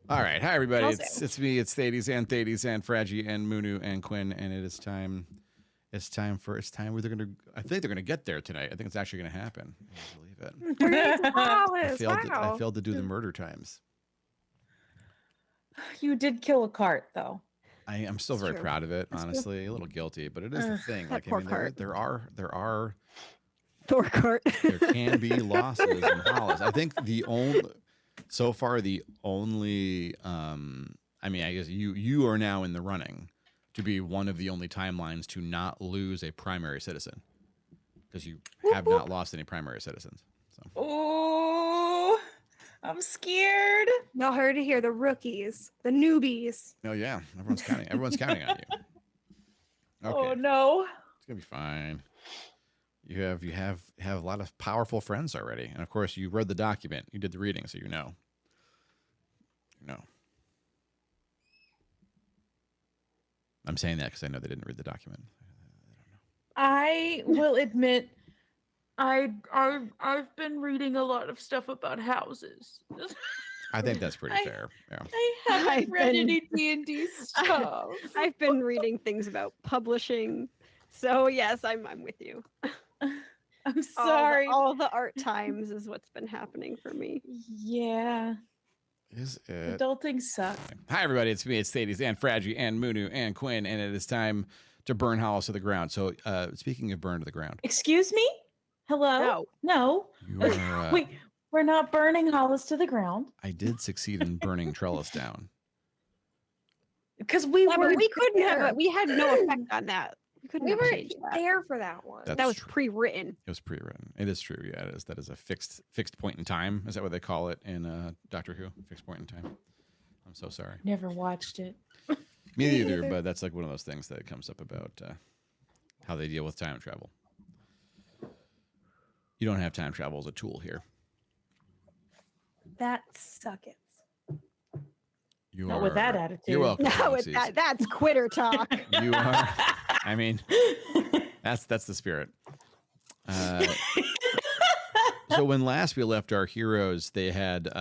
All right. Hi, everybody. It's me. It's Thades and Fragi and Munu and Quinn. And it is time. It's time where they're going to, I think they're going to get there tonight. I think it's actually going to happen. I believe it. I failed to do the murder times. You did kill a cart, though. I'm still very proud of it, honestly. A little guilty, but it is the thing. Like, I mean, there are poor cart. There can be losses in Hollice. I think the only I mean, I guess you are now in the running to be one of the only timelines to not lose a primary citizen, because you have not lost any primary citizens. So. Oh, I'm scared. Y'all heard it here, the rookies, the newbies. Oh yeah, everyone's counting. Everyone's counting on you. Okay. Oh no, it's gonna be fine. You have a lot of powerful friends already, and of course you read the document. You did the reading, so you know. You know. I'm saying that because I know they didn't read the document. I don't know. I will admit, I've been reading a lot of stuff about houses. I think that's pretty fair. Yeah. I haven't read any D&D stuff. I've been reading things about publishing, so yes, I'm with you. I'm sorry. All the art times is what's been happening for me. Yeah. Is it? Adulting sucks. Hi, everybody. It's me. It's Thades and Fragi and Munu and Quinn, and it is time to burn Hollice to the ground. So, speaking of burn to the ground. Excuse me? Hello? No. Wait, we're not burning Hollice to the ground. I did succeed in burning Trellis down. Because we couldn't have it. We had no effect on that. We weren't there for that one. That was pre-written. It was pre-written. It is true. Yeah, it is. That is a fixed point in time. Is that what they call it in Doctor Who? Fixed point in time. I'm so sorry. Never watched it. Me neither, but that's like one of those things that comes up about how they deal with time travel. You don't have time travel as a tool here. That suckets. Not with that attitude. You're welcome. Not with that. That's quitter talk. You are. I mean, that's the spirit. So when last we left our heroes, they had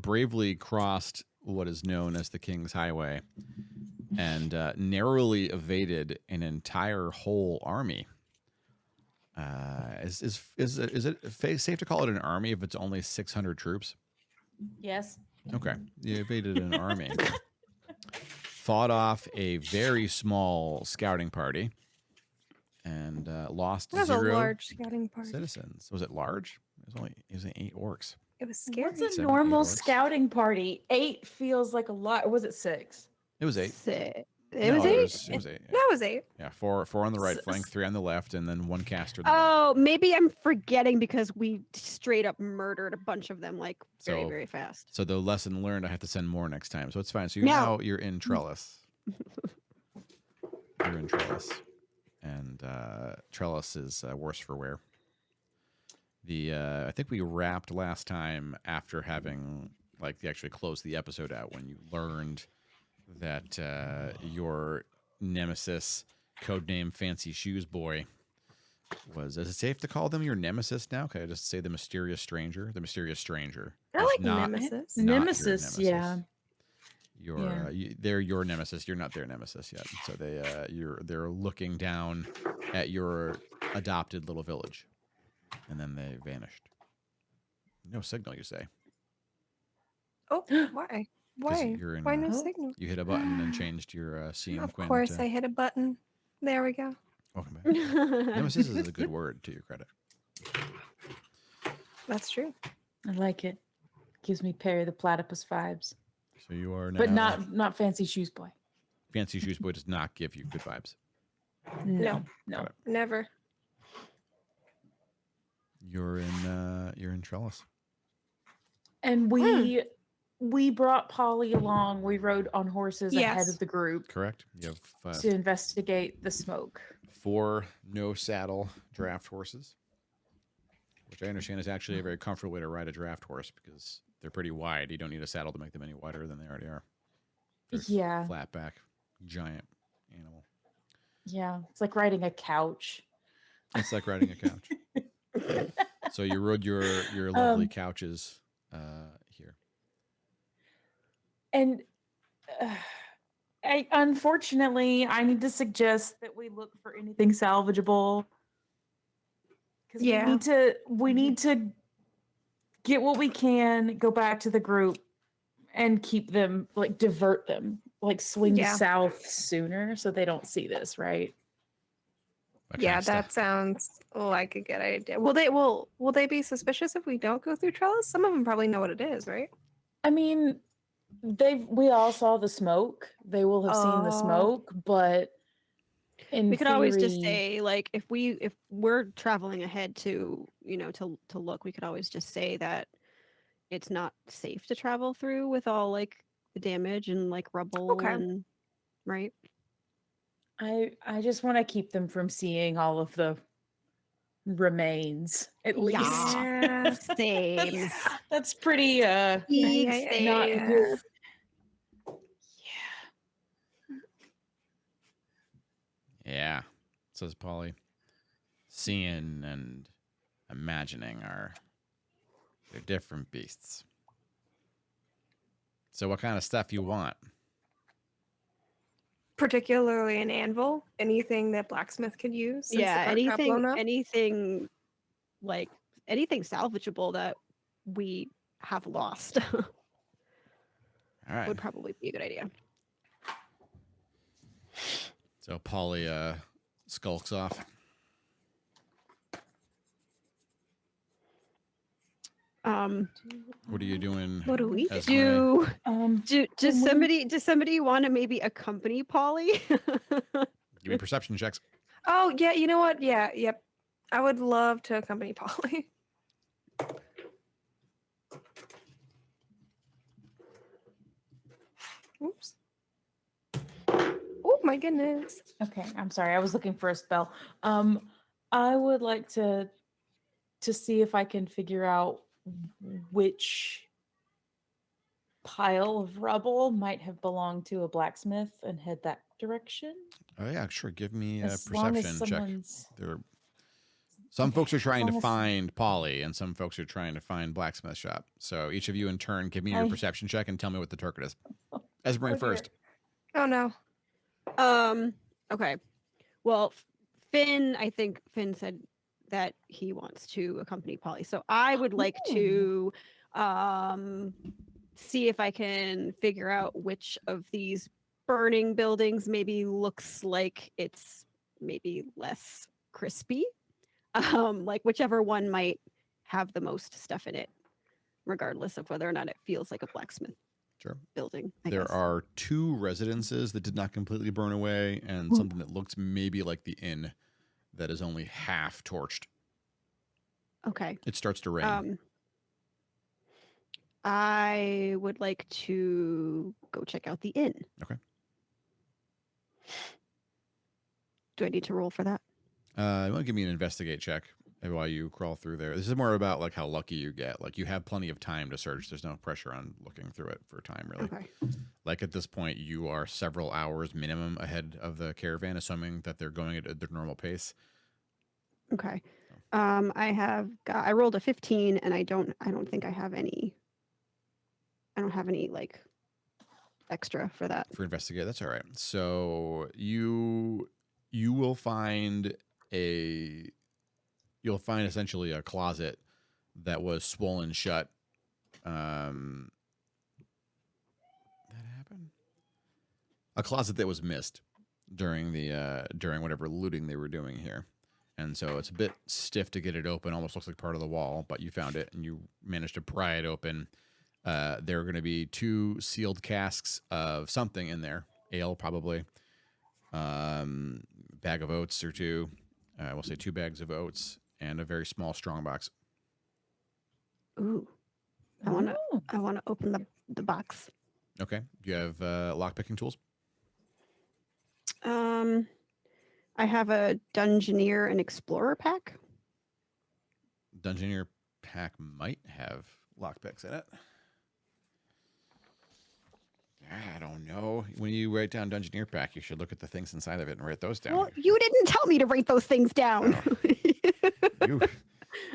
bravely crossed what is known as the King's Highway, and narrowly evaded an entire whole army. Is it safe to call it an army if it's only 600 troops? Yes. Okay, you evaded an army. Fought off a very small scouting party, and lost That was 0 a large scouting party. citizens. Was it large? It was 8 orcs. It was scary. What's a normal scouting party? 8 feels like a lot. Or was it 6? It was 8. It was 8. It was 8. Yeah. That was 8. Yeah, 4 on the right flank, 3 on the left, and then 1 caster. Oh, maybe I'm forgetting because we straight up murdered a bunch of them very, very fast. So the lesson learned, I have to send more next time. So it's fine. So you're in Trellis. You're in Trellis. And Trellis is worse for wear. I think we wrapped last time after having they actually closed the episode out when you learned that your nemesis, codename Fancy Shoes Boy, is it safe to call them your nemesis now? Can I just say the mysterious stranger? The mysterious stranger. I like nemesis. Nemesis, yeah. They're your nemesis. You're not their nemesis yet. So they're looking down at your adopted little village, and then they vanished. No signal, you say? Oh, why? Why? Why no signal? You hit a button and changed your seeing. Of course, I hit a button. There we go. Welcome back. Nemesis is a good word, to your credit. That's true. I like it. Gives me Perry the Platypus vibes. So you are now, but not Fancy Shoes Boy. Fancy Shoes Boy does not give you good vibes. No, never. You're in Trellis. And we brought Polly along. We rode on horses ahead of the group. Correct. You have to investigate the smoke. 4 no saddle draft horses, which I understand is actually a very comfortable way to ride a draft horse because they're pretty wide. You don't need a saddle to make them any wider than they already are. They're flat back, giant animal. Yeah, it's like riding a couch. It's like riding a couch. So you rode your lovely couches here. And unfortunately, I need to suggest that we look for anything salvageable because we need to get what we can, go back to the group, and keep them, like, divert them, like swing south sooner so they don't see this, right? Yeah, that sounds like a good idea. Will they be suspicious if we don't go through trellis? Some of them probably know what it is, right? I mean, we all saw the smoke. They will have seen the smoke, but we could always just say, like, if we're traveling ahead to, to look, we could always just say that it's not safe to travel through with all, like, the damage and, like, rubble and right. I just want to keep them from seeing all of the remains, at least. Yeah, same. That's pretty not good. Yeah, says Polly. Seeing and imagining they're different beasts. So what kind of stuff you want? Particularly an anvil, anything that blacksmith could use. Anything like anything salvageable that we have lost. All right. Would probably be a good idea. So Polly skulks off. What are you doing? What do we do? Does somebody want to maybe accompany Polly? Give me perception checks. Oh yeah, you know what? Yeah, yep. I would love to accompany Polly. Oops. Oh my goodness. Okay, I'm sorry. I was looking for a spell. I would like to see if I can figure out which pile of rubble might have belonged to a blacksmith and head that direction. Oh yeah, sure. Give me a perception check. Some folks are trying to find Polly, and some folks are trying to find blacksmith shop. So each of you in turn, give me your perception check and tell me what the target is. Esmeralda first. Oh no. Okay. Well, I think Finn said that he wants to accompany Polly. So I would like to see if I can figure out which of these burning buildings maybe looks like it's maybe less crispy. Like whichever one might have the most stuff in it, regardless of whether or not it feels like a blacksmith building. There are 2 residences that did not completely burn away, and something that looks maybe like the inn that is only half torched. Okay. It starts to rain. I would like to go check out the inn. Okay. Do I need to roll for that? You want to give me an investigate check while you crawl through there. This is more about like how lucky you get. Like you have plenty of time to search. There's no pressure on looking through it for time, really. Okay. Like at this point, you are several hours minimum ahead of the caravan, assuming that they're going at their normal pace. Okay. I rolled a 15, and I don't think I have any. I don't have any like extra for that. For investigate, that's all right. So you will find essentially a closet that was swollen shut. That happened. A closet that was missed during whatever looting they were doing here. And so it's a bit stiff to get it open. Almost looks like part of the wall, but you found it and you managed to pry it open. There are going to be 2 sealed casks of something in there. Ale, probably. Bag of oats or 2. We'll say 2 bags of oats and a very small strong box. Ooh. I want to open the box. Okay. Do you have lockpicking tools? I have a Dungeoneer and Explorer pack. Dungeoneer pack might have lockpicks in it. I don't know. When you write down Dungeoneer pack, you should look at the things inside of it and write those down. Well, you didn't tell me to write those things down. Oh.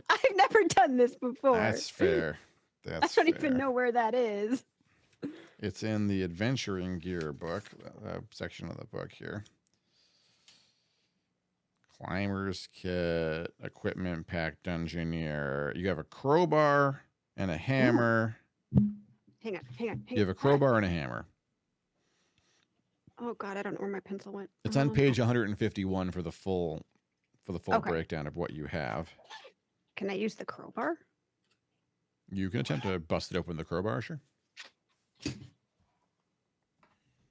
I've never done this before. That's fair. I don't even know where that is. It's in the adventuring gear book, section of the book here. Climber's kit, equipment pack, dungeoneer. You have a crowbar and a hammer. Hang on. You have a crowbar and a hammer. Oh God, I don't know where my pencil went. It's on page 151 for the full Okay. breakdown of what you have. Can I use the crowbar? You can attempt to bust it open with the crowbar, sure.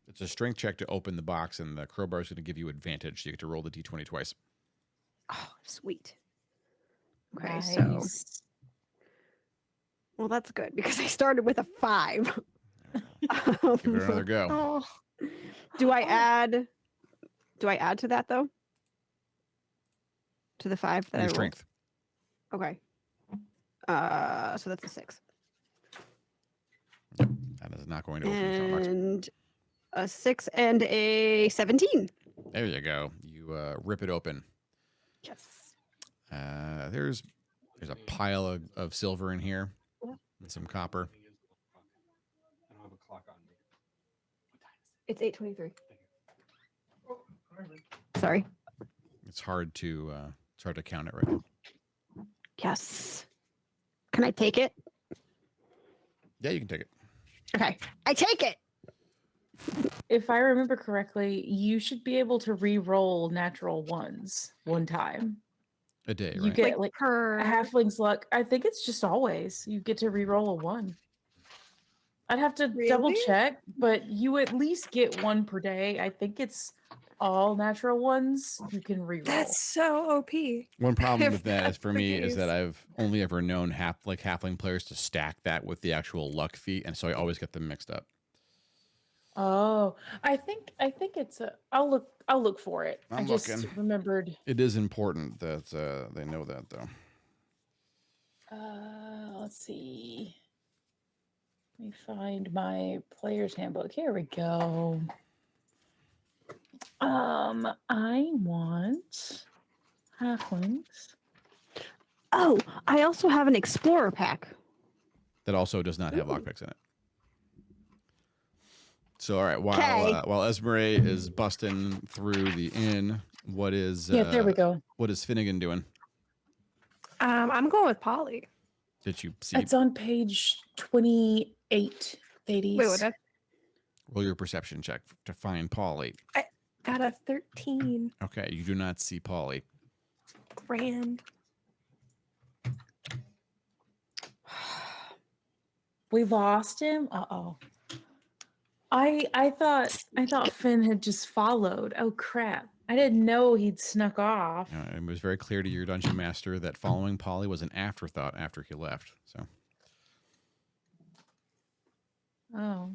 It's a strength check to open the box, and the crowbar is going to give you advantage. So you get to roll the d20 twice. Oh, sweet. Okay, Nice. well, that's good because I started with a 5. Give it another go. Oh, Do I add to that though? To the 5 that I Your rolled? strength. Okay. So that's a 6. Yep. That is not going to open the strong box. And a 6 and a 17. There you go. You rip it open. Yes. There's a pile of silver in here and some copper. I don't have a clock on me. It's 8:23. Sorry. It's hard to count it right now. Yes. Can I take it? Yeah, you can take it. Okay. I take it. If I remember correctly, you should be able to re-roll natural ones one time. A day, You right? get like per a halfling's luck. I think it's just always you get to re-roll a 1. I'd have to double Really? check, but you at least get 1 per day. I think it's all natural ones you can re-roll. That's so OP. One problem If with that is that's for the me is that case. I've only ever known halfling players to stack that with the actual luck feat, and so I always get them mixed up. Oh, I think it's a. I'll look for it. I I'm just looking. remembered. It is important that they know that, though. Let's see. Let me find my player's handbook. Here we go. I want halflings. Oh, I also have an explorer pack. That also does not have lockpicks in it. So, all right, Okay. while Esmeralda is busting through the inn, what is There we go. What is Finnegan doing? I'm going with Polly. Did you see? It's on page 28, ladies. Wait, what? Roll your perception check to find Polly. I got a 13. Okay, you do not see Polly. Grand. We lost him. Uh-oh. I thought Finn had just followed. Oh crap. I didn't know he'd snuck off. It was very clear to your dungeon master that following Polly was an afterthought after he left. So, Oh.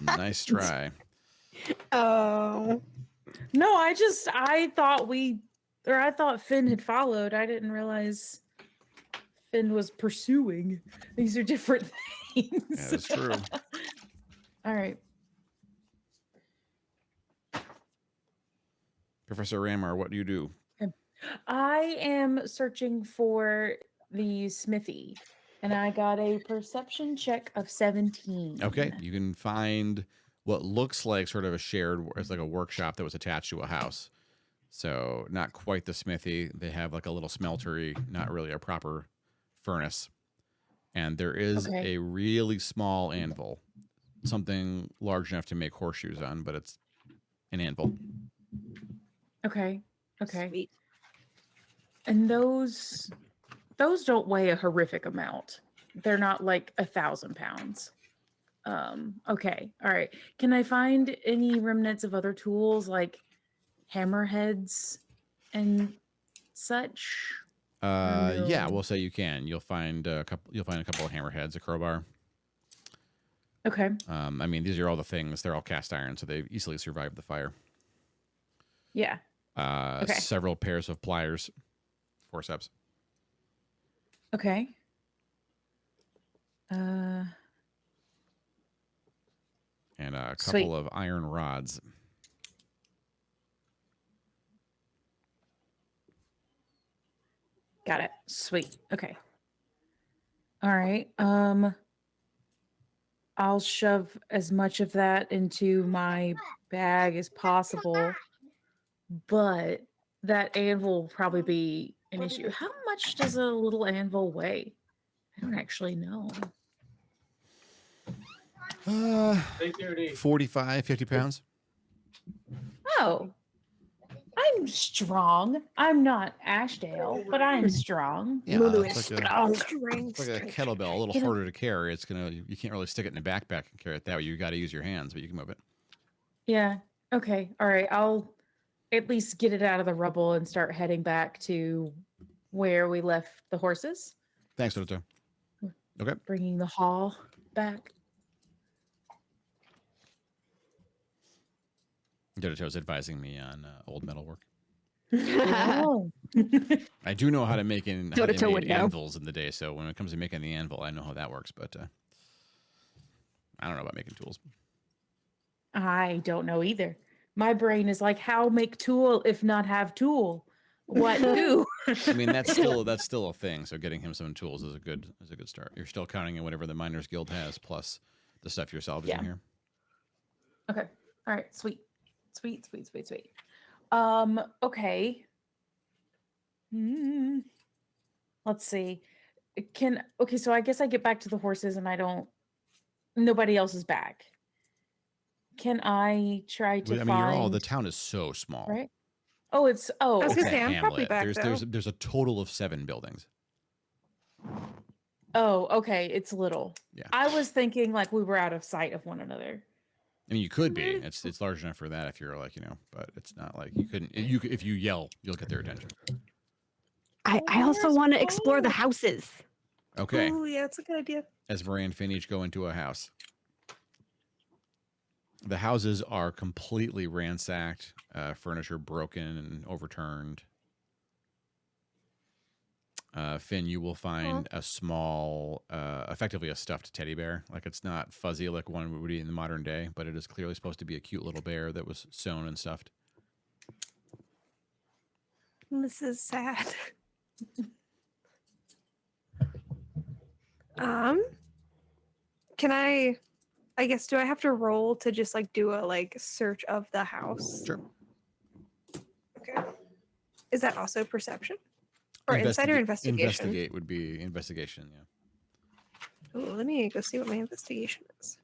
nice try. Oh. No, I thought Finn had followed. I didn't realize Finn was pursuing. These are different things. Yeah, that's true. All right. Professor Ramar, what do you do? I am searching for the smithy, and I got a perception check of 17. Okay, you can find what looks like sort of it's like a workshop that was attached to a house. So not quite the smithy. They have like a little smeltery, not really a proper furnace. And there is Okay. a really small anvil, something large enough to make horseshoes on, but it's an anvil. Okay. Sweet. And those don't weigh a horrific amount. They're not like 1,000 pounds. Okay. All right. Can I find any remnants of other tools like hammerheads and such? Yeah, No. we'll say you can. You'll find a couple of hammerheads, a crowbar. Okay. I mean, these are all the things. They're all cast iron, so they easily survive the fire. Yeah. Okay. Several pairs of pliers, forceps. Okay. And a Sweet. couple of iron rods. Got it. Sweet. Okay. All right. I'll shove as much of that into my bag as possible, but that anvil will probably be an issue. How much does a little anvil weigh? I don't actually know. 45, 50 pounds. Oh, I'm strong. I'm not Ashdale, but I'm strong. Yeah, Lulu it's is like a, strong. it's like a kettlebell, a little harder to carry. It's gonna, you can't really stick it in a backpack and carry it that way. You got to use your hands, but you can move it. Yeah. Okay. All right. I'll at least get it out of the rubble and start heading back to where we left the horses, Thanks, Toto. Okay. bringing the haul back. Doto's advising me on old metal work. Oh. I do know how to make how they Doto made would know. anvils in the day, so when it comes to making the anvil, I know how that works, but I don't know about making tools. I don't know either. My brain is like, how make tool if not have tool? What do? I mean, that's still a thing. So getting him some tools is a good start. You're still counting in whatever the Miners Guild has plus the stuff you're salvaging here. Okay. All right. Sweet. Okay. Let's see. Okay, so I guess I get back to the horses and nobody else is back. Can I try to I mean, find the town is so small. right? I was It's gonna a say I'm probably hamlet. back though. There's a total of 7 buildings. Oh, okay, it's little. Yeah. I was thinking like we were out of sight of one another. I mean, you could be. It's large enough for that if you're like, but it's not like you couldn't. You could, if you yell, you'll get their attention. I also want to explore the houses. Okay. Oh yeah, that's a good idea. Esmery and Finn each go into a house. The houses are completely ransacked, furniture broken and overturned. Finn, you will find a small, effectively a stuffed teddy bear. Like it's not fuzzy like one would be in the modern day, but it is clearly supposed to be a cute little bear that was sewn and stuffed. This is sad. Can I guess do I have to roll to just like do a search of the house? Sure. Okay. Is that also perception? Or insight or investigation? Investigate would be investigation, yeah. Ooh, let me go see what my investigation is.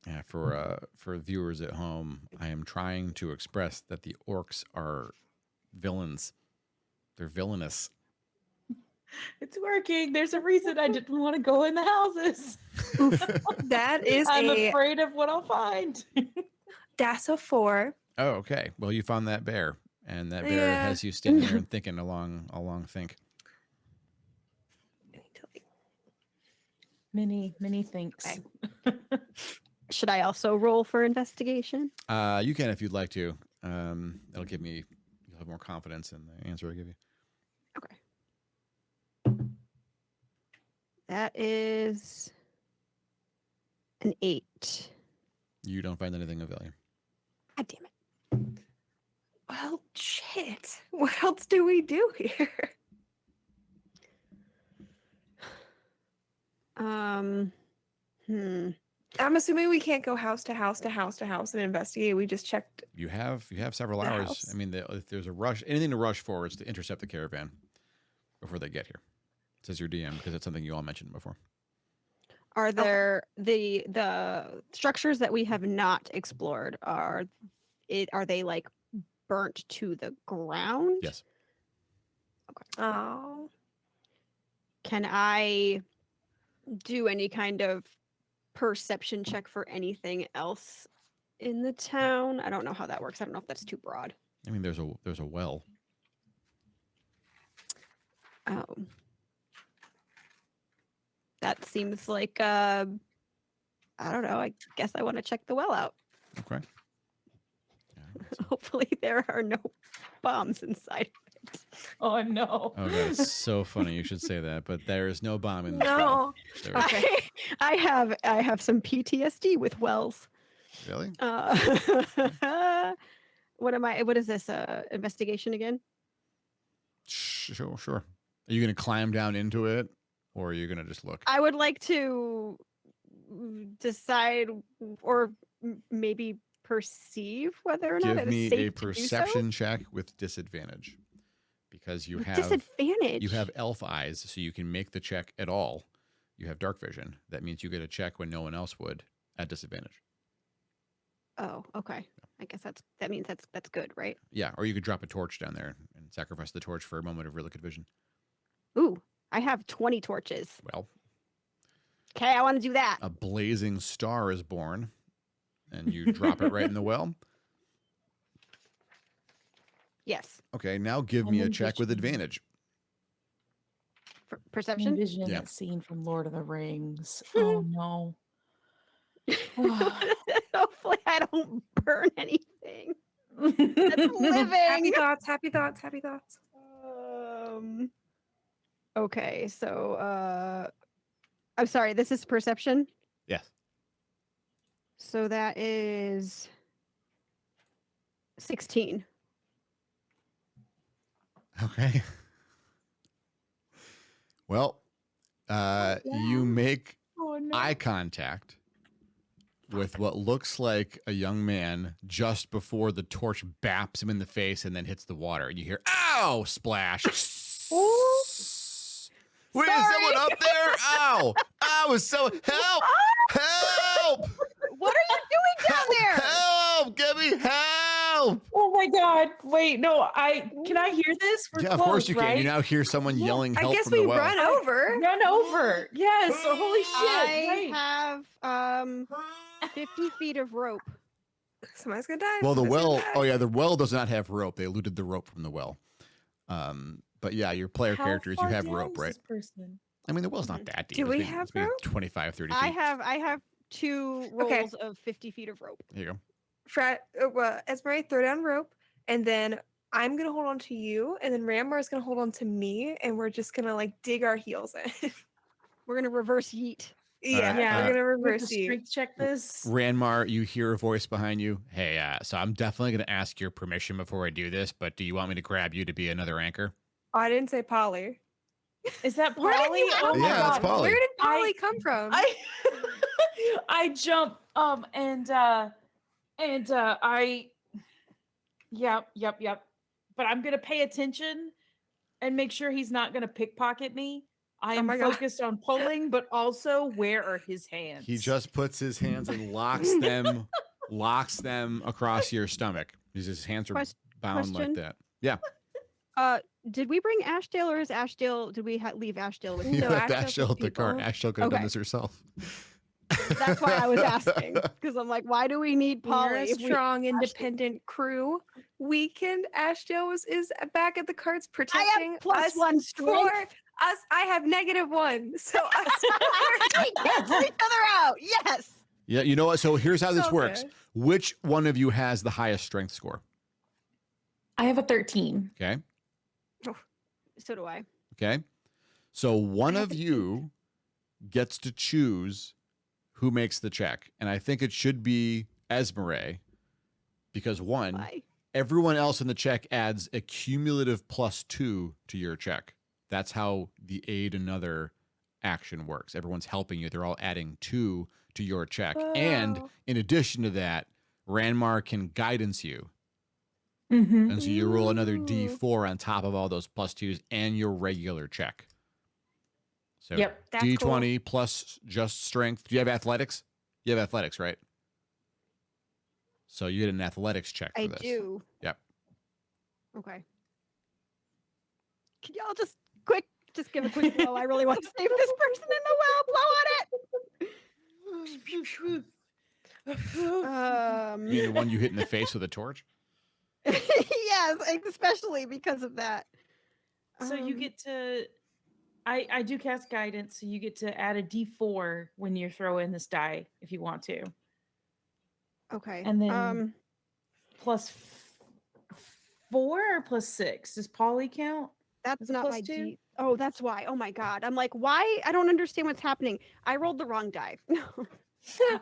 Yeah, for viewers at home, I am trying to express that the orcs are villains. They're villainous. It's working. There's a reason I didn't want to go in the houses. That is I'm afraid of what I'll find. that's a 4. Oh, okay. Well, you found that bear, and that bear has you standing there and thinking a long think. Many thanks. Okay. Should I also roll for investigation? You can if you'd like to. It'll give me, you'll have more confidence in the answer I give you. Okay. That is an 8. You don't find anything of value. God damn it. Well, shit. What else do we do here? I'm assuming we can't go house to house to house to house and investigate. We just checked. You have several The hours. house. I mean, if there's a rush, anything to rush for is to intercept the caravan before they get here. Says your DM because it's something you all mentioned before. Are there the structures that we have not explored? Are they like burnt to the ground? Yes. Oh. Can I do any kind of perception check for anything else in the town? I don't know how that works. I don't know if that's too broad. I mean, there's a well. Oh. That seems like I don't know. I guess I want to check the well out. Okay. Hopefully there are no bombs inside of it. Oh no. Oh, that's so funny. You should say that, but there is no bomb in this well. No. There is- Okay. I have some PTSD with wells. Really? What is this? Investigation again? Sure. Are you going to climb down into it, or are you going to just look? I would like to decide or maybe perceive whether or not Give it is me safe a to do so? perception check with disadvantage because you With have disadvantage. you have elf eyes, so you can make the check at all. You have dark vision. That means you get a check when no one else would at disadvantage. Oh, okay. I guess that means that's good, right? Yeah, or you could drop a torch down there and sacrifice the torch for a moment of really good vision. Ooh, I have 20 torches. Well, Okay, I want to do that. a blazing star is born, and you drop it right in the well. Yes. Okay, now give I'm me a check with envisioning- advantage. Perception? Envision Yeah. that scene from Lord of the Rings. Oh no. Hopefully I don't burn anything. That's Happy living. thoughts, happy thoughts, happy thoughts. Okay, so I'm sorry, this is perception. Yes. So that is 16. Okay. Well, you make Oh no. eye contact with what looks like a young man just before the torch baps him in the face and then hits the water. And you hear, ow, splash. Wait, is someone up there? Ow. Ow, is someone, help, help, What are you doing down there? help, give me help. Oh my god. Wait, no, can I hear this? We're Yeah, close, of course you can. right? You now hear someone yelling help I guess from the we well. run over. Run over. Yes. Holy shit. I right. have 50 feet of rope. Somebody's gonna die. Well, the somebody's gonna well, die. oh yeah, the well does not have rope. They looted the rope from the well. But yeah, your player How characters, you far have down rope, is right? this person? I mean, the well's not that deep. Do It's we maybe- have it's maybe rope? 25, 30 feet. I have 2 Okay. rolls of 50 feet of rope. Here you go. Esmeralda, throw down rope, and then I'm gonna hold on to you, and then Rambar is gonna hold on to me, and we're just gonna like dig our heels in. We're gonna reverse yeet. yeah, right, Yeah, we're gonna we have reverse to you. strength check this. Ranmar, you hear a voice behind you. Hey, so I'm definitely going to ask your permission before I do this, but do you want me to grab you to be another anchor? Oh, I didn't say Polly. Is that Where did Polly? you Oh my Yeah, that's god. Polly. Where did Polly I- come from? I I jump and I yep. But I'm gonna pay attention and make sure he's not gonna pickpocket me. I Oh am my God. focused on pulling, but also where are his hands? He just puts his hands and locks them across your stomach. His hands are bound like question? that. Yeah. Did we bring Ashdale, or is Ashdale? Did we leave Ashdale with You you? No, left Ashdale's Ashdale with at the cart. people. Ashdale could have done Okay. this herself. That's why I was asking, because I'm like, why do we need We're Polly? a if we- strong, independent crew. Weekend Ashdale is back at the carts I protecting have plus us 1 for strength. us. I have -1, so us. We cancel each other out. Yes. Yeah, you know what? So here's how this So works. good. Which one of you has the highest strength score? I have a 13. Okay. So do I. Okay. So one have of a you gets to choose who makes the check. And I think it should be Esmeralda because one, Why? everyone else in the check adds a cumulative +2 to your check. That's how the aid another action works. Everyone's helping you. They're all adding 2 to your check. And Oh. in addition to that, Ranmar can guidance you. Mm-hmm. And so you roll another Ooh. D4 on top of all those +2s and your regular check. So Yep. That's D20 plus just strength. Do you have athletics? You have athletics, right? So you get an athletics check for I this. do. Yep. Okay. Can y'all just give a quick blow? I really want to save this person in the well. Blow on it. You mean the one you hit in the face with a torch? Yes, especially because of that. So you get to I do cast guidance, so you get to add a D4 when you throw in this die if you want to. Okay. And then plus 4 or plus 6? Does Polly count? That's is it not plus my 2? D. Oh, that's why. Oh my god. I'm like, why? I don't understand what's happening. I rolled the wrong die.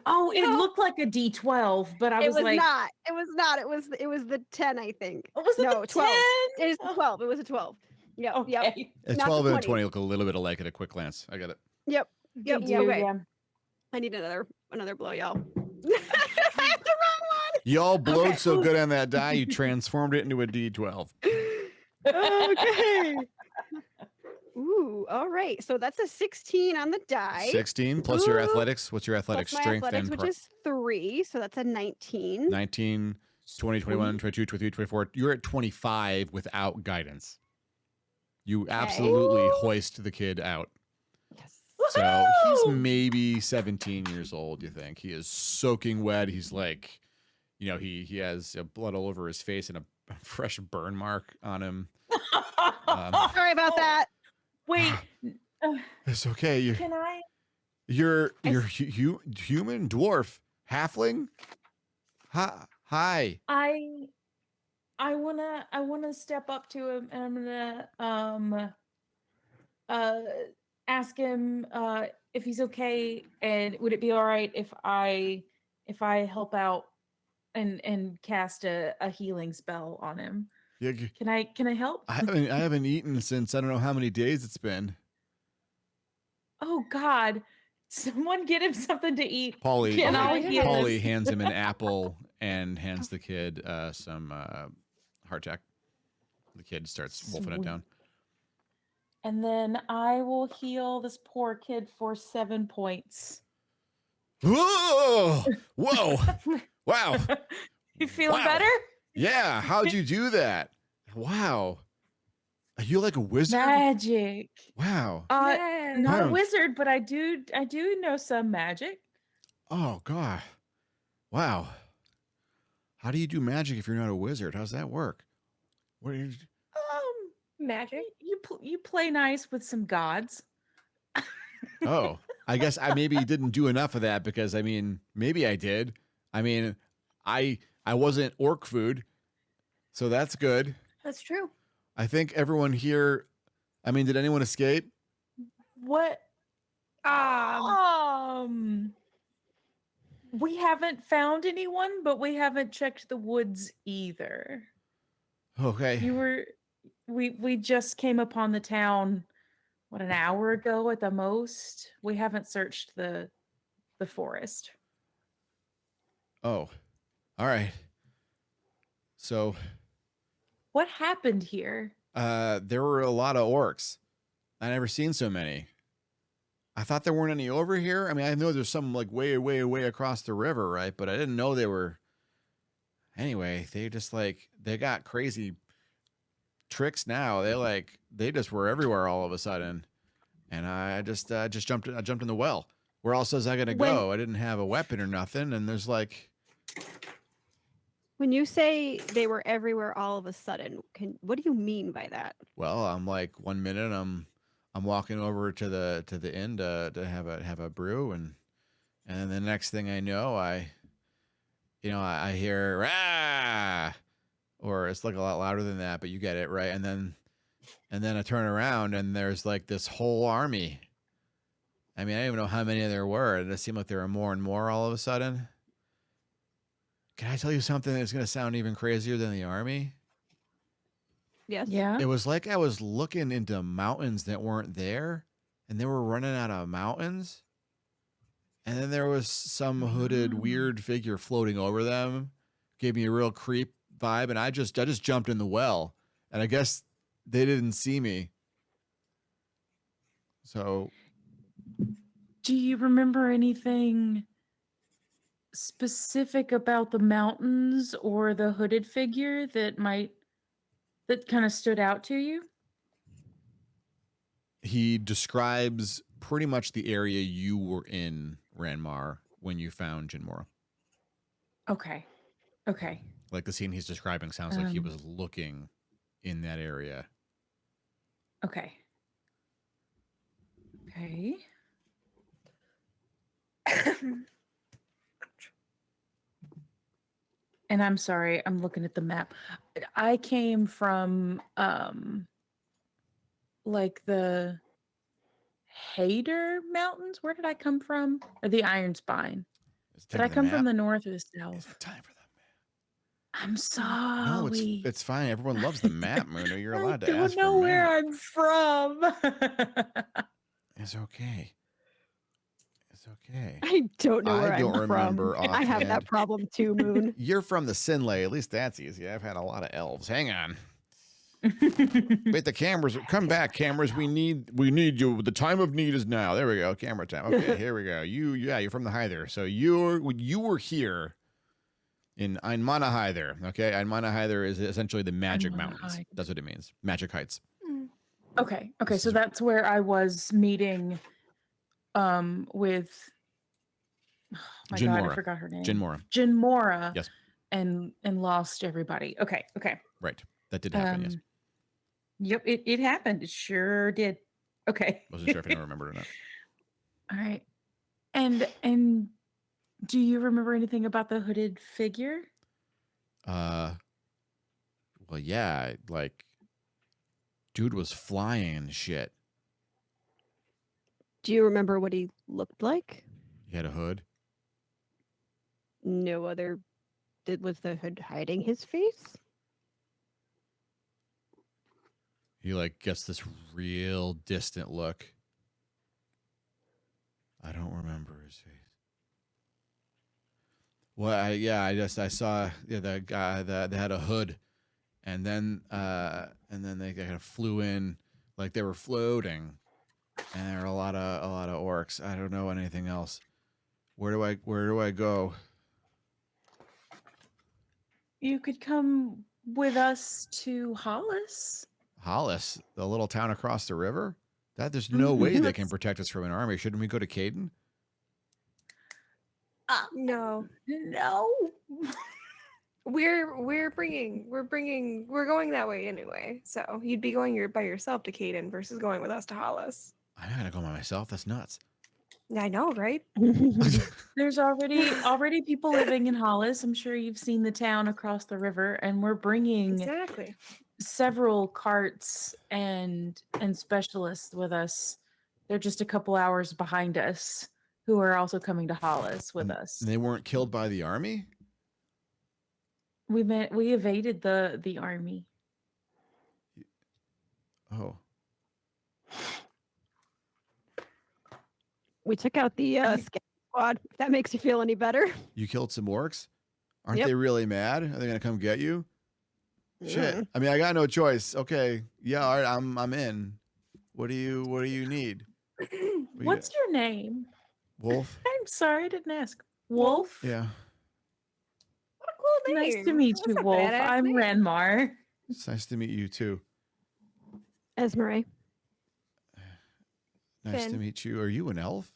Oh, it looked like a D12, but I It was was like, not. It was not. It was the 10, I think. oh, was it No, the 12. 10? It is the 12. It was a 12. Yep. Okay. Yep. A Not the 12 and a 20. 20 look a little bit alike at a quick glance. I got it. Yep. They Yep. do, Okay. yeah. I need another blow, y'all. I have the Y'all blowed Okay. so good on that die, you transformed it into a D12. wrong one. Okay. Ooh, all right. So that's a 16 on the die. 16 plus your Ooh. athletics. What's your athletics? Plus my Strength athletics, and which is 3. So that's a 19. 19, 20, 21, 22, 23, 24. You're at 25 without guidance. You absolutely hoist the kid out. Yes. So he's Woohoo! maybe 17 years old, you think. He is soaking wet. He's like, you know, he has blood all over his face and a fresh burn mark on him. Sorry about that. Wait, It's okay. can I? You're I- human, dwarf, halfling. Hi. I wanna step up to him and I'm gonna ask him if he's okay and would it be all right if I help out and cast a healing spell on him. Yeah, Can I help? I haven't eaten since I don't know how many days it's been. Oh God. Someone get him something to eat. Polly And I'll heal Polly him. hands him an apple and hands the kid some hardtack. The kid starts wolfing it Sweet. down. And then I will heal this poor kid for 7 points. Whoa! Whoa! Wow! You feeling Wow. better? Yeah, how'd you do that? Wow. Are you like a wizard? Magic. Wow. Yes. Not a Wow. wizard, but I do know some magic. Oh god. Wow. How do you do magic if you're not a wizard? How's that work? What do you Magic. You play nice with some gods. Oh, I guess I maybe didn't do enough of that because I mean, maybe I did. I mean, I wasn't orc food. So that's good. That's true. I think everyone here, I mean, did anyone escape? What? We haven't found anyone, but we haven't checked the woods either. Okay. We just came upon the town what, an hour ago at the most. We haven't searched the forest. Oh. All right. So, What happened here? there were a lot of orcs. I never seen so many. I thought there weren't any over here. I mean, I know there's some like way across the river, right? But I didn't know they were. Anyway, they just like they got crazy tricks now. They just were everywhere all of a sudden, and I just jumped in the well. Where else was I gonna go? I didn't have a weapon or nothing, and there's like. When you say they were everywhere all of a sudden, what do you mean by that? Well, I'm like 1 minute I'm walking over to the inn to have a brew, and then the next thing I know, I hear "Rah!" or it's like a lot louder than that, but you get it, right? And then I turn around and there's like this whole army. I mean, I don't even know how many there were. It seemed like there were more and more all of a sudden. Can I tell you something that's going to sound even crazier than the army? Yes. Yeah. It was like I was looking into mountains that weren't there, and they were running out of mountains. And then there was some hooded weird figure floating over them. Gave me a real creep vibe, and I just jumped in the well. And I guess they didn't see me. So, Do you remember anything specific about the mountains or the hooded figure that kind of stood out to you? he describes pretty much the area you were in, Ranmar, when you found Jinmora. Okay. Like the scene he's describing sounds like he was looking in that area. Okay. And I'm sorry, I'm looking at the map. I came from like the Hader Mountains. Where did I come from? Or the Iron Spine. Did I come from the north or the Is south? it time for that? I'm sorry. No, it's fine. Everyone loves the map, Muno. You're allowed to I ask don't know for where map. I'm from. It's okay. It's okay. I don't know where I don't I'm from. remember I have offhand. that problem too, Moon. You're from the Sinlay. At least that's easy. I've had a lot of elves. Hang on. Wait, the cameras. Come back, cameras. We need you. The time of need is now. There we go. Camera time. Okay, here we go. You're from the Hyther. So you were here in Einmana Hyther. Okay, Einmana Hyther is essentially the magic Einmana mountains. Hyther. That's what it means. Magic heights. Okay. This So is- that's where I was meeting with my Jin God, Mora. I forgot her name. Jin Mora. Mora. Yes. And lost everybody. Okay. Right. That did happen. Yes. Yep, it happened. It sure did. Okay. Wasn't sure if anyone remembered or not. All right. And do you remember anything about the hooded figure? Well, yeah. Like, dude was flying and shit. Do you remember what he looked like? He had a hood. No other. Was the hood hiding his face? He like gets this real distant look. I don't remember his face. Well, I saw the guy that had a hood, and then they kind of flew in like they were floating, and there were a lot of orcs. I don't know anything else. Where do I go? You could come with us to Hollice. Hollice, the little town across the river? There's no way they can Let's- protect us from an army. Shouldn't we go to Caden? No, No. we're going that way anyway. So you'd be going by yourself to Caden versus going with us to Hollis. I'm not gonna go by myself. That's nuts. I know, right? There's already people living in Hollis. I'm sure you've seen the town across the river, and we're bringing Exactly. several carts and specialists with us. They're just a couple hours behind us, who are also coming to Hollis with us. They weren't killed by the army? We evaded the army. Oh. We took out the scout squad. If that makes you feel any better. You killed some orcs? Aren't Yep. they really mad? Are they gonna come get you? Shit. Mm. I mean, I got no choice. Okay. Yeah, all right, I'm in. What do you need? What do you What's your name? Wolf? I'm sorry, I didn't ask. Wolf? Yeah. What a cool name. Nice to meet That's you, a Wolf. badass I'm name. Ranmar. It's nice to meet you too. Esmeralda. Nice to Finn. meet you. Are you an elf?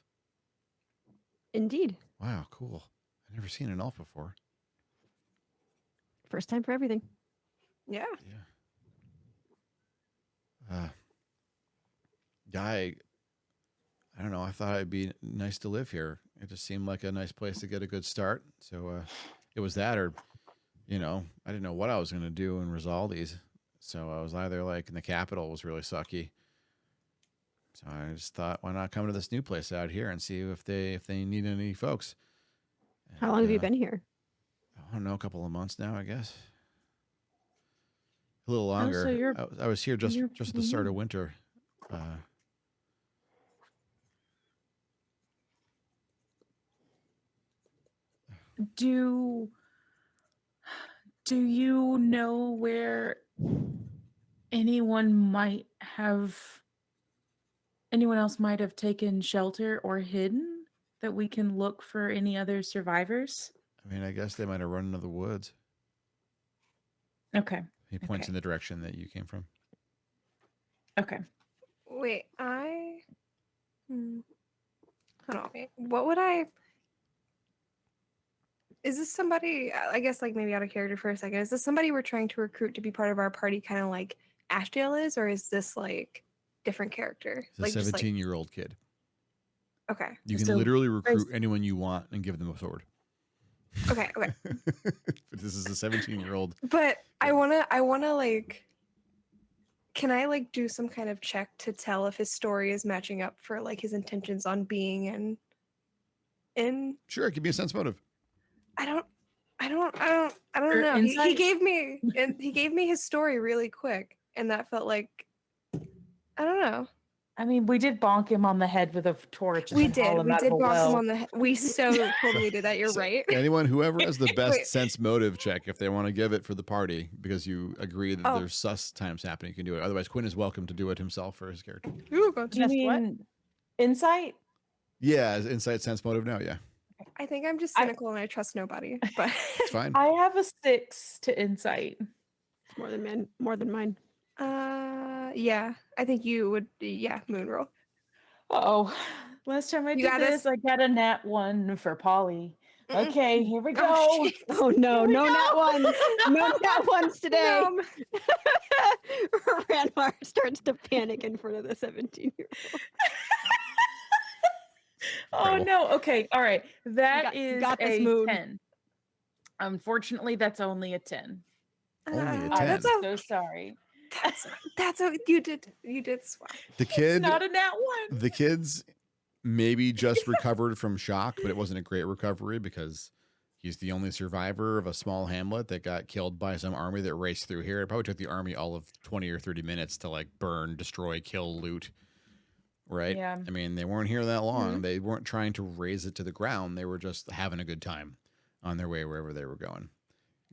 Indeed. Wow, cool. I've never seen an elf before. First time for everything. Yeah. Yeah. I don't know. I thought it'd be nice to live here. It just seemed like a nice place to get a good start. So it was that, or I didn't know what I was going to do and resolve these. So I was either like in the capital was really sucky. So I just thought, why not come to this new place out here and see if they need any folks. How long have you And, been here? I don't know, a couple of months now, I guess. A little longer. so you're- I was here just you're at the start new. of winter. Do you know where anyone else might have taken shelter or hidden, that we can look for any other survivors? I mean, I guess they might have run into the woods. Okay. He points Okay. in the direction that you came from. Okay. Wait, hold on, wait. What would I? Is this somebody? I guess like maybe out of character for a second. Is this somebody we're trying to recruit to be part of our party, kind of like Ashdale is, or is this like different character? He's a Like just 17-year-old kid. okay, You can So, literally recruit anyone you want and give them a sword. okay. But this is a 17-year-old. But I wanna like. Can I like do some kind of check to tell if his story is matching up for like his intentions on being in? Sure, give me a sense motive. I don't Or know. He insight? gave me his story really quick, and that felt like I don't know. I mean, we did bonk him on the head with a torch. And We then haul did. him We out did of a bonk him well. on the head. We so totally did that. You're So right. whoever has the best Wait. sense motive check, if they want to give it for the party, because you agree that Oh. there's sus times happening, you can do it. Otherwise, Quinn is welcome to do it himself for his character. Ooh, go Do you Best what? mean insight? Yeah, is insight sense motive now. Yeah, I think I'm just I- cynical and I trust nobody. But it's fine. I have a 6 to insight. It's more than mine. yeah, I think you would. Yeah, moon roll. Oh, last time I You did got this, this? I got a nat 1 for Polly. Mm-mm. Okay, here we Oh, go. shit. Oh no, Here we no nat go. ones. No nat ones today. No, Ranmar starts to panic in front of the 17-year-old. Oh Incredible. no. Okay. All right. That You is got this, a Moon. 10. Unfortunately, that's only a 10. Only a I'm 10. That's so sorry. that's you did swell. The It's kid, not a nat 1. the kids maybe just recovered from shock, but it wasn't a great recovery because he's the only survivor of a small hamlet that got killed by some army that raced through here. It probably took the army all of 20 or 30 minutes to like burn, destroy, kill, loot. Right? Yeah. I mean, they weren't here that long. They weren't trying to raise it to the ground. They were just having a good time on their way wherever they were going,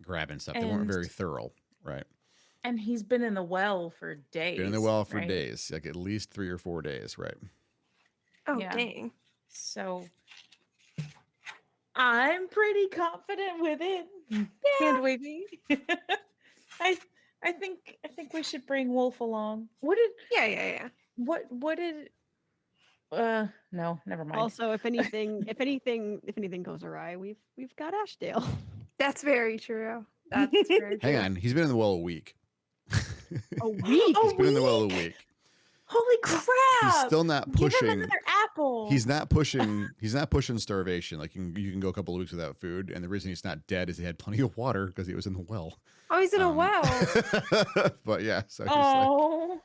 grabbing stuff. They weren't And- very thorough. Right. And he's been in the well for days. Been in the well for right? days, like at least 3 or 4 days. Right. Oh Yeah. dang. So I'm pretty confident with it. Hand wavy. I think we should bring Wolf along. Yeah. What did no, never mind. Also, if anything goes awry, we've got Ashdale. That's very true. That's very true. Hang on. He's been in the well a week. A week. Oh, He's been in the well a week. Holy crap! He's still not Give him pushing. another apple. He's not pushing starvation. Like you can go a couple of weeks without food, and the reason he's not dead is he had plenty of water because he was in the well. Oh, he's in a well. But yeah, so he's like, Oh.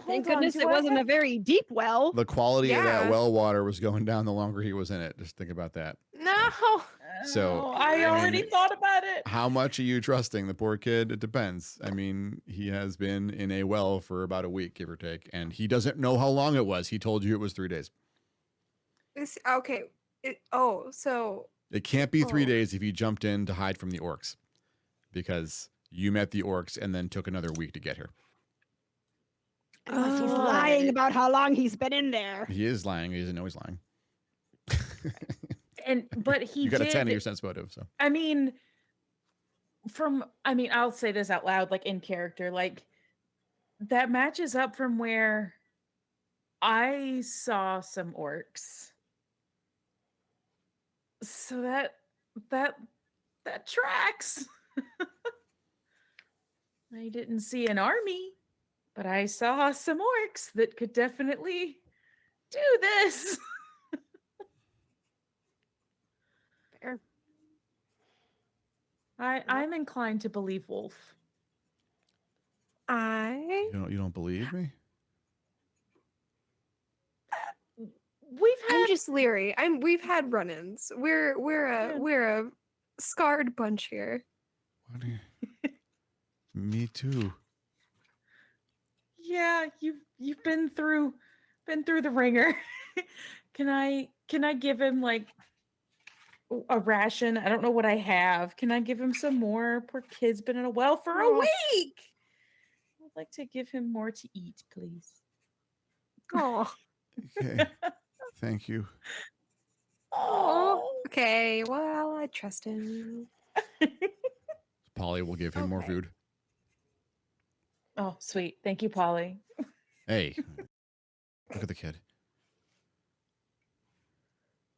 Thank Hold on, goodness do it I wasn't a have- very deep well. the quality of that Yeah. well water was going down the longer he was in it. Just think about that. No. So, Oh, I I already mean- thought about it. How much are you trusting the poor kid? It depends. I mean, he has been in a well for about a week, give or take, and he doesn't know how long it was. He told you it was 3 days. Okay. So It can't be 3 Oh. days if you jumped in to hide from the orcs, because you met the orcs and then took another week to get here. Unless he's Oh. lying about how long he's been in there. He is lying. He doesn't know he's lying. But he You got a 10 in did. your sense motive, so. I mean, I'll say this out loud, like in character, like that matches up from where I saw some orcs. So that tracks. I didn't see an army, but I saw some orcs that could definitely do this. Fair. I'm inclined to believe Wolf. You don't believe me? We've I'm had just leery. We've had run-ins. We're Yeah. a scarred bunch here. What do you... Me too. Yeah, you've been through the ringer. Can I give him like a ration? I don't know what I have. Can I give him some more? Poor kid's been in a well for a Oh. week. I'd like to give him more to eat, please. Oh. Okay. Thank you. Oh. Okay. Well, I trust him. Polly will give him more Okay. food. Oh, sweet. Thank you, Polly. Hey, look at the kid.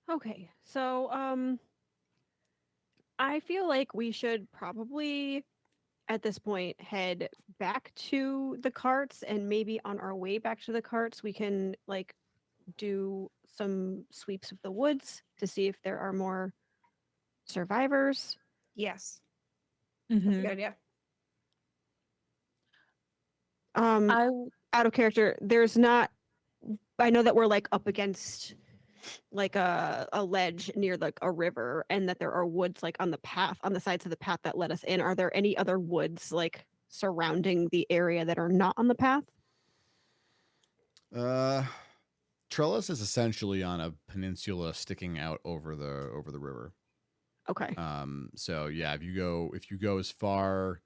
Okay, so I feel like we should probably at this point head back to the carts, and maybe on our way back to the carts we can like do some sweeps of the woods to see if there are more survivors. Yes. That's a Mhm. good idea. I Out of character, there's not, I know that we're like up against like a ledge near like a river, and that there are woods like on the path, on the sides of the path that let us in. Are there any other woods like surrounding the area that are not on the path? Trellis is essentially on a peninsula sticking out over the river. Okay. So yeah, if you go as far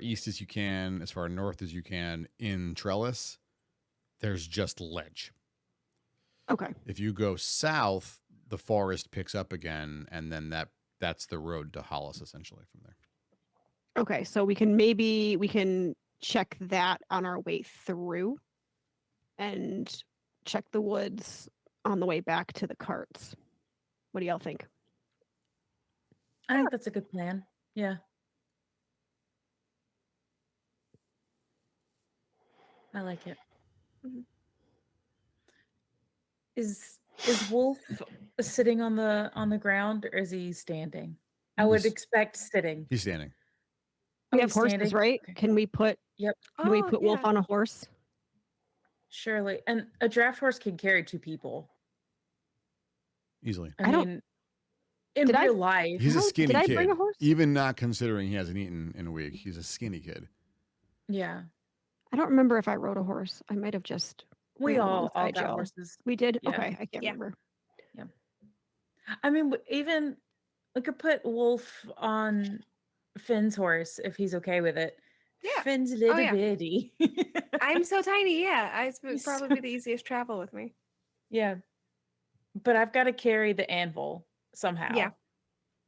east as you can, as far north as you can in Trellis, there's just ledge. Okay. If you go south, the forest picks up again, and then that's the road to Hollice essentially from there. Okay. So we can check that on our way through and check the woods on the way back to the carts. What do y'all think? I think that's a good plan. Yeah. I like it. Mhm. Is Wolf sitting on the ground or is he standing? I would He's- expect sitting. He's standing. We Oh, have he's horses, standing? right? Okay. Can we put Yep. Can we Oh, put Wolf yeah. on a horse? Surely. And a draft horse can carry 2 people. Easily. I I don't- mean, in Did I- real life. He's a How- skinny did I kid. bring a horse? Even not considering he hasn't eaten in a week, he's a skinny kid. Yeah. I don't remember if I rode a horse. I might have just. We ran all alongside got y'all. horses. We did. Yeah. Okay, I can't Yeah. remember. I mean, even we could put Wolf on Finn's horse if he's okay with it. Yeah. Finn's little yeah. bitty. I'm so tiny. Yeah, it would He's probably so- be the easiest travel with me. Yeah. But I've got to carry the anvil somehow. Yeah.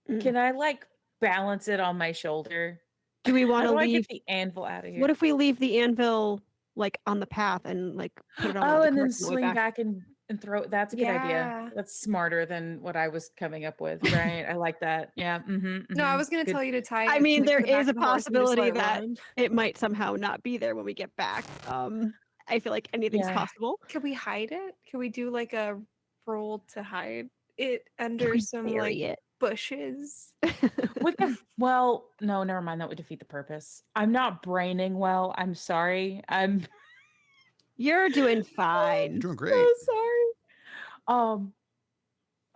Mm. Can I like balance it on my shoulder? Do we want How to do I leave? get the anvil out of here? What if we leave the anvil like on the path and like put it on? one Oh, of the and then carts on the way swing back and throw it. That's a good Yeah. idea. That's smarter than what I was coming up with. Right. I like that. Yeah. No, I was gonna tell you to tie it. I mean, like, to there the back is of a the horse and just let possibility it that run. it might somehow not be there when we get back. I feel like anything's Yeah. possible. Could we hide it? Could we do like a roll to hide it Can under we some bury like it? bushes? We can, well, no, never mind. That would defeat the purpose. I'm not braining well. I'm sorry. I'm You're doing You're fine. doing great. so sorry.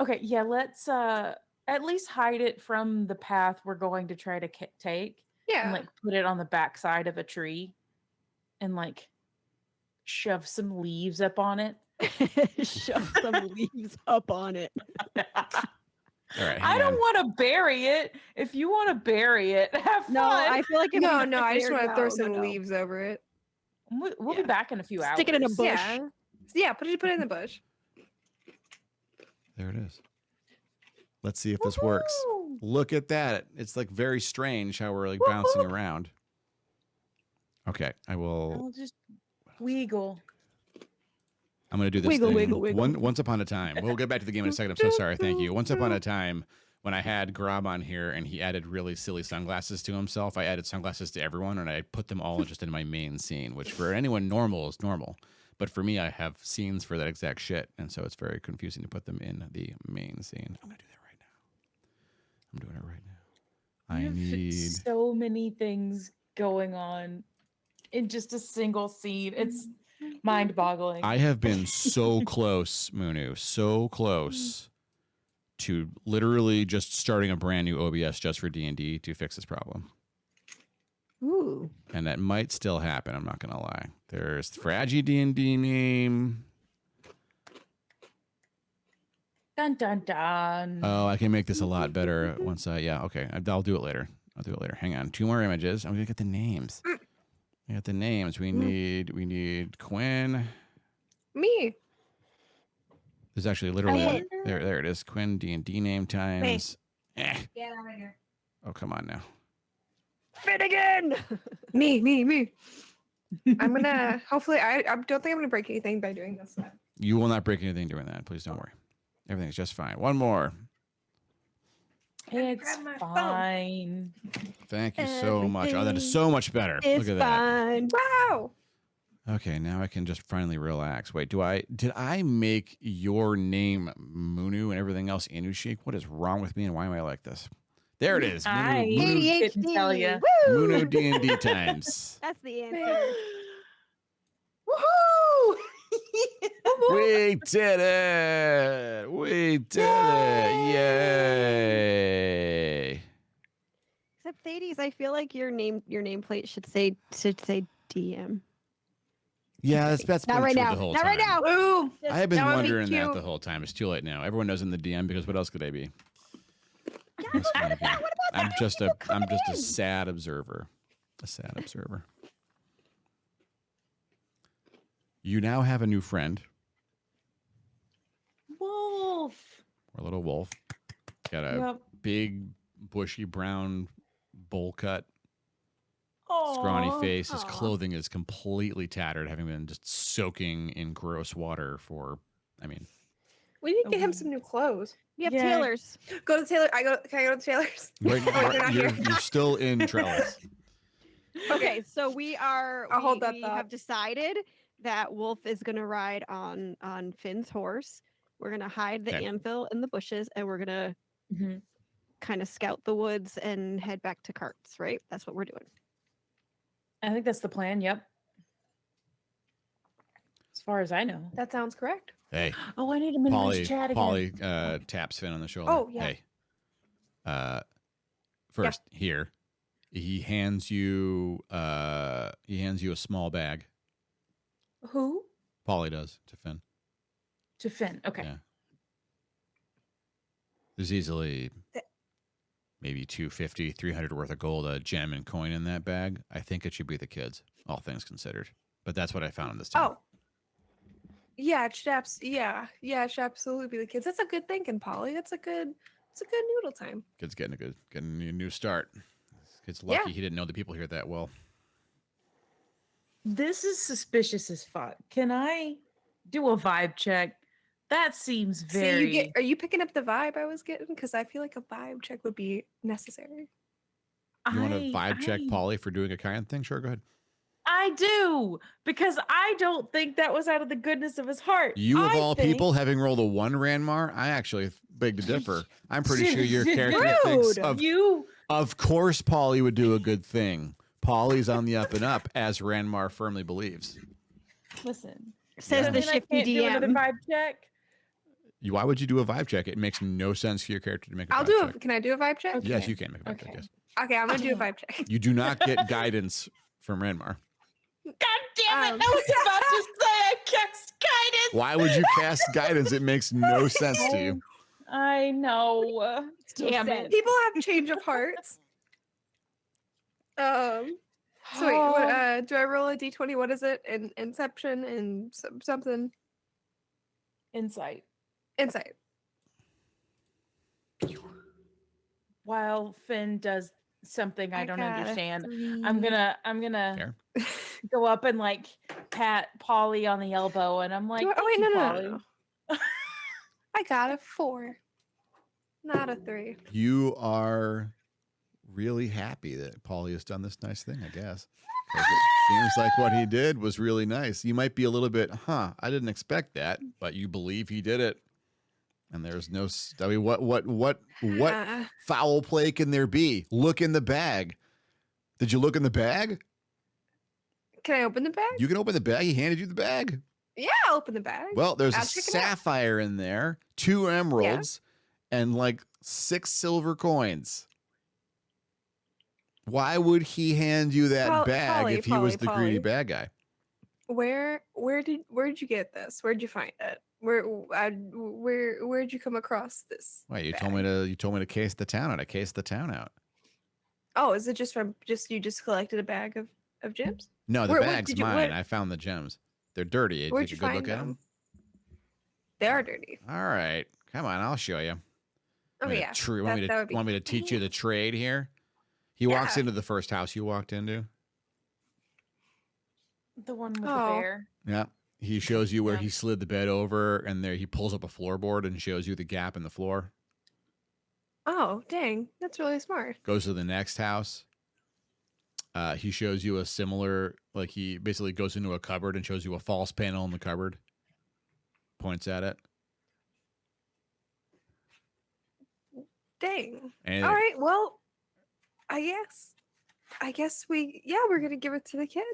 Okay, yeah, let's at least hide it from the path we're going to try to take Yeah. and like put it on the backside of a tree and like shove some leaves up on it. Shove some leaves up on it. All right, I hang don't on. want to bury it. If you want to bury it, have fun. No, I feel like if no, we no, I just bury- want to throw no, some no. leaves over it. We'll Yeah. be back in a few hours. Stick it in a bush. Yeah. Yeah, put it in the bush. There it is. Let's see if this works. Woohoo! Look at that. It's like very strange how we're like bouncing around. Okay, I will. I'll just wiggle. I'm going to do this Wiggle, thing. wiggle, wiggle. Once upon a time. We'll get back to the game in a second. I'm so sorry. Thank you. Once upon a time, when I had Grob on here and he added really silly sunglasses to himself, I added sunglasses to everyone and I put them all just in my main scene, which for anyone normal is normal. But for me, I have scenes for that exact shit. And so it's very confusing to put them in the main scene. I'm going to do that right now. I'm doing it right now. I You have need. so many things going on in just a single scene. It's mind-boggling. I have been so close, Munu, so close to literally just starting a brand new OBS just for D&D to fix this problem. Ooh. And that might still happen, I'm not going to lie. There's Fragi D&D name. Dun dun dun. Oh, I can make this a lot better once yeah, okay. I'll do it later. I'll do it later. Hang on. 2 more images. I'm going to get the names. I got the names. We need Quinn. Me. There's actually literally wonder- there it is. Quinn D&D name times. Eh. Get out of here. Oh, come on now. Finnegan! Me. I'm gonna hopefully I don't think I'm gonna break anything by doing this. You will not break anything doing that. Please don't worry. Everything's just fine. One more. It's grab my phone. fine. Thank you so much. Oh, that is Everything so much better. It's Look at that. fine. Wow. Okay, now I can just finally relax. Wait, did I make your name Munu and everything else Inushik? What is wrong with me and why am I like this? There it is. I Munu, didn't tell ya. Woo! Munu D&D times. That's the answer. Woohoo! We did it. We did it. Yay. Except Thades, I feel like your nameplate should say DM. Yeah, that's Not been right true now. the whole Not time. right now. Ooh. I have been That would be wondering that cute. the whole time. It's too late now. Everyone knows in the DM because what else could I be? Yeah, What else what can I about be? that? What about I'm that? just People a coming in. sad observer. A sad observer. You now have a new friend, Wolf. or little wolf. Got a Yep. big, bushy brown bowl cut, Aw. scrawny face. His Aw. clothing is completely tattered, having been just soaking in gross water for, We need to get him Oh. some new clothes. We have Yeah. tailors. Go to Taylor. Can I go to Taylor's? right, Oh, wait, they're not you're, here. you're still in Trellis. Okay, so we are. I'll hold we that we thought. have decided that Wolf is going to ride on Finn's horse. We're going to hide the Okay. anvil in the bushes, and we're going to Mhm. kind of scout the woods and head back to carts. Right? That's what we're doing. I think that's the plan. Yep. As far as I know. That sounds correct. Hey, Oh, I need to minimize chat again. Polly taps Finn on the shoulder. Oh, yeah. Hey, first here, he hands you a small bag. Who? Polly does to Finn. To Finn. Okay. Yeah. There's easily Th- maybe 250, 300 worth of gold, a gem and coin in that bag. I think it should be the kids, all things considered. But that's what I found in this time. Oh. Yeah, it should it should absolutely be the kids. That's a good thinking, Polly. It's a good noodle time. Kid's getting a new start. Kid's lucky Yeah. he didn't know the people here that well. This is suspicious as fuck. Can I do a vibe check? That seems very. See, are you picking up the vibe I was getting? Because I feel like a vibe check would be necessary. You want to vibe check I- Polly for doing a kind thing? Sure, go ahead. I do, because I don't think that was out of the goodness of his heart. You of I all think- people, having rolled a 1 Ranmar, I actually beg to differ. I'm pretty sure your character thinks Rude. of course Polly would do a good thing. Polly's on the up and up, as Ranmar firmly believes. Listen. Says Yeah. the I shifty can't do another DM. vibe check. Why would you do a vibe check? It makes no sense for your character to make a I'll vibe do check. Can I do a vibe check? Okay. Yes, you can make a vibe check, Okay. yes. Okay, I'm gonna do a vibe check. You do not get guidance from Ranmar. God damn it! Um, I was about to say I cast guidance. Why would you cast guidance? It makes no sense to you. I know. Damn it. People have change of hearts. So wait, what, do I roll a d20? What is it? Inception and something Insight. insight. While Finn does something I don't got a understand, 3. I'm gonna Fair. go up and like pat Polly on the elbow, and I'm like, Do I- oh, "Thank wait, you, no, Polly." no. I got a 4, not a 3. You are really happy that Polly has done this nice thing, I guess. 'Cause it seems like what he did was really nice. You might be a little bit, I didn't expect that, but you believe he did it. And there's no, I mean, what foul play can there be? Look in the bag. Did you look in the bag? Can I open the bag? You can open the bag. He handed you the bag. Yeah, I'll open the bag. Well, there's I'll a check it out. sapphire in there, 2 emeralds, and like 6 silver coins. Why would he hand you that bag Polly, if he was the greedy Polly. bad guy? Where'd you get this? Where'd you find it? Where'd you come across this? Wait, you bag? told me to case the town out. I cased the town out. Oh, is it just you just collected a bag of gems? No, the Where bag's did you- mine. where- I found the gems. They're dirty. Where'd Take you a good find look at them? them. They are dirty. All right, come on, I'll show you. Okay, yeah. that would be Want me to teach you the trade here? He walks Yeah. into the first house you walked into. The one with the Oh. bear. Yeah. He shows you where Yeah. he slid the bed over, and there he pulls up a floorboard and shows you the gap in the floor. Oh, dang. That's really smart. Goes to the next house. He shows you a similar, like he basically goes into a cupboard and shows you a false panel in the cupboard. Points at it. Dang. And All right. Well, I guess we're gonna give it to the kid.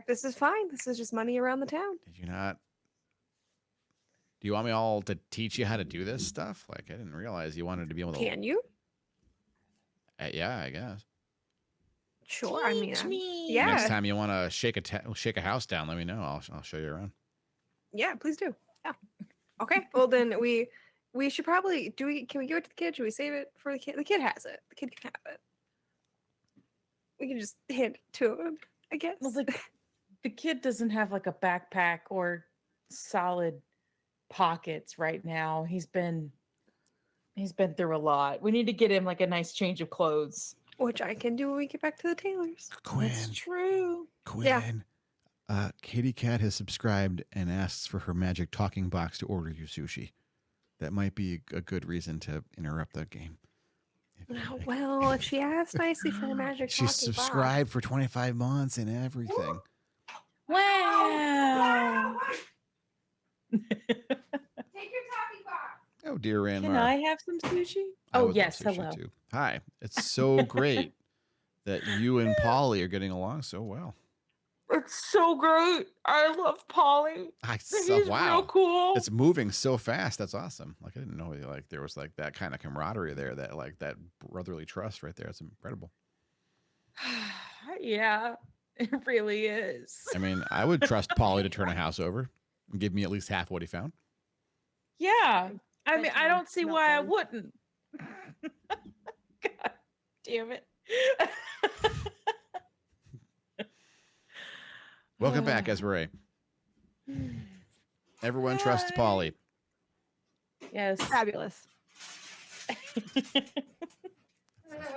This is fine. This is just money around the town. Did you not? Do you want me all to teach you how to do this stuff? Like, I didn't realize you wanted to be able to. Can you? Yeah, I guess. Sure. I mean, Teach me. yeah. Next time you want to shake a house down, let me know. I'll show you around. Yeah, please do. Yeah. Okay. Well, then we should probably can we give it to the kid? Should we save it for the kid? The kid has it. The kid can have it. We can just hand it to him, I guess. Well, the kid doesn't have like a backpack or solid pockets right now. He's been through a lot. We need to get him like a nice change of clothes. Which I can do when we get back to the tailors. That's true. Quinn. Katie Cat has subscribed and asks for her magic talking box to order you sushi. That might be a good reason to interrupt the game. Well, if she asked nicely for a magic She's talking subscribed for 25 months and everything. Wow. Take your talking box. Oh, dear Ranmar. Can I have some sushi? I Oh, would love yes. sushi Hello. too. Hi. It's so great that you and Polly are getting along so well. It's so great. I love Polly. He's Wow. real cool. It's moving so fast. That's awesome. Like I didn't know like there was like that kind of camaraderie there, that like that brotherly trust right there. It's incredible. Yeah, it really is. I mean, I would trust Polly to turn a house over and give me at least half what he found. Yeah. I Bet mean, you I don't see not why I one. wouldn't. God damn it. Welcome back, Esmeralda. Everyone trusts Polly. Yes. Fabulous.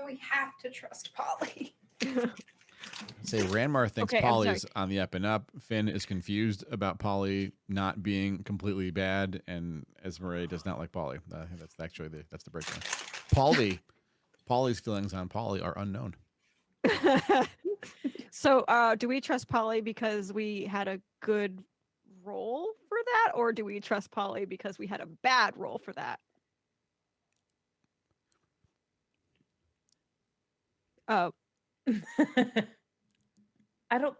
We have to trust Polly. Say Ranmar thinks Okay, I'm Polly's on the up and up. Finn is confused about Polly not being completely bad, and Esmeralda does not like Polly. That's actually that's the breakdown. Polly's feelings on Polly are unknown. So, do we trust Polly because we had a good roll for that, or do we trust Polly because we had a bad roll for that? Oh, I don't.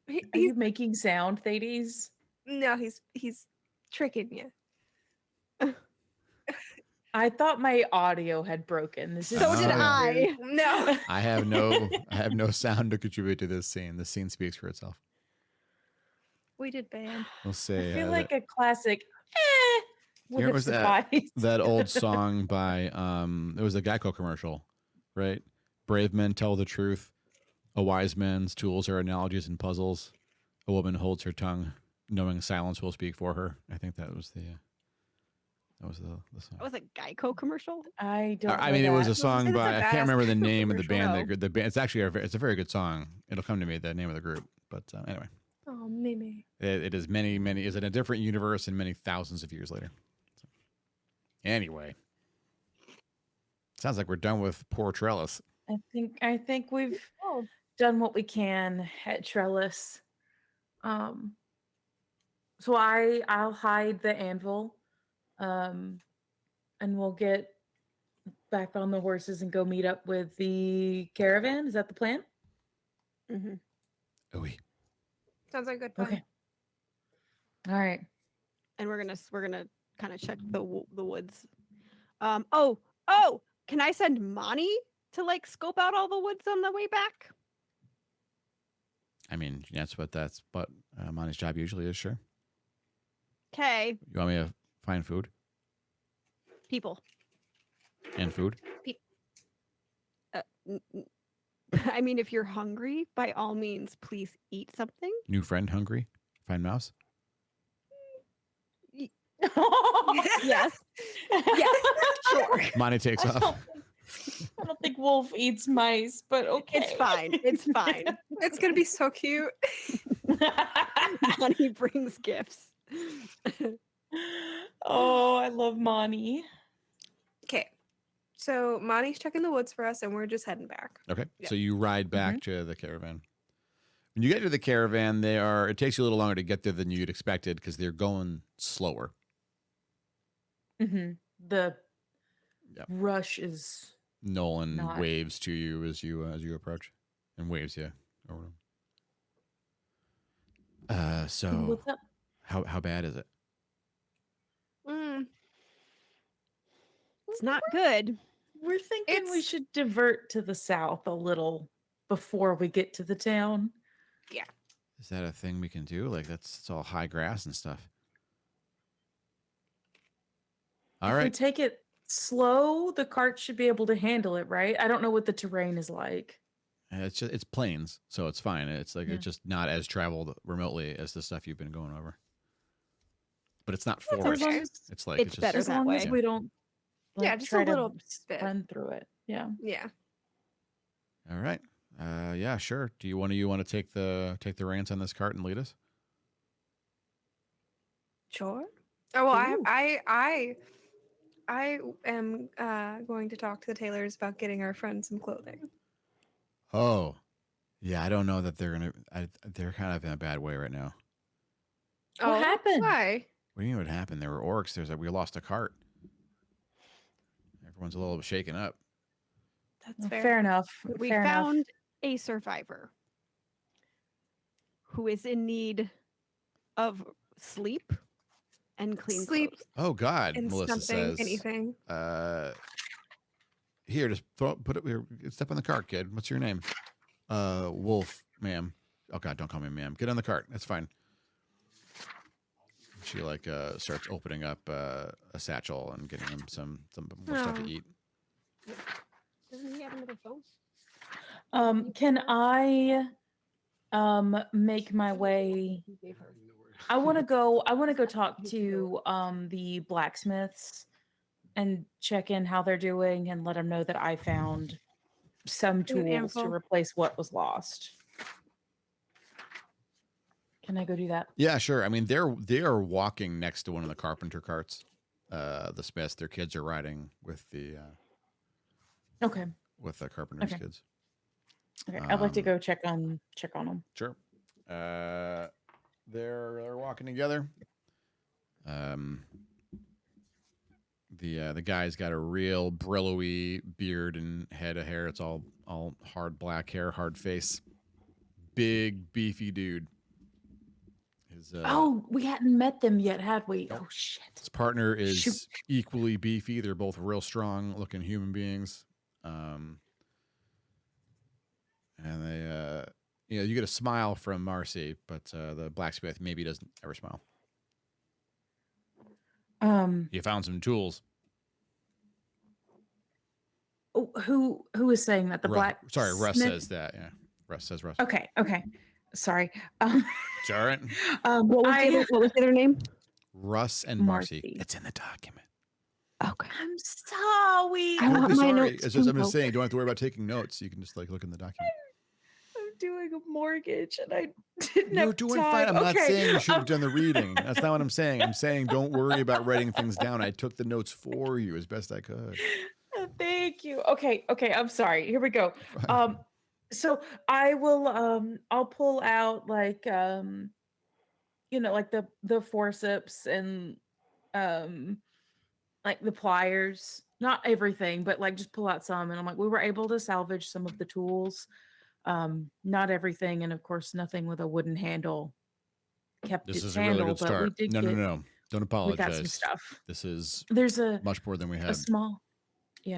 Are you making sound, Thades? No, he's tricking you. I thought my audio had broken. This is so did Oh. I. No. I have no sound to contribute to this scene. The scene speaks for itself. We did bad. We'll say I feel that- like a classic. Would Here have was that- sufficed. that old song by it was a Geico commercial, right? Brave men tell the truth. A wise man's tools are analogies and puzzles. A woman holds her tongue, knowing silence will speak for her. I think that was the song. That was a Geico commercial. I don't. I know mean, it was that. a song It's a by I can't badass remember the name of the commercial. band. The band. It's actually it's a very good song. It'll come to me, the name of the group. But anyway, Oh, Mimi. it is many is in a different universe and many thousands of years later. So, anyway, sounds like we're done with poor Trellis. I think we've Oh, done what we can at Trellis. So I'll hide the anvil, and we'll get back on the horses and go meet up with the caravan. Is that the plan? Mm-hmm. Oh, sounds like a good plan. Okay. All right. And we're gonna kind of check the woods. Oh, can I send Monty to like scope out all the woods on the way back? I mean, that's what Monty's job usually is. Sure. Okay, You want me to find food people. and food? I mean, if you're hungry, by all means, please eat something. New friend hungry? Find mouse? Yes. Yes. Sure. Monty takes off. I don't think Wolf eats mice, but okay. It's fine. It's fine. It's gonna be so cute. Monty brings gifts. Oh, I love Monty. Okay. So Monty's checking the woods for us, and we're just heading back. Okay. Yeah. So you ride back to the caravan. When you get to the caravan, it takes you a little longer to get there than you'd expected because they're going slower. Mm-hmm. The Yep. rush is Nolan Not- waves to you as you approach, and waves you over. So what's up? how bad is it? It's not good. We're thinking we It's- should divert to the south a little before we get to the town. Is that a thing we can do? Like it's all high grass and stuff. All If we right. take it slow, the cart should be able to handle it, right? I don't know what the terrain is like. It's plains, so it's fine. It's like Yeah. it's just not as traveled remotely as the stuff you've been going over. But it's not As forest. long as, It's like It's it's just better as, that long as way. we don't Yeah, just a try to little bit. run through it. Yeah. Yeah. All right. Yeah, sure. Do you want to take the reins on this cart and lead us? Sure. Oh well, Ooh. I am going to talk to the tailors about getting our friend some clothing. Oh, yeah. I don't know that they're gonna. They're kind of in a bad way right now. What happened? Why? What do you mean? What happened? There were orcs. We lost a cart. Everyone's a little shaken up. That's Well, fair. fair enough. We fair enough. found a survivor who is in need of sleep and clean Sleep clothes. Oh God, and Melissa something, says. anything. Here, just put it here. Step on the cart, kid. What's your name? Wolf, ma'am. Oh God, don't call me ma'am. Get on the cart. That's fine. She starts opening up a satchel and getting him some more stuff to Oh. eat. Doesn't he have another phone? Can I make my way? I want to go talk to the blacksmiths and check in how they're doing and let them know that I found some An tools to anvil. replace what was lost. Can I go do that? Yeah, sure. I mean, they are walking next to one of the carpenter carts. The smiths, their kids are riding with the Okay. carpenter's Okay. kids. Okay. I'd like to Um, go check on them. Sure. They're walking together. The guy's got a real brillowy beard and head of hair. It's all hard black hair, hard face. Big beefy dude. His Oh, we hadn't met them yet, had we? Nope. Oh shit. his partner is Shoot. equally beefy. They're both real strong looking human beings. And they you get a smile from Marcy, but the blacksmith maybe doesn't ever smile. You found some tools. Who is saying that? The black. Sorry, Russ smith? says that. Yeah, Russ says Russ. Okay. Sorry. It's all right. What was the other name? Russ and Marcy. Marcy. It's in the document. Okay. I'm sorry. I want my Sorry. notes It's just, too, I'm just though. saying, you don't have to worry about taking notes. You can just look in the document. I'm doing a mortgage and I didn't You're have doing time. fine. I'm not Okay. saying you should have done the reading. That's not what I'm saying. I'm saying don't worry about writing things down. I took the notes for you as best I could. Thank you. Okay. I'm sorry. Here we go. So I will I'll pull out like like the forceps and like the pliers. Not everything, but like just pull out some. And I'm like, we were able to salvage some of the tools. Not everything, and of course nothing with a wooden handle kept This its is a handle, really good but start. we did No. get Don't we got some apologize. stuff. This is There's a much more than we had. small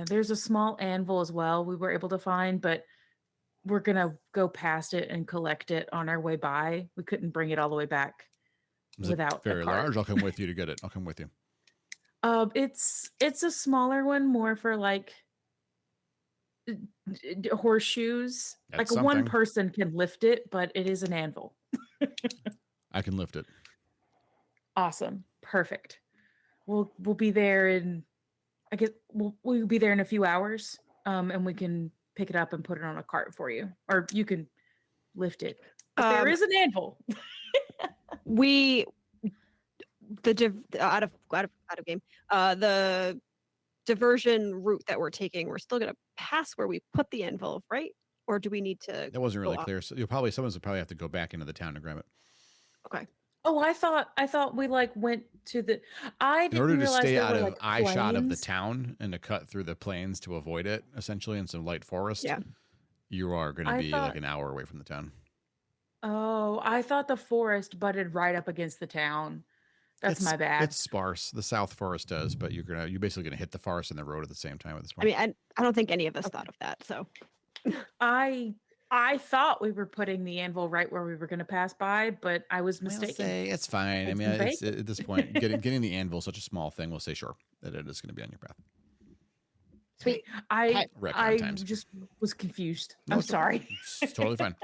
there's a small anvil as well we were able to find, but we're gonna go past it and collect it on our way by. We couldn't bring it all the way back Is it without a very cart. large? I'll come with you to get it. I'll come with you. It's a smaller one, more for like horseshoes. That's Like one something. person can lift it, but it is an anvil. I can lift it. Awesome. Perfect. We'll be there in I guess we'll be there in a few hours. And we can pick it up and put it on a cart for you. Or you can lift it. But there is an anvil. Out of game. The diversion route that we're taking, we're still gonna pass where we put the envelope, right? Or do we need to That wasn't go really off? clear. So someone's will probably have to go back into the town to grab it. Okay. Oh, I thought we like went to the I In didn't order to realize stay there out were of like eye shot of the plains. town and to cut through the plains to avoid it, essentially, in some light forest, Yeah. you are going to I be thought- like an hour away from the town. Oh, I thought the forest butted right up against the town. That's my bad. It's sparse. The South Forest does, but you're basically gonna hit the forest and the road at the same time at this I point. mean, I don't think any of us thought of that. So I I thought we were putting the anvil right where we were going to pass by, but I was We'll mistaken. say it's fine. I It's mean, been it's, at this point, getting the anvil is such a small thing. We'll say sure that it is going to be on your path. Sweet. I Retcon times. just was confused. No, I'm it's okay. sorry. It's totally fine.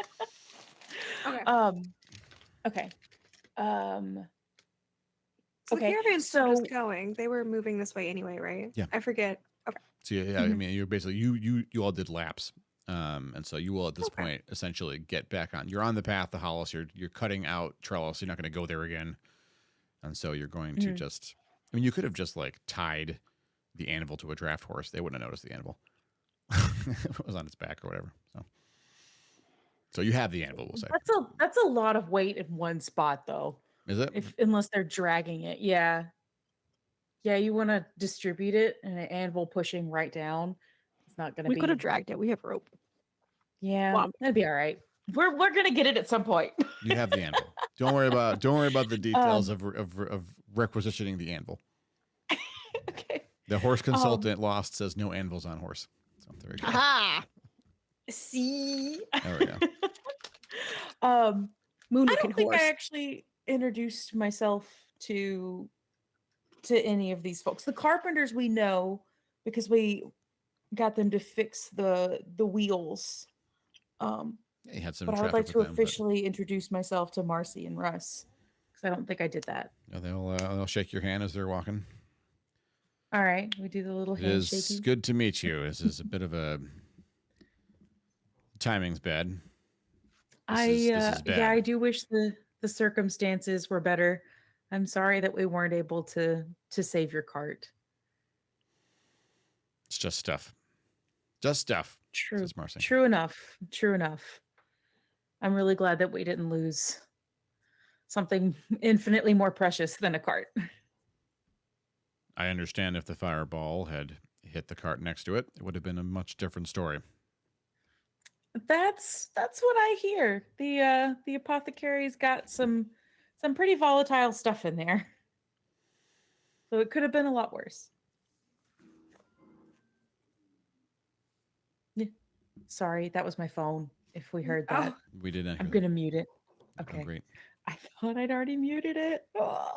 Okay. Okay. So okay, the caravan's still so- just going. They were moving this way anyway, right? Yeah. I forget. Okay. So yeah, I Mhm. mean, you're basically you all did laps, and so you will at this Okay. point essentially get back on. You're on the path to Hollice. You're cutting out Trellis. You're not going to go there again, and so you're going to Mhm. just. I mean, you could have just like tied the anvil to a draft horse. They wouldn't have noticed the anvil. It was on its back or whatever. So you have the anvil. We'll say. That's a lot of weight in one spot, though. Is it? Unless they're dragging it, yeah. Yeah, you want to distribute it, and an anvil pushing right down. It's not going to We be. could have dragged it. We have rope. Yeah, Womp. that'd be all right. We're gonna get it at some point. You have the anvil. Don't worry about the details of requisitioning the anvil. Okay. The horse consultant lost says no anvils on horse. So there we go. Aha! See. There we go. Moon I looking don't think horse. I actually introduced myself to any of these folks. The carpenters we know because we got them to fix the wheels. Yeah, you had some But I would traffic like to with them, but, officially introduce myself to Marcy and Russ because I don't think I did that. you know, they'll shake your hand as they're walking. All right, we do the little It is handshaking. good to meet you. This is a bit of a timing's bad. This is bad. Yeah, I do wish the circumstances were better. I'm sorry that we weren't able to save your cart. It's just stuff. Just stuff. True. Says Marcy. True enough. True enough. I'm really glad that we didn't lose something infinitely more precious than a cart. I understand if the fireball had hit the cart next to it, it would have been a much different story. That's what I hear. The apothecary's got some pretty volatile stuff in there. So it could have been a lot worse. Yeah. Sorry, that was my phone. If we heard that, We did not. I'm hear gonna mute it. that. Oh, Okay. great. I thought I'd already muted it. Oh.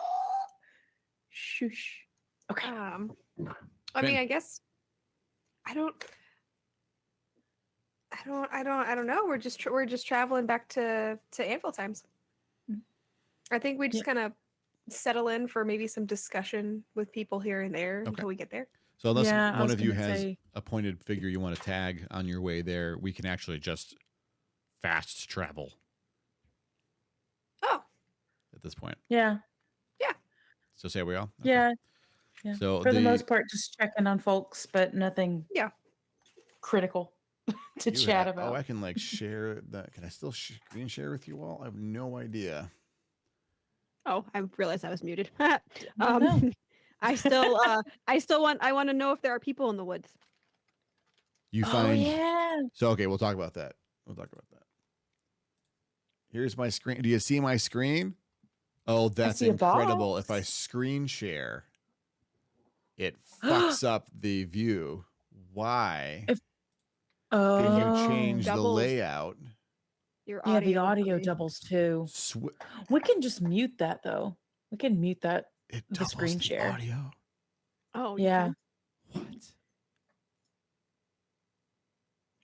Shush. Okay. I Finn. mean, I guess I don't know. We're just traveling back to Anvil times. Mhm. I think we just Yeah. kind of settle in for maybe some discussion with people here and there until we get there. So unless Yeah, I one was of you gonna has say- a pointed figure you want to tag on your way there, we can actually just fast travel Oh, at this point. Yeah. So say we all? Okay. Yeah. Yeah. So For the most part, just checking on folks, but nothing Yeah. critical to you chat have- about. Oh, I can like share that. Can I still screen share with you all? I have no idea. Oh, I realized I was muted. Oh, no. I want to know if there are people in the woods. You Oh, find yeah. so okay. We'll talk about that. Here's my screen. Do you see my screen? Oh, that's see a incredible. If I box. screen share, it fucks up the view. Why? Can Oh. you change the Doubles. layout? Your Yeah, the audio volume. doubles too. Sw- We can just mute that though. We can mute that. it The doubles screen the share. audio. Oh, you Yeah. can? What?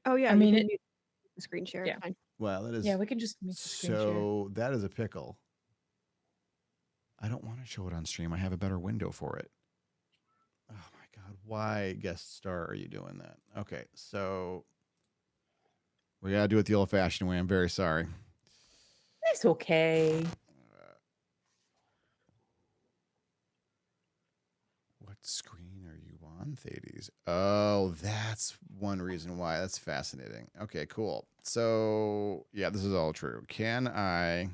Oh yeah. I you mean, can it- mute the screen share. Yeah. Fine. Well, that is Yeah, we can just mute the screen share. so. That is a pickle. I don't want to show it on stream. I have a better window for it. Oh my god! Why guest star are you doing that? Okay, so we gotta do it the old-fashioned way. I'm very sorry. It's okay. What screen are you on, Thades? Oh, that's one reason why. That's fascinating. Okay, cool. So, yeah, this is all true. Can I...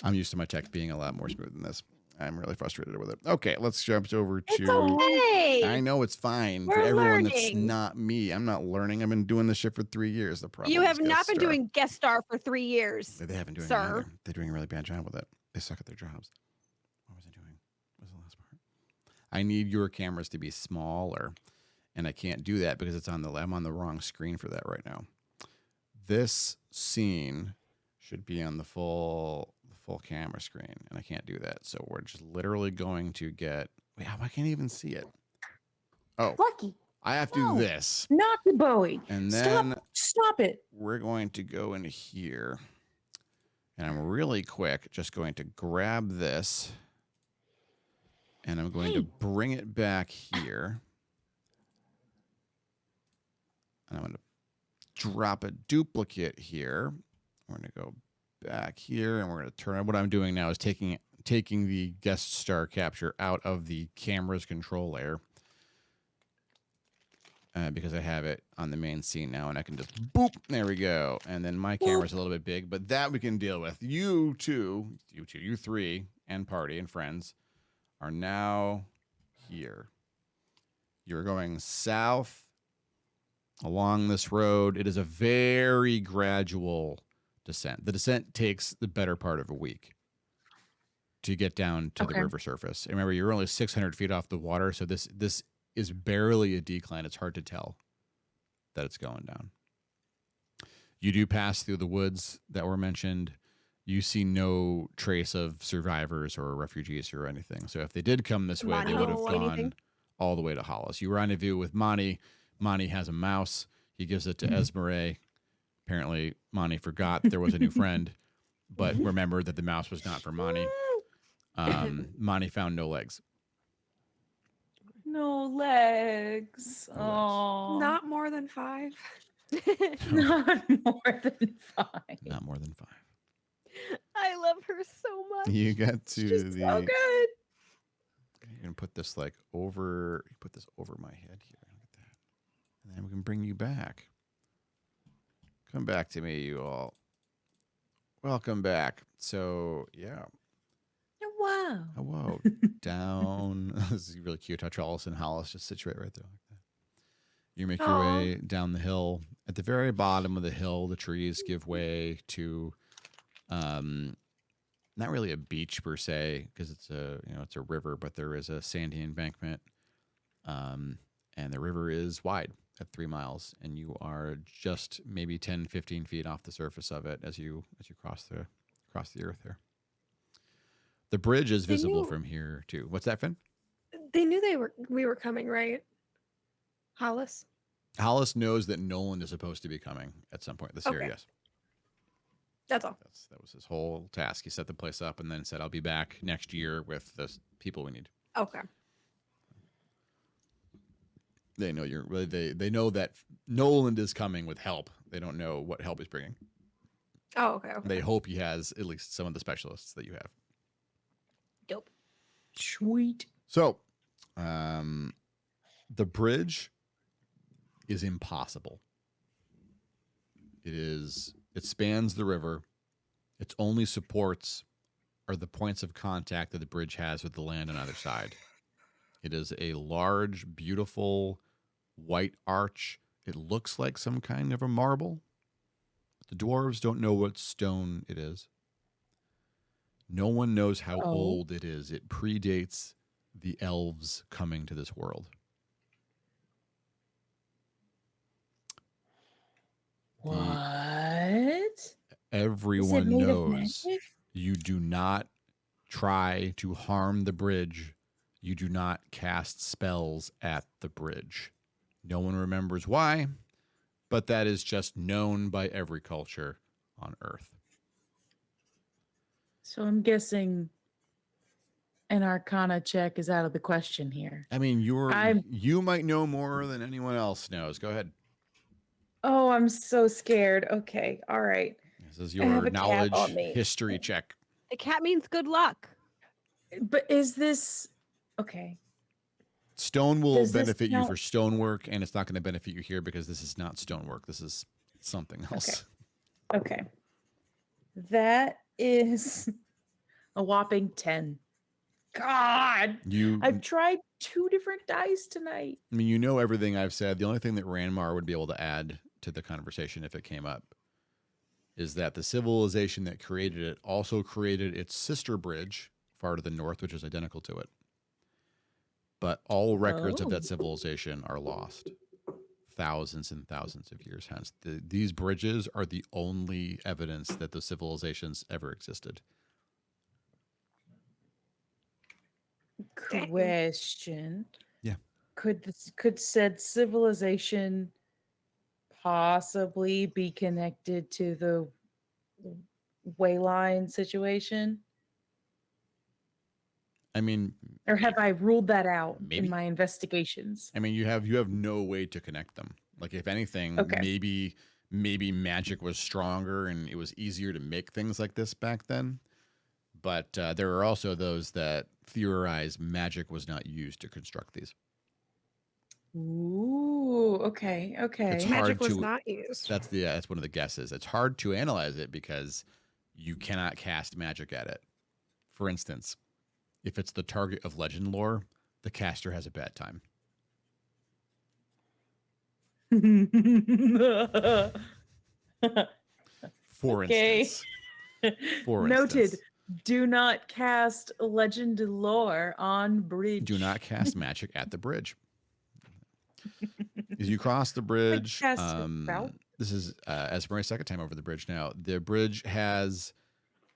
I'm used to my tech being a lot more smooth than this. I'm really frustrated with it. Okay, let's jump over It's to... okay. I know it's fine for We're everyone that's learning. not me. I'm not learning. I've been doing this shit for 3 years. The problem You is have not guest been star. doing guest star for 3 years. They haven't doing it sir. either. They're doing a really bad job with it. They suck at their jobs. What was I doing? What was the last part? I need your cameras to be smaller. and I can't do that because it's I'm on the wrong screen for that right now. This scene should be on the full camera screen, and I can't do that. So we're just literally going to get. Wait, I can't even see it. Oh, Lucky. I have to do this, Not the Bowie. and then Stop it. we're going to go into here, and I'm really quick just going to grab this, and I'm going to bring it back here, and I'm going to drop a duplicate here. We're going to go back here, and we're going to turn on. What I'm doing now is taking the guest star capture out of the camera's control layer, because I have it on the main scene now, and I can just boop. There we go. And then my camera's a little bit big, but that we can deal with. You three, and party and friends are now here. You're going south along this road. It is a very gradual descent. The descent takes the better part of a week to get down to the river surface. And remember, you're only 600 feet off the water, so this is barely a decline. It's hard to tell that it's going down. You do pass through the woods that were mentioned. You see no trace of survivors or refugees or anything. So if they did come this way, they would have gone all the way to Hollice. You rendezvous with Monty. Monty has a mouse. He gives it to Esmeralda. Apparently, Monty forgot there was a new friend, but remembered that the mouse was not for Monty. Monty found no legs. No legs. No legs. Oh, Not more than 5. not more than 5. Not more than 5. I love her so much. You get to She's the. so good. You're gonna put this over. You put this over my head here. Look at that, and then we can bring you back. Come back to me, you all. Welcome back. So yeah. Wow. Oh, whoa. Down. This is really cute how Hollice and Hollice just situate right there like that. You make your way down the hill. At the very bottom of the hill, the trees give way to not really a beach per se, because it's a river, but there is a sandy embankment. And the river is wide at 3 miles, and you are just maybe 10, 15 feet off the surface of it as you cross the earth there. The bridge is visible from here too. What's that, Finn? They knew we were coming, right? Hollice? Hollice knows that Nolan is supposed to be coming at some point this year, Okay. yes. That's all. That was his whole task. He set the place up and then said, I'll be back next year with the people we need. Okay. They know they know that Nolan is coming with help. They don't know what help he's bringing. Oh, okay. They hope he has at least some of the specialists that you have. Dope. Sweet. So, the bridge is impossible. It spans the river. Its only supports are the points of contact that the bridge has with the land on either side. It is a large, beautiful white arch. It looks like some kind of a marble. The dwarves don't know what stone it is. No one knows how old it is. It predates the elves coming to this world. What? Everyone knows you do not try to harm the bridge. You do not cast spells at the bridge. No one remembers why, but that is just known by every culture on Earth. So I'm guessing an Arcana check is out of the question here. I mean, you might know more than anyone else knows. Go ahead. Oh, I'm so scared. Okay. All right. This is I have your a cat knowledge on me. history check. The cat means good luck. But is this okay? Stone will Does this benefit you count- for stonework, and it's not going to benefit you here because this is not stonework. This is something else. Okay. That is a whopping 10. God. I've tried 2 different dice tonight. I mean, you know everything I've said. The only thing that Ranmar would be able to add to the conversation if it came up is that the civilization that created it also created its sister bridge far to the north, which is identical to it. but all records of that Oh. civilization are lost thousands and thousands of years hence. These bridges are the only evidence that those civilizations ever existed. Dang. Question. Yeah. Could said civilization possibly be connected to the Wayline situation? I mean, Or have I ruled that out Maybe. in my investigations? I mean, you have no way to connect them. Like, if anything, Okay. maybe magic was stronger and it was easier to make things like this back then. But there are also those that theorize magic was not used to construct these. Ooh, okay, okay. It's Magic hard was to. not used. That's one of the guesses. It's hard to analyze it because you cannot cast magic at it. For instance, if it's the target of legend lore, the caster has a bad time. For Okay. instance. For Noted. instance. Do not cast legend lore on bridge. Do not cast magic at the bridge. As you cross the bridge, cast it about. this is Esmeralda's second time over the bridge now. The bridge has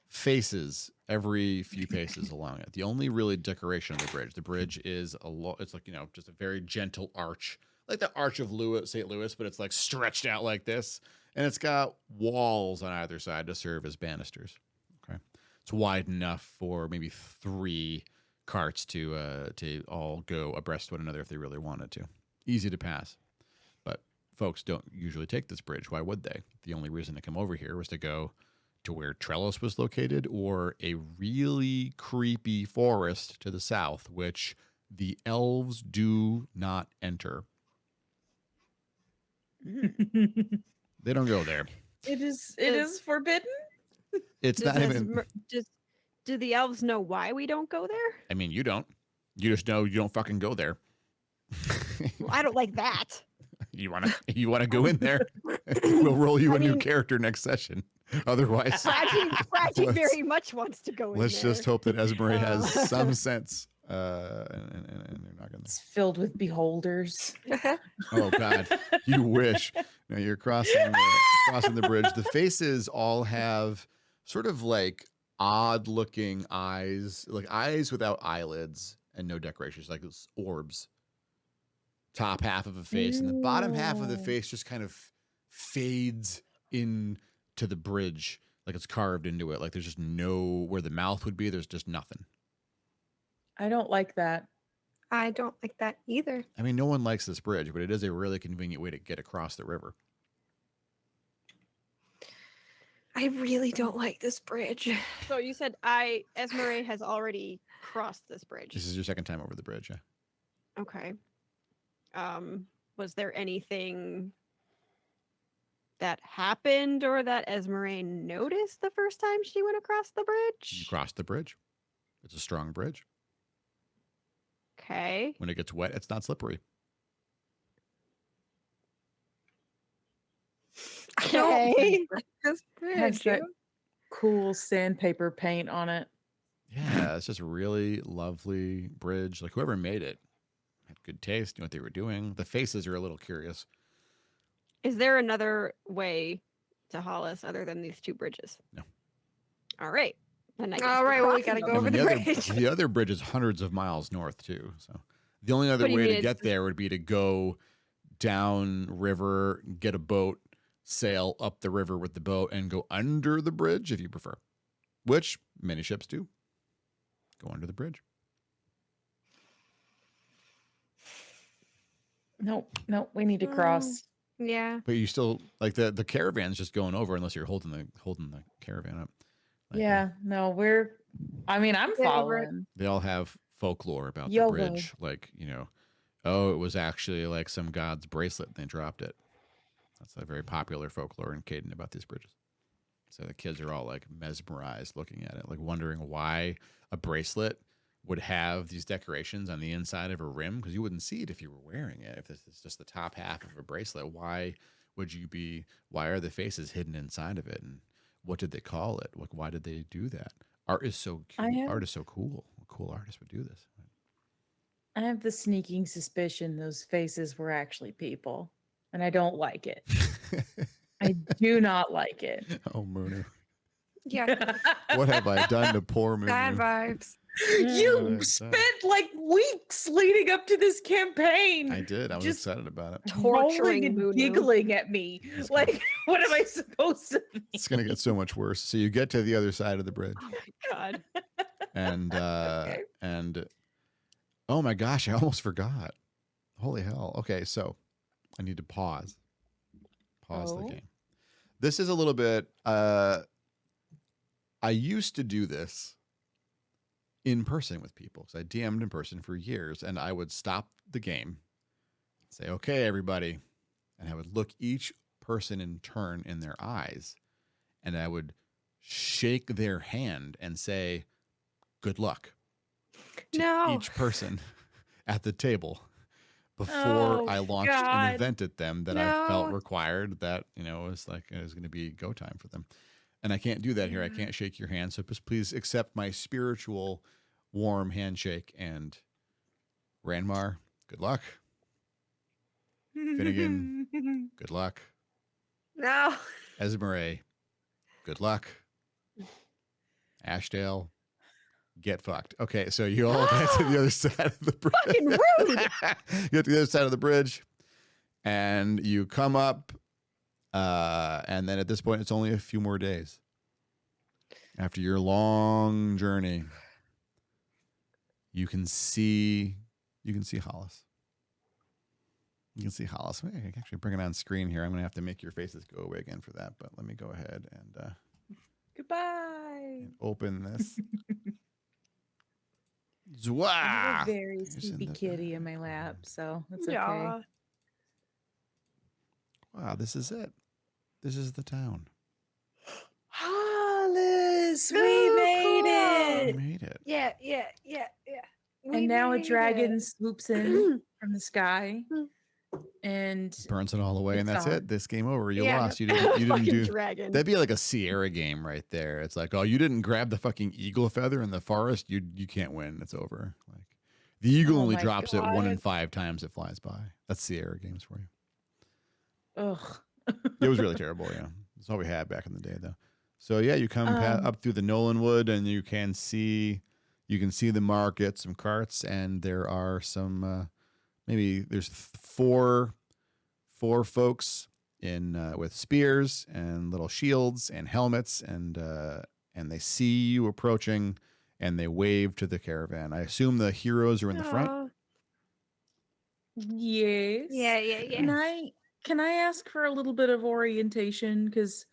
faces every few paces along it. The only really decoration of the bridge is it's like, just a very gentle arch, like the Arch of St. Louis, but it's like stretched out like this. And it's got walls on either side to serve as banisters. Okay. It's wide enough for maybe 3 carts to all go abreast one another if they really wanted to. Easy to pass. But folks don't usually take this bridge. Why would they? The only reason to come over here was to go to where Trellis was located, or a really creepy forest to the south, which the elves do not enter. They don't go there. It is forbidden. It's not even. Do the elves know why we don't go there? I mean, you don't. You just know you don't fucking go there. Well, I don't like that. You wanna go in there? We'll roll you a new character next session. Otherwise, Scratchy very much wants to go in let's there. just hope that Esmeralda has some sense. And they're not gonna. It's filled with beholders. Oh God, you wish. No, you're crossing the bridge. The faces all have sort of like odd-looking eyes, like eyes without eyelids and no decorations, like orbs. Top half of a face, and the bottom half of the face just kind of fades in to the bridge, like it's carved into it. Like there's just where the mouth would be. There's just nothing. I don't like that. I don't like that either. I mean, no one likes this bridge, but it is a really convenient way to get across the river. I really don't like this bridge. So you said Esmeralda has already crossed this bridge. This is your second time over the bridge, yeah? Okay. Was there anything that happened or that Esmeralda noticed the first time she went across the bridge? You crossed the bridge. It's a strong bridge. Okay. When it gets wet, it's not slippery. I don't Okay. like this It has bridge. that cool sandpaper paint on it. Yeah, it's just a really lovely bridge. Like whoever made it had good taste, knew what they were doing. The faces are a little curious. Is there another way to Hollice other than these 2 bridges? No. All right. Then I guess All we're right, well, we crossing gotta them. go over the the other bridge is hundreds of miles north too. So the only other What do you way mean to it's get just- there would be to go down river, get a boat, sail up the river with the boat, and go under the bridge if you prefer. Which many ships do. Go under the bridge. Nope, we need to cross. Yeah. But you still like the caravan's just going over unless you're holding the caravan up. Like, Yeah, no, I'm Yeah, we're- following. They all have folklore about YOLO. the bridge. Like, oh, it was actually like some god's bracelet and they dropped it. That's a very popular folklore in Caden about these bridges. So the kids are all like mesmerized looking at it, like wondering why a bracelet would have these decorations on the inside of a rim, because you wouldn't see it if you were wearing it. If this is just the top half of a bracelet, why are the faces hidden inside of it? And what did they call it? Like, why did they do that? Art is so cute. Art is so cool. A cool artist would do this. I have the sneaking suspicion those faces were actually people, and I don't like it. I do not like it. Oh, Munu. Yeah. What have I done to poor Bad Munu? vibes. You I've spent done. like weeks leading up to this campaign. I did. I was just excited about it. Torturing rolling and Munu. giggling at me. It's Like, what am I supposed to think? It's going to get so much worse. So you get to the other side of the bridge. Oh my god. And, Okay. and oh my gosh, I almost forgot. Holy hell. Okay, so I need to pause the Oh. game. This is a little bit, I used to do this in person with people because I DM'd in person for years, and I would stop the game, say, okay, everybody. And I would look each person in turn in their eyes, and I would shake their hand and say, good luck to No. each person at the table before Oh, I launched an God. event at them that I felt No. required, that, you know, it was going to be go time for them. And I can't do that here. I can't shake your hand. So just please accept my spiritual warm handshake. And Ranmar, good luck. Finnegan, good luck. No. Esmeralda, good luck. Ashdale, get fucked. Okay, so you all get to the other side of the bridge. Fucking rude. You get to the other side of the bridge, and you come up, and then at this point, it's only a few more days after your long journey. You can see Hollice. You can see Hollice. I can actually bring it on screen here. I'm going to have to make your faces go away again for that, but let me go ahead and Goodbye. open this. I Zwa! have a very Here's in sleepy the kitty in my lap, so that's okay. Yeah. Wow, this is it. This is the town. Hollice, we Oh, made cool. We it. made it. Yeah. We And now a made dragon it. swoops in from the sky Hmm. and Burns it all away, and It's that's gone. it. This game over. You Yeah. lost. You didn't Fucking do. dragon. That'd be like a Sierra game right there. It's like, oh, you didn't grab the fucking eagle feather in the forest. You can't win. It's over. Like the eagle Oh only my drops it 1 in God. 5 times it flies by. That's Sierra games for you. ugh. It was really terrible. Yeah, that's all we had back in the day, though. So yeah, you come Um, up through the Nolan Wood, and you can see the market, some carts, and there are some maybe there's four folks in with spears and little shields and helmets, and they see you approaching, and they wave to the caravan. I assume the heroes are in the front. Aw. Yes. Yeah. Can I ask for a little bit of orientation? Because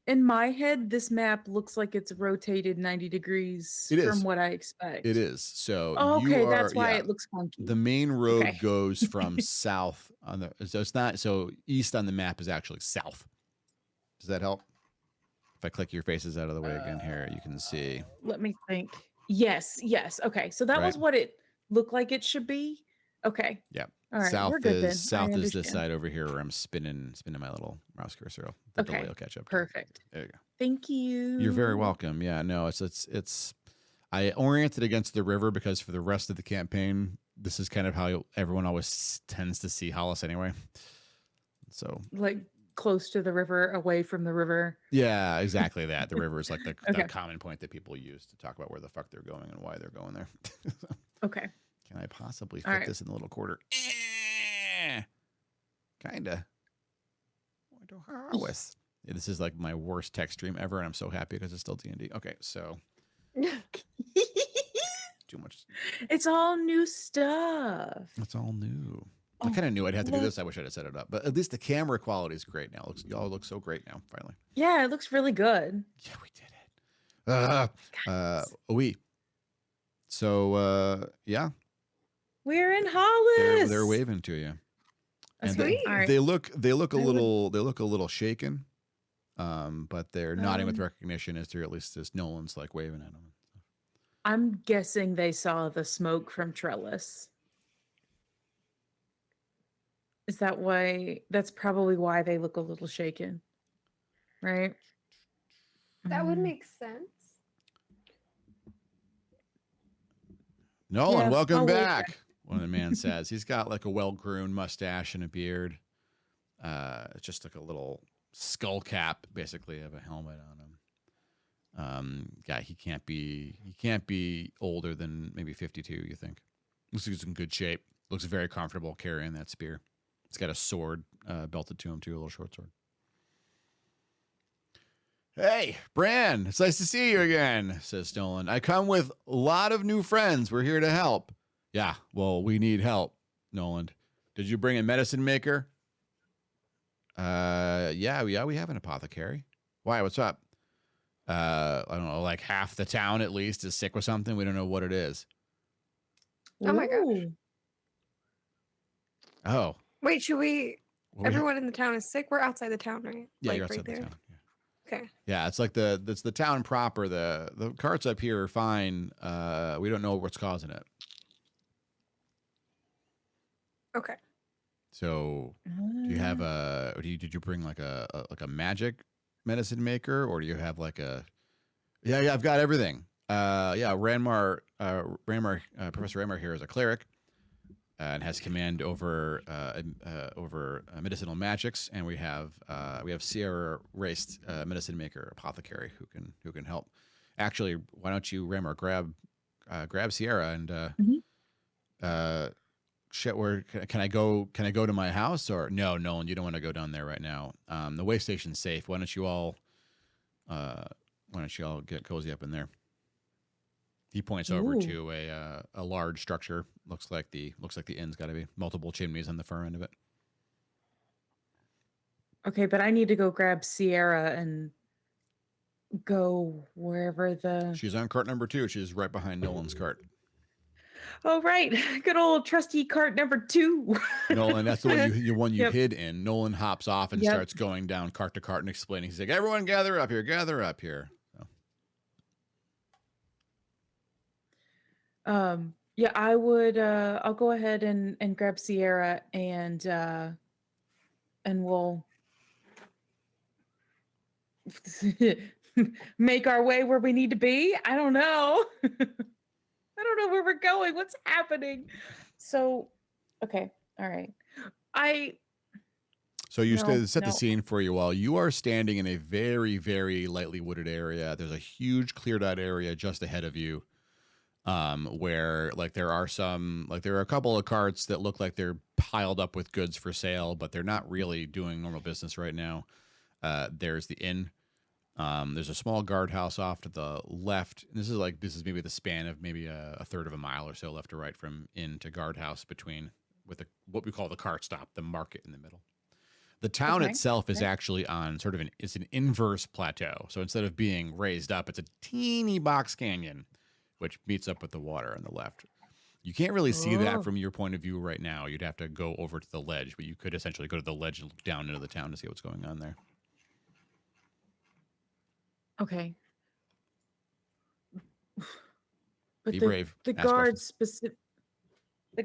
in my head, this map looks like it's rotated 90 degrees It is. from what I expect. It is. So Oh, you okay, are. that's why Yeah, it looks funky. the main road Okay. goes from south on the. So it's not. So east on the map is actually south. Does that help? If I click your faces out of the way again here, you can see. Let me think. Yes. Okay, so that was Right. what it looked like it should be. Okay. Yep. All right, South we're good then. I south is this understand. side over here where I'm spinning my little mouse cursor. The delay Okay, will catch up. to it. perfect. There you go. Thank you. You're very welcome. Yeah, no, it's. I oriented against the river because for the rest of the campaign, this is kind of how everyone always tends to see Hollice anyway. So Like close to the river, away from the river. yeah, exactly that. The river is like the Okay. common point that people use to talk about where the fuck they're going and why they're going there. Okay. Can I possibly All fit right. this in the little quarter? Kinda. What to Hollice? Yeah, this is like my worst tech stream ever, and I'm so happy because it's still D&D. Okay, so too much. It's all new stuff. It's all new. I Oh, kind of knew I'd have to do look. this. I wish I'd have set it up, but at least the camera quality is great now. Y'all look so great now. Finally, Yeah, it looks really good. yeah, we did it. Oui. So yeah, We're in Hollice. they're waving to you. And Sweet. All right. they look a I would- little shaken, but they're nodding with Um, recognition as they're at least as Nolan's like waving at them. I'm guessing they saw the smoke from Trellis. Is that why? That's probably why they look a little shaken, right? That would Mm. make sense. Nolan, Yeah, welcome I'll wave back. one of the man says. He's got like a well-groomed mustache and a beard. It's just like a little skull cap, basically, of a helmet on him. Guy, he can't be older than maybe 52. You think? Looks like he's in good shape. Looks very comfortable carrying that spear. He's got a sword belted to him too, a little short sword. Hey, Bran, it's nice to see you again, says Nolan. I come with a lot of new friends. We're here to help. Yeah, well, we need help, Nolan. Did you bring a medicine maker? Yeah, we have an apothecary. Why, what's up? I don't know, like half the town at least is sick with something. We don't know what it is. Oh my gosh. Ooh. Oh. Wait, should we? Well, Everyone in the town is sick. We're outside the town, right? Yeah, like you're outside right the there. town. Yeah. Okay. Yeah, it's like that's the town proper. The carts up here are fine. We don't know what's causing it. Okay. So, do you have did you bring like a magic medicine maker, or do you have like a? Yeah, I've got everything. Yeah, Professor Ranmar here is a cleric, and has command over medicinal magics, and we have Sierra Raced medicine maker apothecary who can help. Actually, why don't you, Ranmar, grab Sierra and shit, where can I go to my house? Or no, Nolan, you don't want to go down there right now. The way station's safe. Why don't you all get cozy up in there? He points over Ooh. to a large structure. Looks like the inn's got to be multiple chimneys on the far end of it. Okay, but I need to go grab Sierra and go wherever the. She's on cart number 2. She's right behind Nolan's cart. Oh right, good old trusty cart number 2. Nolan, that's the one you Yep. hid in. Nolan hops off and Yep. starts going down cart to cart and explaining. He's like, "Everyone, gather up here." So. Yeah, I would I'll go ahead and grab Sierra and we'll make our way where we need to be. I don't know. I don't know where we're going. What's happening? So, okay. All right. So you No, set the no. scene for you all. You are standing in a very, very lightly wooded area. There's a huge cleared out area just ahead of you, where there are a couple of carts that look like they're piled up with goods for sale, but they're not really doing normal business right now. There's the inn. There's a small guardhouse off to the left. And this is maybe the span of maybe a third of a mile or so left to right from inn to guardhouse with what we call the cart stop, the market in the middle. The town Okay, itself is okay. actually on it's an inverse plateau. So instead of being raised up, it's a teeny box canyon, which meets up with the water on the left. You can't really see that Oh. from your point of view right now. You'd have to go over to the ledge, but you could essentially go to the ledge and look down into the town to see what's going on there. Okay. But Be the, brave. The Ask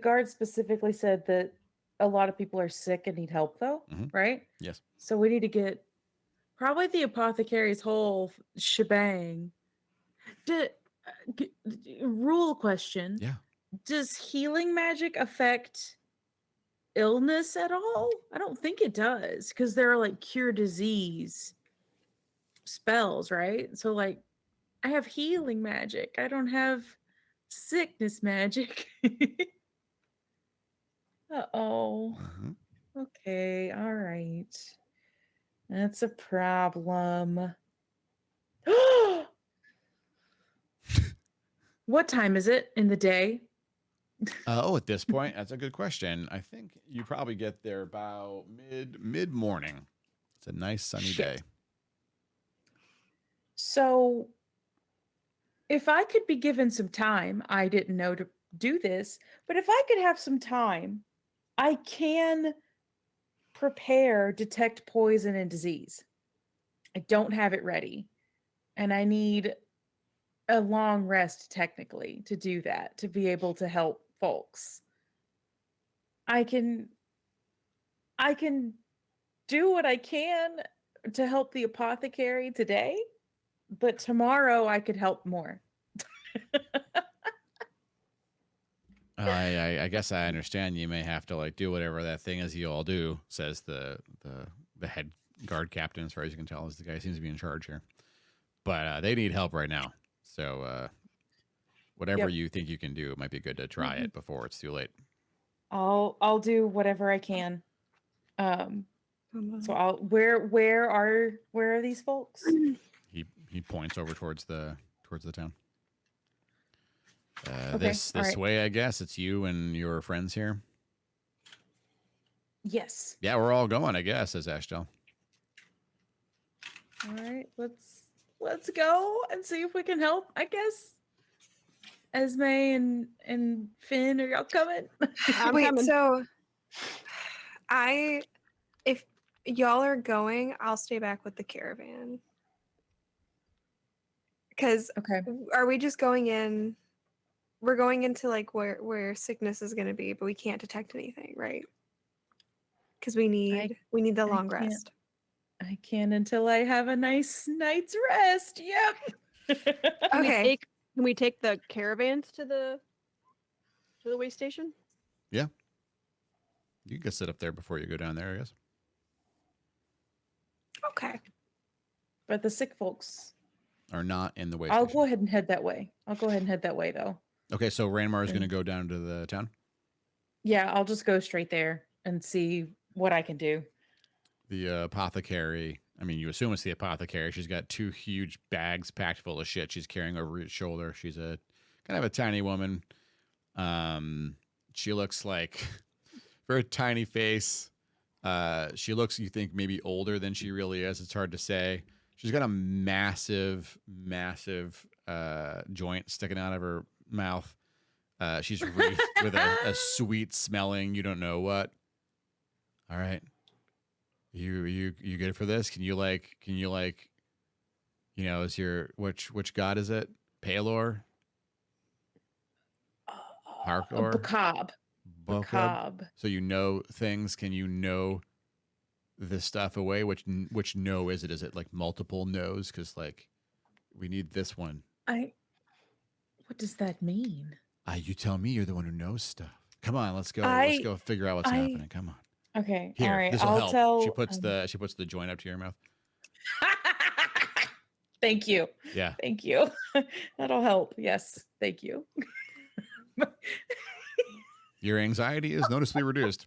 guard specifically said that a lot of people are sick and need help, though, Mhm. right? Yes. So we need to get probably the apothecary's whole shebang. Rule question: Yeah. does healing magic affect illness at all? I don't think it does, because there are like cure disease spells, right? So I have healing magic. I don't have sickness magic. Uh-oh. Mhm. Okay, all right. That's a problem. What time is it in the day? At this point, that's a good question. I think you probably get there about mid morning. It's a nice sunny Shit. day. So, if I could be given some time, I didn't know to do this, but if I could have some time, I can prepare detect poison and disease. I don't have it ready, and I need a long rest technically to do that, to be able to help folks. I can do what I can to help the apothecary today, but tomorrow I could help more. I guess I understand. You may have to like do whatever that thing is you all do, says the head guard captain, as far as you can tell, is the guy who seems to be in charge here. But they need help right now. So whatever Yep. you think you can do, it might be good to try it before it's too late. I'll do whatever I can. So I'll where are these folks? He points over towards the town. Okay, This all right. way, I guess. It's you and your friends here. Yes. Yeah, we're all going, I guess, says Ashtel. All right, let's go and see if we can help. I guess. Esme and Finn, are y'all coming? I'm Wait, coming. so if y'all are going, I'll stay back with the caravan. Because Okay. are we just going in? We're going into like where sickness is going to be, but we can't detect anything, right? Because we need the I long can't. rest. I can until I have a nice night's rest. Yep. Okay. Can we take the caravans to the way station? Yeah. You can sit up there before you go down there, I guess. Okay. But the sick folks, Are not in the way I'll station. go ahead and head that way. Though. Okay, so Ranmar is going to go down to the town? Yeah, I'll just go straight there and see what I can do. The apothecary, I mean, you assume it's the apothecary. She's got 2 huge bags packed full of shit she's carrying over her shoulder. She's a kind of a tiny woman. She looks like very tiny face. She looks, you think, maybe older than she really is. It's hard to say. She's got a massive joint sticking out of her mouth. She's wreathed with a sweet smelling, you don't know what. All right. You good for this? Can you is your which god is it? Palor? Harkor? Bacab. Bokub? Bacab. So you know things. Can you know this stuff away? Which no is it? Is it like multiple no's? Because like we need this one. What does that mean? You tell me. You're the one who knows stuff. Come on, let's go. I- Let's go figure out what's I- happening. Come on. Okay. Here, all right. this will I'll help. tell. She puts the joint up to your mouth. Thank you. Yeah. Thank you. That'll help. Yes. Thank you. Your anxiety is noticeably reduced.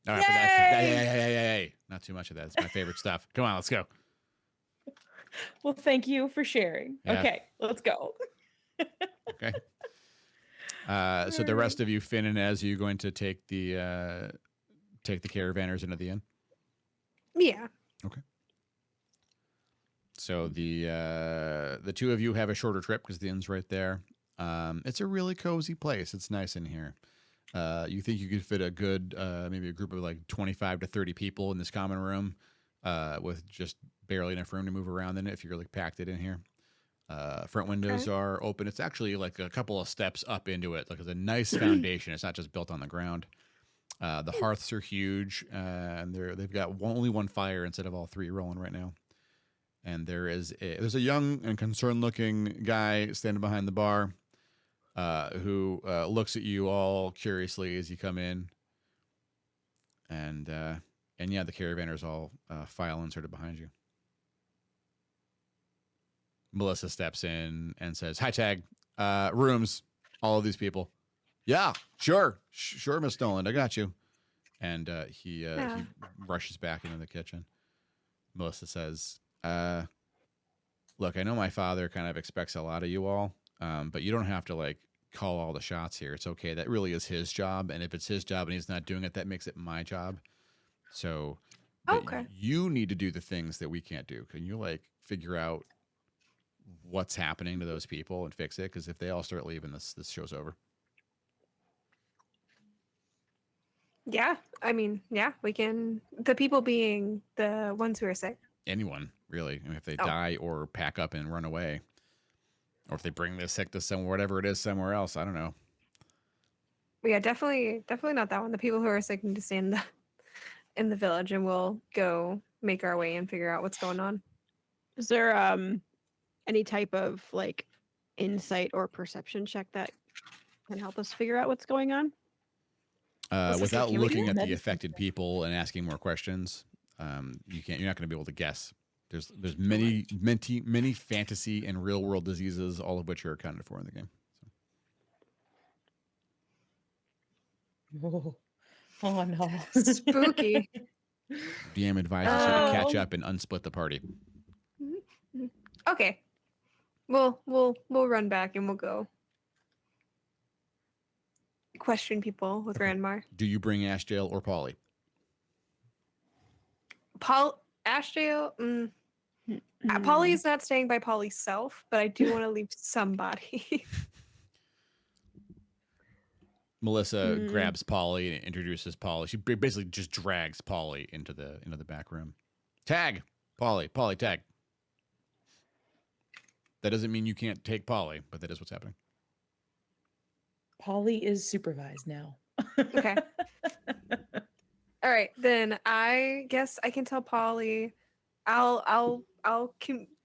All right, Yay! not too much of that. It's my favorite stuff. Come on, let's go. Well, thank you for sharing. Yeah. Okay, let's go. Okay. So the rest of you, Finn and Ez, are you going to take the caravanners into the inn? Yeah. So the 2 of you have a shorter trip because the inn's right there. It's a really cozy place. It's nice in here. You think you could fit a good, maybe a group of like 25 to 30 people in this common room with just barely enough room to move around in it if you're like packed it in here. Front windows are open. It's actually like a couple of steps up into it. Like it's a nice foundation. It's not just built on the ground. The hearths are huge, and they've got only one fire instead of all 3 rolling right now. And there's a young and concerned-looking guy standing behind the bar who looks at you all curiously as you come in. And yeah, the caravanners all file in sort of behind you. Melissa steps in and says, "Hi, Tag. Rooms. All of these people." "Yeah, sure, Miss Noland. I got you." And he rushes back into the kitchen. Melissa says, "Look, I know my father kind of expects a lot of you all, but you don't have to like call all the shots here. It's okay. That really is his job. And if it's his job and he's not doing it, that makes it my job. So you need to do the things that we can't do. Can you like figure out what's happening to those people and fix it? Because if they all start leaving, this show's over." Yeah. I mean, yeah, we can. The people being the ones who are sick. Anyone, really. I mean, if they die or pack up and run away, or if they bring this sickness somewhere, whatever it is, somewhere else, I don't know. Yeah, definitely not that one. The people who are sick need to stay in the village, and we'll go make our way and figure out what's going on. Is there any type of like insight or perception check that can help us figure out what's going on. Without can we do looking at the medicine affected check? people and asking more questions, you can't. You're not going to be able to guess. There's many fantasy and real world diseases, all of which are accounted for in the game. Oh, oh no. Spooky. DM advises you to catch Oh. up and unsplit the party. Okay. We'll run back and we'll go question people with Ranmar. Do you bring Ashdale or Polly? Ashdale. Mm. Polly's not staying by Polly's self, but I do want to leave somebody. Melissa Hmm. grabs Polly and introduces Polly. She basically just drags Polly into the back room. Tag Polly, tag. That doesn't mean you can't take Polly, but that is what's happening. Polly is supervised now. Okay. All right, then I guess I can tell Polly. I'll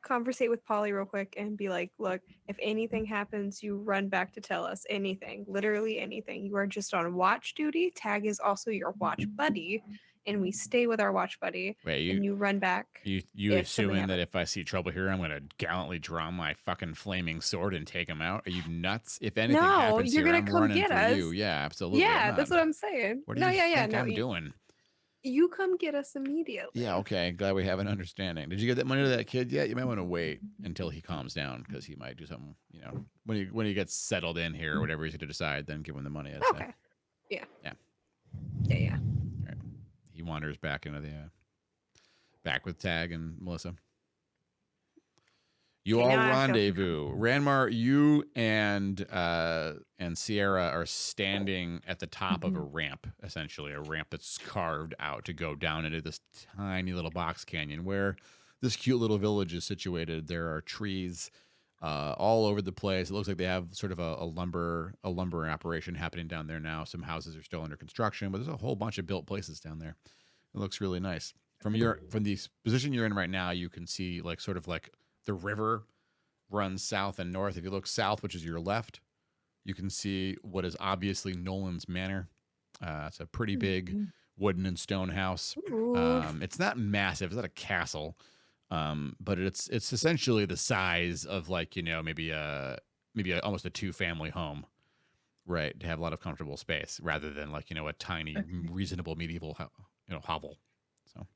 conversate with Polly real quick and be like, look, if anything happens, you run back to tell us anything, literally anything. You are just on watch duty. Tag is also your watch buddy, and we stay with our watch buddy. Wait, And you run back. You if something assuming that happens. if I see trouble here, I'm going to gallantly draw my fucking flaming sword and take him out? Are you nuts? If anything No, happens you're here, gonna I'm come running get for you. us. Yeah, absolutely. Yeah, that's what I'm saying. What do No, you yeah, think no. I'm doing? You come get us immediately. Yeah, okay. Glad we have an understanding. Did you get that money to that kid yet? You might want to wait until he calms down because he might do something. You know, when he gets settled in here or whatever he's going to decide, then give him the money. I'd say. Okay. Yeah. Yeah. Yeah. All right. He wanders back into the back with Tag and Melissa. You Okay, all now I feel- rendezvous. Ranmar, you and Sierra are standing at the top of a ramp, essentially a ramp that's carved out to go down into this tiny little box canyon where this cute little village is situated. There are trees all over the place. It looks like they have sort of a lumber operation happening down there now. Some houses are still under construction, but there's a whole bunch of built places down there. It looks really nice. From the position you're in right now, you can see like sort of like the river runs south and north. If you look south, which is your left, you can see what is obviously Nolan's Manor. It's a pretty big wooden and stone house. Ooh. It's not massive. It's not a castle, but it's essentially the size of like maybe almost a 2-family home, right? To have a lot of comfortable space rather than like a tiny reasonable medieval hovel. So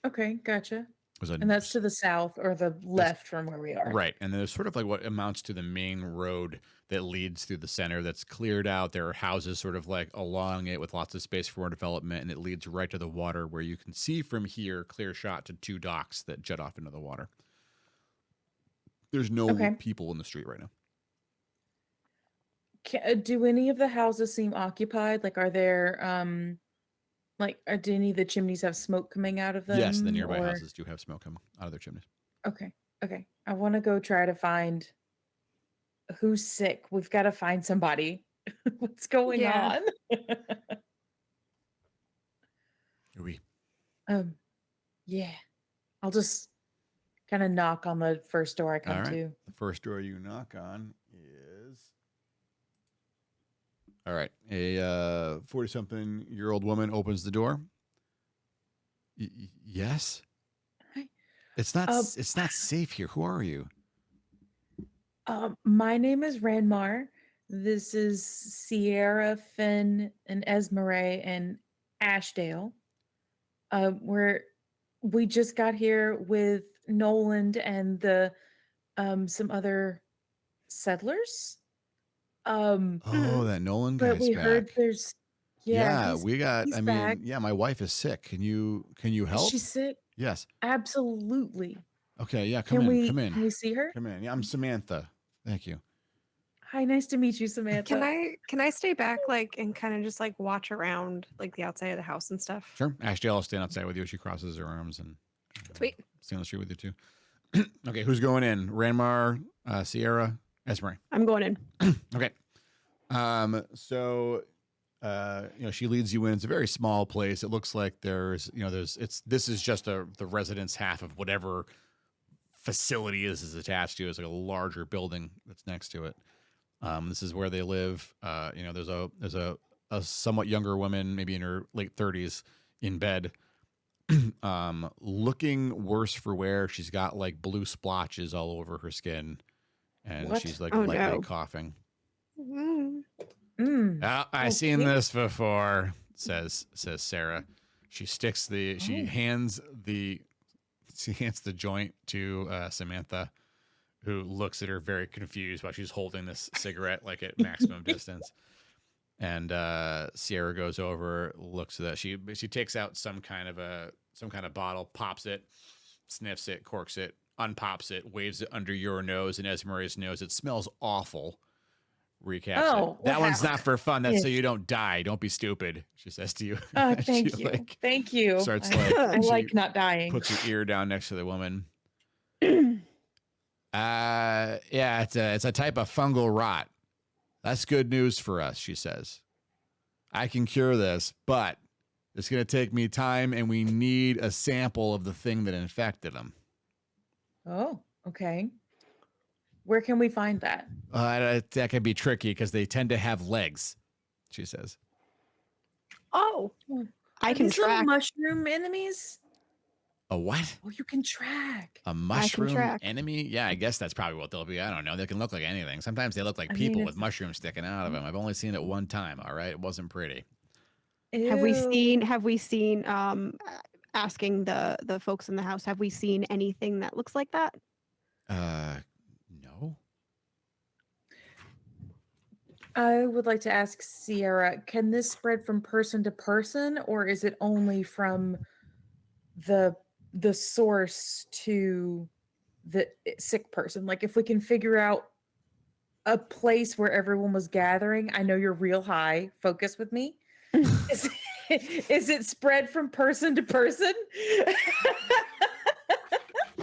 Okay, gotcha. there's a And that's to the south or the left from where we are. Right. And there's sort of like what amounts to the main road that leads through the center that's cleared out. There are houses sort of like along it with lots of space for more development, and it leads right to the water where you can see from here clear shot to 2 docks that jet off into the water. There's no Okay. people in the street right now. Do any of the houses seem occupied? Like, are there do any of the chimneys have smoke coming out of them? Yes, the nearby or- houses do have smoke coming out of their chimneys. Okay. I want to go try to find who's sick. We've got to find somebody. What's going Yeah. on? Oui. Yeah. I'll just kind of knock on the first door I come All right. to. The first door you knock on is. All right. A 40-something-year-old woman opens the door. Yes. Hi. It's not safe here. Who are you? My name is Ranmar. This is Sierra, Finn, and Esmeralda and Ashdale. We just got here with Noland and the some other settlers. Oh, that Nolan But guy's we back. heard there's Yeah, he's- we got. he's I mean, back. yeah, my wife is sick. Can you help? She's sick. Yes. Absolutely. Okay. Yeah. Can we Come in. can we see her? Come in. Yeah, I'm Samantha. Thank you. Hi, nice to meet you, Samantha. Can I stay back and kind of just watch around the outside of the house and stuff? Sure. Ashdale will stand outside with you. She crosses her arms and Sweet. stay on the street with you too. Okay. Who's going in? Ranmar, Sierra, Esmeralda. I'm going in. Okay. So, she leads you in. It's a very small place. It looks like this is just the residence half of whatever facility this is attached to. It's like a larger building that's next to it. This is where they live. There's a somewhat younger woman, maybe in her late 30s, in bed, looking worse for wear. She's got like blue splotches all over her skin, and What? she's like Oh, lightly no. coughing. Mm. Oh, I seen Okay. this before, says Sarah. She hands the joint to Samantha, who looks at her very confused while she's holding this cigarette like at maximum distance. And Sierra goes over, looks at that. She takes out some kind of bottle, pops it, sniffs it, corks it, unpops it, waves it under your nose and Esmeralda's nose. It smells awful. Recaps it. That one's not for fun. That's so you don't die. Don't be stupid. She says to you. Oh, She, thank you. like, Thank you. starts, I she like not dying. puts her ear down next to the woman. Yeah, it's a type of fungal rot. That's good news for us, she says. I can cure this, but it's going to take me time, and we need a sample of the thing that infected him. Oh, okay. Where can we find that? That can be tricky because they tend to have legs, she says. Oh, I Are can these little track. mushroom enemies? A what? Oh, you can track. A mushroom track. enemy? Yeah, I guess that's probably what they'll be. I don't know. They can look like anything. Sometimes they look like I mean, people it's with mushrooms sticking out of them. I've only seen it one time, all right? It wasn't pretty. Have we Ew. seen asking the folks in the house, have we seen anything that looks like that? No. I would like to ask Sierra, can this spread from person to person, or is it only from the source to the sick person? Like, if we can figure out a place where everyone was gathering, I know you're real high. Focus with me. Is it spread from person to person?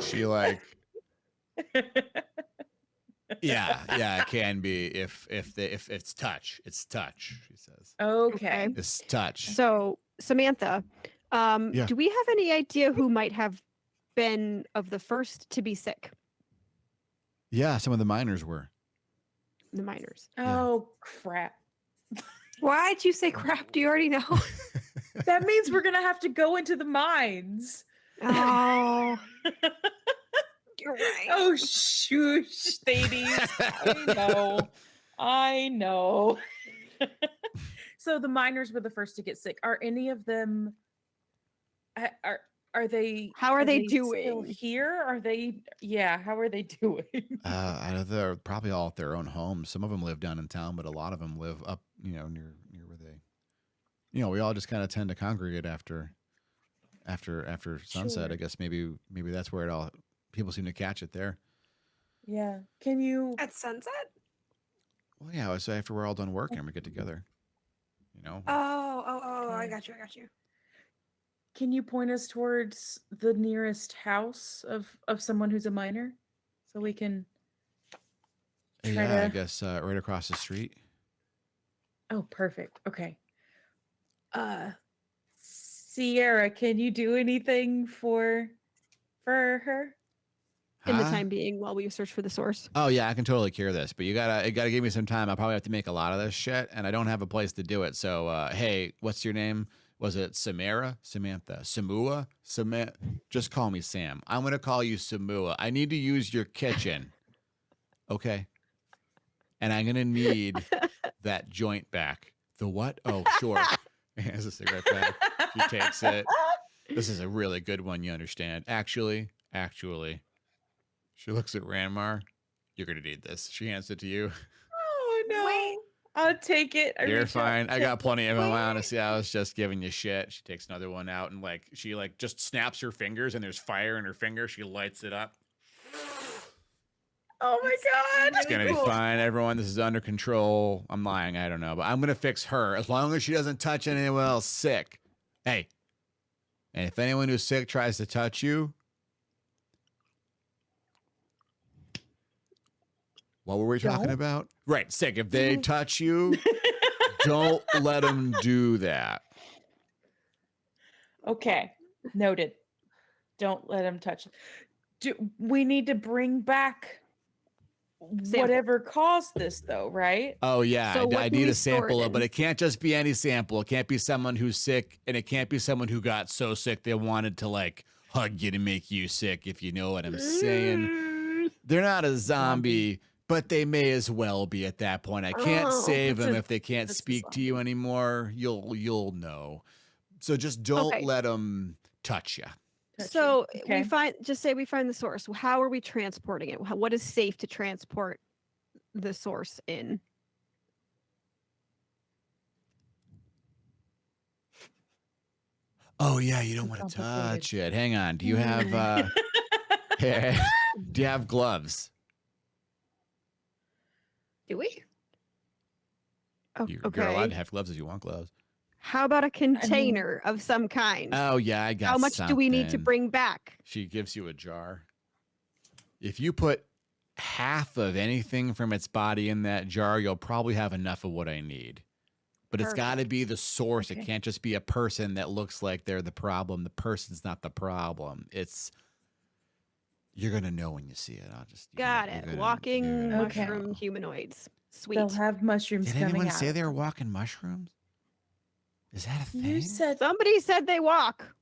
She like yeah, it can be if it's touch. It's touch, she says. Okay. It's touch. So, Samantha, Yeah. do we have any idea who might have been of the first to be sick? Yeah, some of the miners were. The miners. Oh, crap. Why'd you say crap? Do you already know? That means we're going to have to go into the mines. Oh, You're right. Oh, shoosh, ladies. I know. So the miners were the first to get sick. Are any of them are they how are they still doing? here? Are they how are they doing? They're probably all at their own homes. Some of them live down in town, but a lot of them live up, near where they, we all just kind of tend to congregate after sunset. Sure. I guess maybe that's where it all, people seem to catch it there. Yeah. Can you At sunset? Well, yeah, so after we're all done working, we get together, Oh, I Okay. got you. Can you point us towards the nearest house of someone who's a minor, so we can try Yeah, I to? guess right across the street. Oh, perfect. Okay. Sierra, can you do anything for her? In the Huh? time being, while we search for the source. Oh yeah, I can totally cure this, but you gotta give me some time. I'll probably have to make a lot of this shit, and I don't have a place to do it. So, hey, what's your name? Was it Samara? Samantha? Samua? Just call me Sam. I'm gonna call you Samua. I need to use your kitchen, okay? And I'm gonna need that joint back. The what? Oh, sure. He has a cigarette back. He takes it. This is a really good one. You understand? Actually. She looks at Ranmar. You're gonna need this. She hands it to you. Oh no. Wait. I'll take it. You're reach out fine. I to- got plenty of them. Honestly, I was just giving you shit. She takes another one out and she just snaps her fingers and there's fire in her finger. She lights it up. Oh my god. It's gonna be fine, everyone. This is under control. I'm lying. I don't know, but I'm gonna fix her as long as she doesn't touch anyone else sick. Hey, and if anyone who's sick tries to touch you, what were we talking Don't. about? Right, sick. If they touch you, don't let them do that. Okay. Noted. Don't let him touch. Do we need to bring back whatever caused this, though, right? Oh yeah, So what I do need we a sample, store it but in? it can't just be any sample. It can't be someone who's sick, and it can't be someone who got so sick they wanted to like hug you to make you sick, if you know what I'm saying. Mm, They're not a zombie, but they may as well be at that point. I can't Oh, save that's them a- if they can't that's a speak to you zombie. anymore. You'll know. So just don't Okay. let them touch you. Touch So you. we Okay. say we find the source. How are we transporting it? What is safe to transport the source in? Oh yeah, you don't Too want to complicated. touch it. Hang on. Do you have do you have gloves? Do we? You're allowed Okay. to have gloves if you want gloves. How about a container of some kind? Oh yeah, I got How much do we need to something. bring back? She gives you a jar. If you put half of anything from its body in that jar, you'll probably have enough of what I need. But it's got to be the source. It Okay. can't just be a person that looks like they're the problem. The person's not the problem. You're gonna know when you see it. I'll just Got you're it. gonna- Walking you're gonna Okay. mushroom know. humanoids. Sweet. They'll have mushrooms Did coming anyone out. say of they were them. walking mushrooms? Is that a thing? You said Somebody said they walk.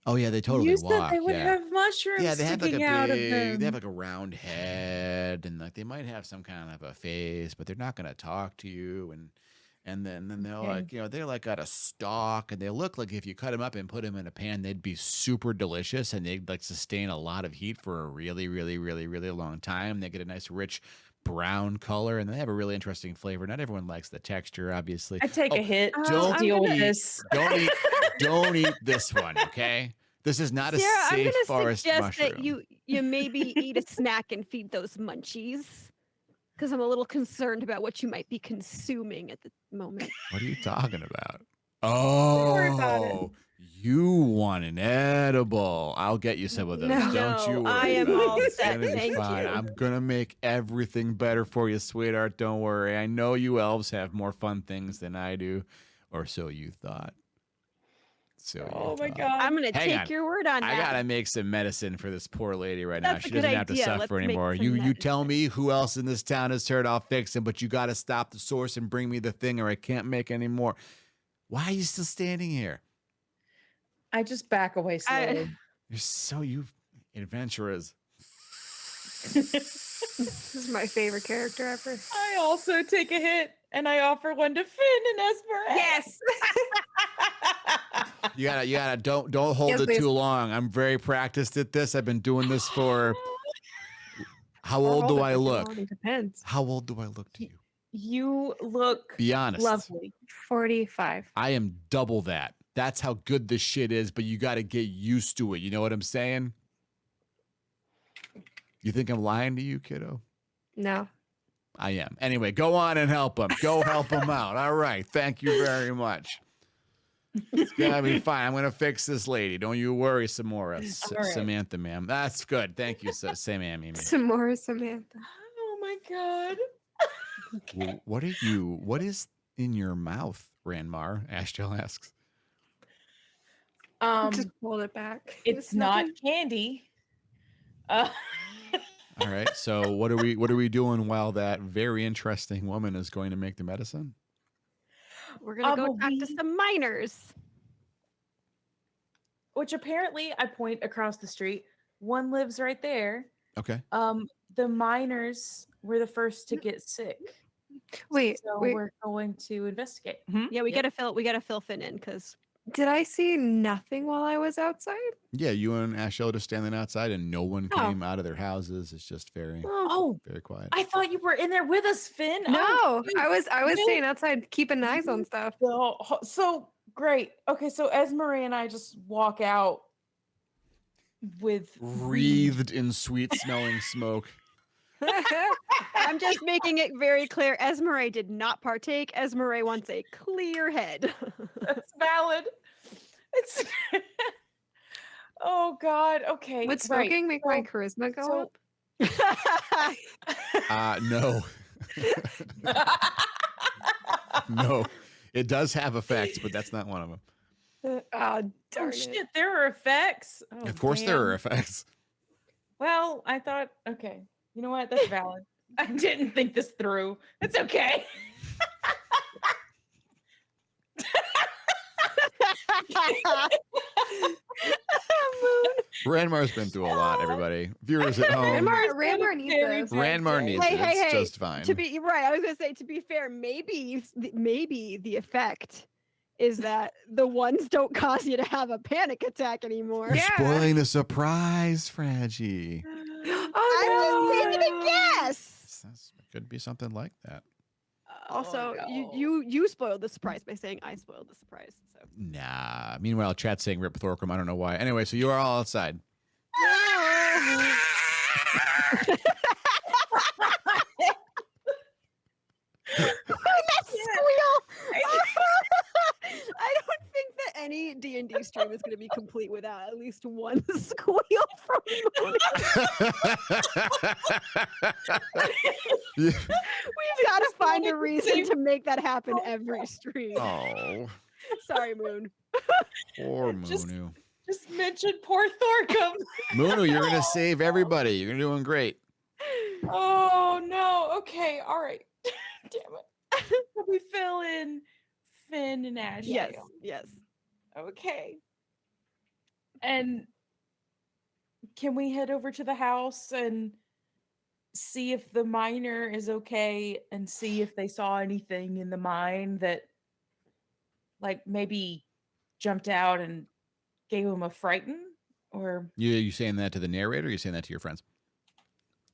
Oh yeah, they totally you said walk. they would yeah. have mushrooms Yeah, they have like a sticking out of big, them. they have like a round head, and like they might have some kind of a face, but they're not gonna talk to you. And then they're Okay. like, they're like got a stalk, and they look like if you cut them up and put them in a pan, they'd be super delicious, and they'd like sustain a lot of heat for a really, really, really, really long time. They get a nice rich brown color, and they have a really interesting flavor. Not everyone likes the texture, obviously. I take a hit don't to deal with eat- this. Don't eat this one, okay? This is not a Sarah, I'm safe gonna forest suggest mushroom. that you maybe eat a snack and feed those munchies. Because I'm a little concerned about what you might be consuming at the moment. What are you talking about? Don't worry about it. Oh, you want an edible? I'll get you some of those. No. Don't you No, worry. I am about all it. It's set, gonna be thank fine. you. I'm gonna make everything better for you, sweetheart. Don't worry. I know you elves have more fun things than I do, or so you thought. Oh my thought. god. I'm gonna Hang take on. your word on I that. gotta make some medicine for this poor lady right now. That's a She good doesn't have to idea. suffer Let's make anymore. some You tell medicine. me who else in this town is hurt. I'll fix him. But you gotta stop the source and bring me the thing, or I can't make any more. Why are you still standing here? I just back away slowly. You're so adventurers. This is my favorite character ever. I also take a hit and I offer one to Finn and Esmeralda. Yes. You gotta don't hold Yes, it please. too long. I'm very practiced at this. I've been doing this for how Or old hold do it I for too look? long, it depends. How old do I look to you? You look Be honest. lovely. 45. I am double that. That's how good this shit is, but you gotta get used to it. You know what I'm saying? You think I'm lying to you, kiddo? No. I am. Anyway, go on and help him. Go help him out. All right. Thank you very much. It's gonna be fine. I'm gonna fix this lady. Don't you worry, Samora. All right. Samantha, ma'am. That's good. Thank you, Sam, Amy. Some more Samantha. Oh my god. Well, what is in your mouth, Ranmar? Ashtel asks. Just hold it back. It's not nothing. candy. All right. So what are we doing while that very interesting woman is going to make the medicine? We're gonna go but talk to we- some miners. Which apparently I point across the street. One lives right there. Okay. The miners were the first to get sick. Wait, So wait. we're going to investigate. Yeah, we Yep. gotta fill Finn in because Did I see nothing while I was outside? Yeah, you and Ashtel just standing outside, and no one Oh. came out of their houses. It's just very, Oh, very quiet. I thought you were in there with us, Finn. No, Oh, I was Really? staying outside keeping eyes on stuff. so great. Okay, so Esmeralda and I just walk out with Wreathed in sweet-smelling smoke. I'm just making it very clear. Esmeralda did not partake. Esmeralda wants a clear head. That's valid. It's oh god. Okay. Would smoking make my so- charisma go so- up? No. No. It does have effects, but that's not one of them. Oh, Oh darn it. shit, there are effects. Oh, Of course there are damn. effects. Well, I thought okay. You know what? That's valid. I didn't think this through. It's okay. Ranmar's been through a lot, everybody. Viewers at home. Ranmar needs this. Ranmar needs Hey, it. hey, It's hey, just fine. To be right, I was gonna say, to be fair, maybe the effect is that the ones don't cause you to have a panic attack ananymore. You're Yeah. spoiling the surprise, Fraggy. Oh, I'm just taking a guess. It could be something like that. Also, no. you spoiled the surprise by saying I spoiled the surprise. So Nah. Meanwhile, chat's saying Rip Thorcrum. I don't know why. Anyway, so you are all outside. that squeal! I don't think that any D&D stream is going to be complete without at least one squeal from Moon. Yeah. We've got to find a reason to make that happen every stream. Oh, Sorry, Moon. poor Just- Moonu. Just mention poor Thorcum. Moonu, you're going to save everybody. You're doing great. Oh no. Okay. All right. Damn it. So we fill in Finn and Ash. Yes, yes. Okay. And can we head over to the house and see if the miner is okay and see if they saw anything in the mine that like maybe jumped out and gave them a frighten or You saying that to the narrator or you saying that to your friends?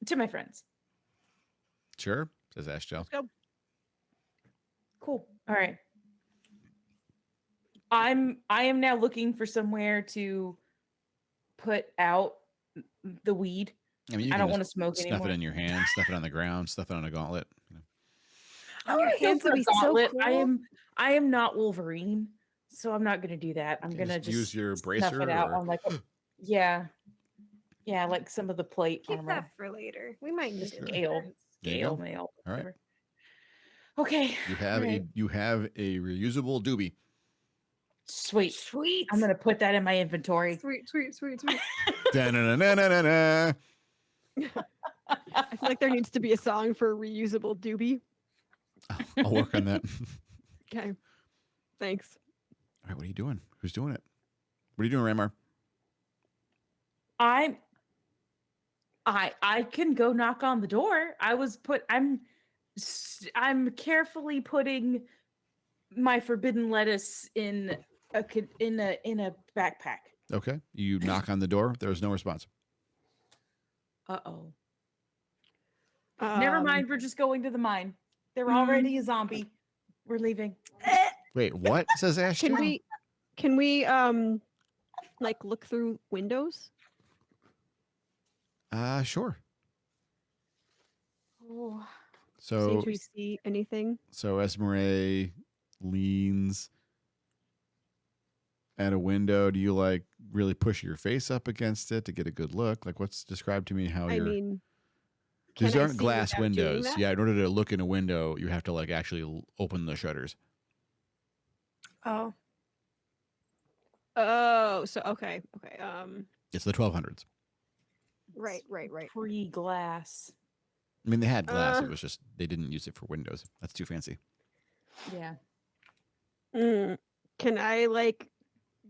to my friends. Sure, says Ash Joe. Let's go. Cool. All right. I am now looking for somewhere to put out the weed. I mean, you I can don't just want to smoke snuff anymore. it in your hand, stuff it on the ground, stuff it on a gauntlet. You know. Oh, Your hands would be so cool. I am not Wolverine, so I'm not gonna do that. I'm Okay, gonna just use your snuff bracer it out or- on like yeah, like some of the plate keep armor. that for later. We might need Just it. scale, There you scale go. mail. All right. Whatever. Okay. You have a reusable doobie. Sweet. Sweet. I'm gonna put that in my inventory. Sweet, sweet, sweet, sweet. Da-na-na-na-na-na. I feel like there needs to be a song for reusable doobie. I'll work on that. Okay. Thanks. All right, what are you doing? Who's doing it? What are you doing, Ramar? I can go knock on the door. I'm carefully putting my forbidden lettuce in a backpack. Okay. You knock on the door. There's no response. Uh-oh. Never mind, we're just going to the mine. They're already a zombie. We're leaving. Wait, what? Says Ash. Can Joe? we like look through windows? Sure. Oh. See So if we see anything. So Esmeralda leans at a window. Do you like really push your face up against it to get a good look? Like, what's described to me how I you're. mean, These can I aren't see glass without doing windows. that? Yeah, in order to look in a window, you have to like actually open the shutters. Oh. Oh, so okay. It's the 1200s. Right. Pre-glass. I mean, they had glass. Uh. It was just they didn't use it for windows. That's too fancy. Yeah. Can I like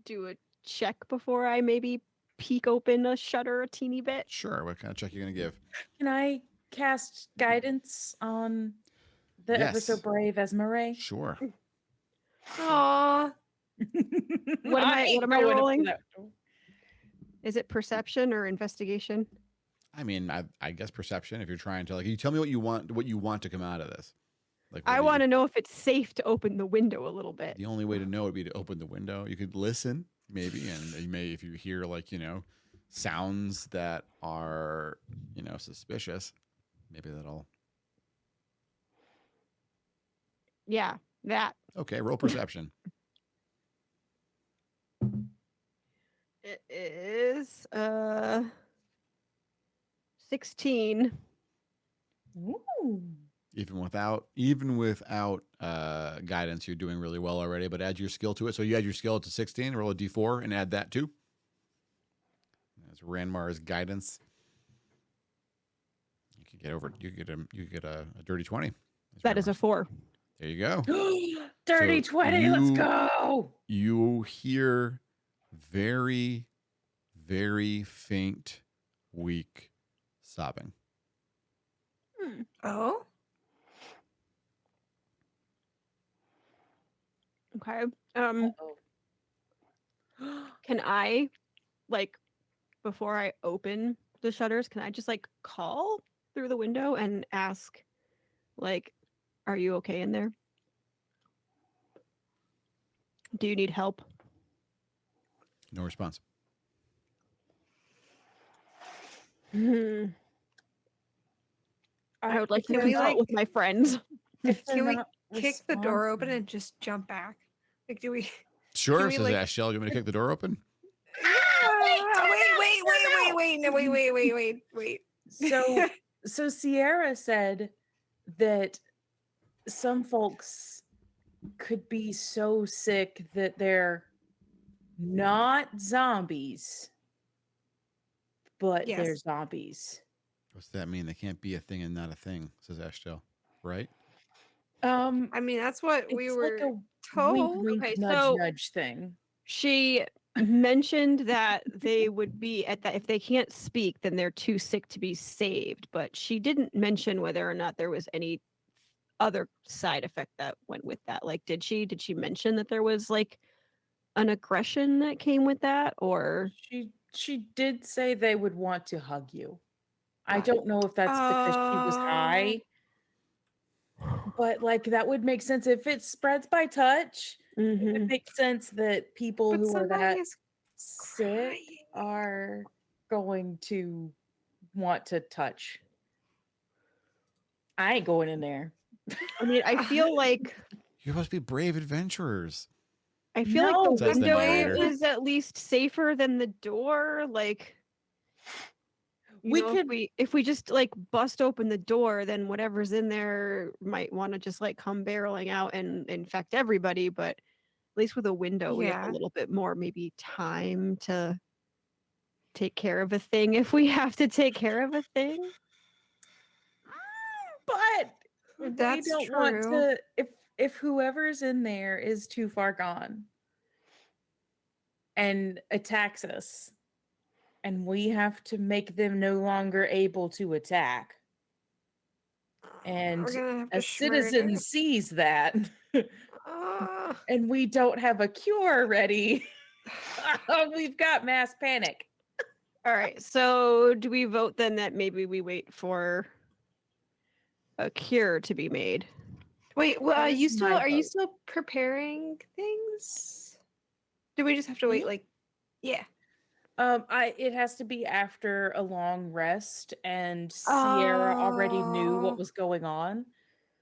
do a check before I maybe peek open a shutter a teeny bit? Sure. What kind of check are you gonna give? Can I cast guidance on the ever so Yes. brave Esmeralda? Sure. Aw. What am I ain't rolling? going up to that door. Is it perception or investigation? I mean, I guess perception. If you're trying to like, you tell me what you want to come out of this. Like, I want to know if it's safe to open the window a little bit. The only way to know would be to open the window. You could listen, maybe, and you may, if you hear like sounds that are suspicious, maybe that'll. Yeah, that. Okay, roll perception. It is 16. Ooh. Even without guidance, you're doing really well already. But add your skill to it. So you add your skill to 16. Roll a d4 and add that too. That's Ranmar's guidance. You get over. You get a dirty 20. That is a 4. There you go. Dirty So 20, let's you- go. You hear very, very faint, weak sobbing. Oh, Okay. Uh-oh. Can I, like, before I open the shutters, can I just like call through the window and ask, like, are you okay in there? Do you need help? No response. I would like to Can we, consult like- with my friends. If they're can we not kick the door open responsive- and just jump back? Like, do we? Sure, we, says like- Ashell. You want me to kick the door open? Wait. So Sierra said that some folks could be so sick that they're not zombies, but Yes. they're zombies. What's that mean? They can't be a thing and not a thing, says Ashell. Right? I mean, that's what we It's were like a told. wink, Okay, nudge, so- nudge thing. She mentioned that they would be at that if they can't speak, then they're too sick to be saved. But she didn't mention whether or not there was any other side effect that went with that. Like, did she mention that there was like an aggression that came with that, or She did say they would want to hug you. I don't know if that's because she was high, but like that would make sense if it spreads by touch. It would make sense that people But who are that somebody is sick crying. are going to want to touch. I ain't going in there. I mean, I feel like You're supposed to be brave adventurers. like No, the Says the window narrator. is at least safer than the door. Like, We know, could- if we just like bust open the door, then whatever's in there might want to just like come barreling out and infect everybody. But at least with a window, we have Yeah. a little bit more maybe time to take care of a thing if we have to take care of a thing. But That's we don't want true. to if whoever's in there is too far gone and attacks us and we have to make them no longer able to attack. And We're gonna have a to citizen sees that shred and we don't have a cure ready. We've got mass panic. All right. So do we vote then that maybe we wait for a cure to be made? Wait, well, That is my are you vote. still preparing things? Do we just have to wait? Me? Like, yeah. It has to be after a long rest, and Sierra already knew Oh. what was going on.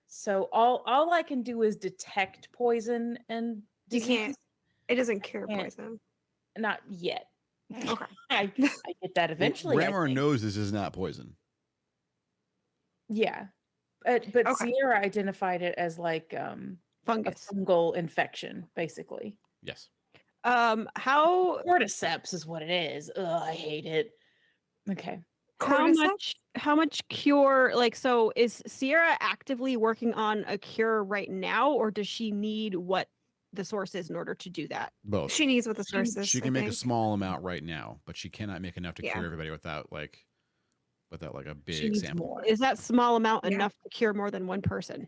So all I can do is detect poison and You disease. can't. It doesn't cure Can't. poison. Not yet. Okay. I get that eventually. I Ramar think. knows this is not poison. Yeah, but Okay. Sierra identified it as like a Fungus. fungal infection, basically. Yes. How Cordyceps is what it is. Ugh, I hate it. Okay. Cordyceps? how much cure, like, so is Sierra actively working on a cure right now, or does she need what the source is in order to do that? Both. She needs what the source is. She I can make a think. small amount right now, but she cannot make enough to Yeah. cure everybody without like a She big needs sample. more. Is that small amount Yeah. enough to cure more than one person?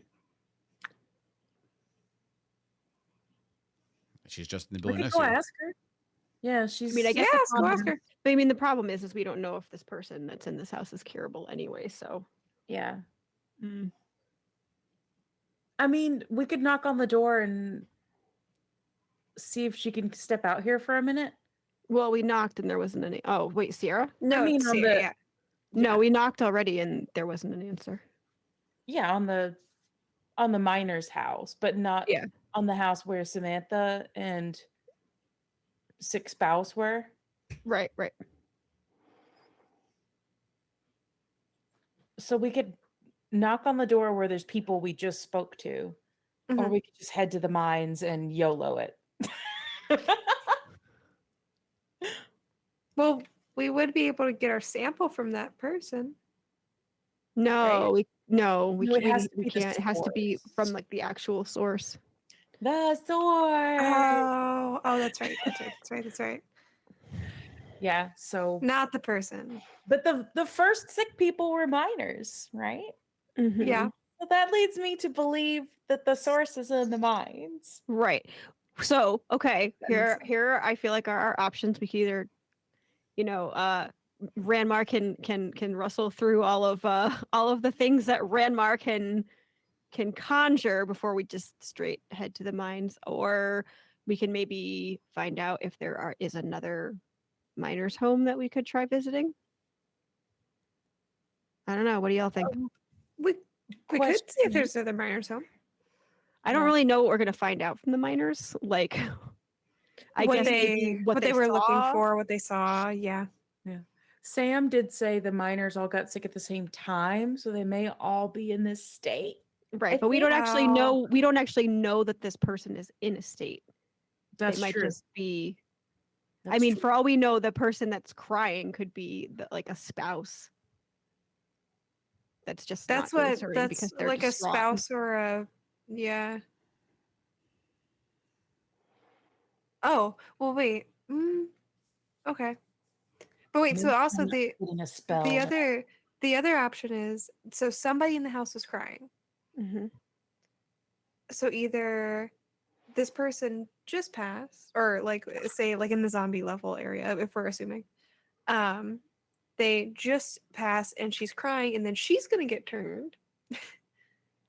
She's just in the We building could next go to you. ask her. Yeah, she's. I mean, I guess Yes, the go problem- ask her. But I mean, the problem is we don't know if this person that's in this house is curable anyway. So, Yeah. mm. I mean, we could knock on the door and see if she can step out here for a minute. Well, we knocked and there wasn't any. Oh, wait, Sierra? No, mean, it's on Sierra, the- yeah. No, we knocked already and there wasn't an answer. Yeah, on the miner's house, but not Yeah. on the house where Samantha and sick spouse were. Right, right. So we could knock on the door where there's people we just spoke to, or Mhm. we could just head to the mines and YOLO it. Well, we would be able to get our sample from that person. No, we No, it has to we be the can't. It has to be from source. like the actual source. The source. Oh, that's right. That's right. Yeah. So, Not the person. but the first sick people were miners, right? Mhm. Yeah. So that leads me to believe that the source is in the mines. Right. So, okay, That makes here I feel like our options, we can either, Ranmar can rustle through all of the things that Ranmar can conjure before we just straight head to the mines, or we can maybe find out if is another miner's home that we could try visiting. I don't know. What do y'all think? We could see if Question. there's other miners home. I don't Yeah. really know what we're gonna find out from the miners. Like, I what guess they maybe what they were looking saw. for, what they saw. Yeah. Sam did say the miners all got sick at the same time, so they may all be in this state. Right, I but we think- don't actually know. We don't actually know that this person is in a state. That's It might true. just be. I That's mean, true. for all we know, the person that's crying could be like a spouse. That's just That's not what answering that's because they're like a distraught. spouse or a yeah. Oh, well wait. Okay. But wait, so Maybe also I'm getting a spell. the other option is so somebody in the house was crying. Mhm. So either this person just passed, or like say like in the zombie level area, if we're assuming, they just pass and she's crying, and then she's gonna get turned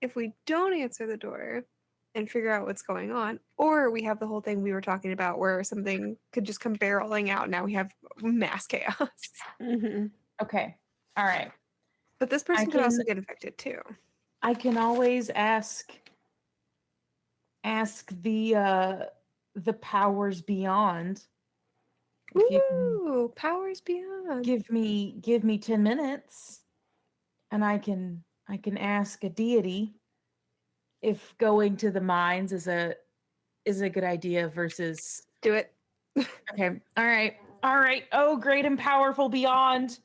if we don't answer the door and figure out what's going on, or we have the whole thing we were talking about where something could just come barreling out. Now we have mass chaos. Mhm. Okay. All right. But this person could also can- get infected too. I can always ask the powers beyond. If you can Ooh, powers beyond. give me 10 minutes and I can ask a deity if going to the mines is a good idea versus Do it. okay. All right. Oh, great and powerful beyond.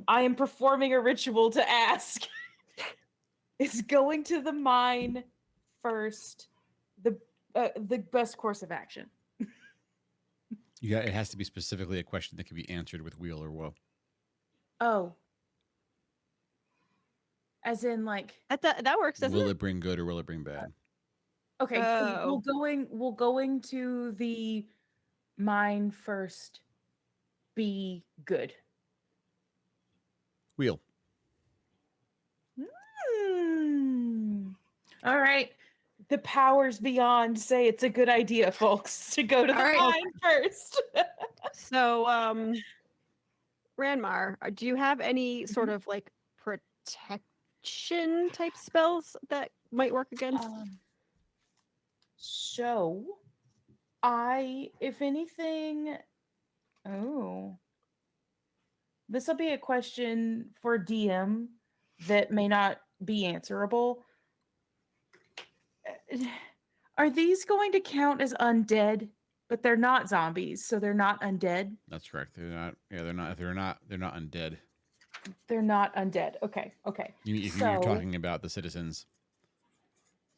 I am performing a ritual to ask. Is going to the mine first the best course of action? Yeah, it has to be specifically a question that can be answered with wheel or woe. Oh. As in like That works, doesn't Will it? it bring good or will it bring bad? okay, Oh. will going to the mine first be good? Wheel. All right. The powers beyond say it's a good idea, folks, to go to the All right. mine first. So, Ranmar, do you have any sort of like protection type spells that might work against? So, if anything, this will be a question for DM that may not be answerable. Are these going to count as undead? But they're not zombies, so they're not undead. That's correct. They're not. Yeah, they're not. They're not undead. They're not undead. Okay. If you're talking about the citizens,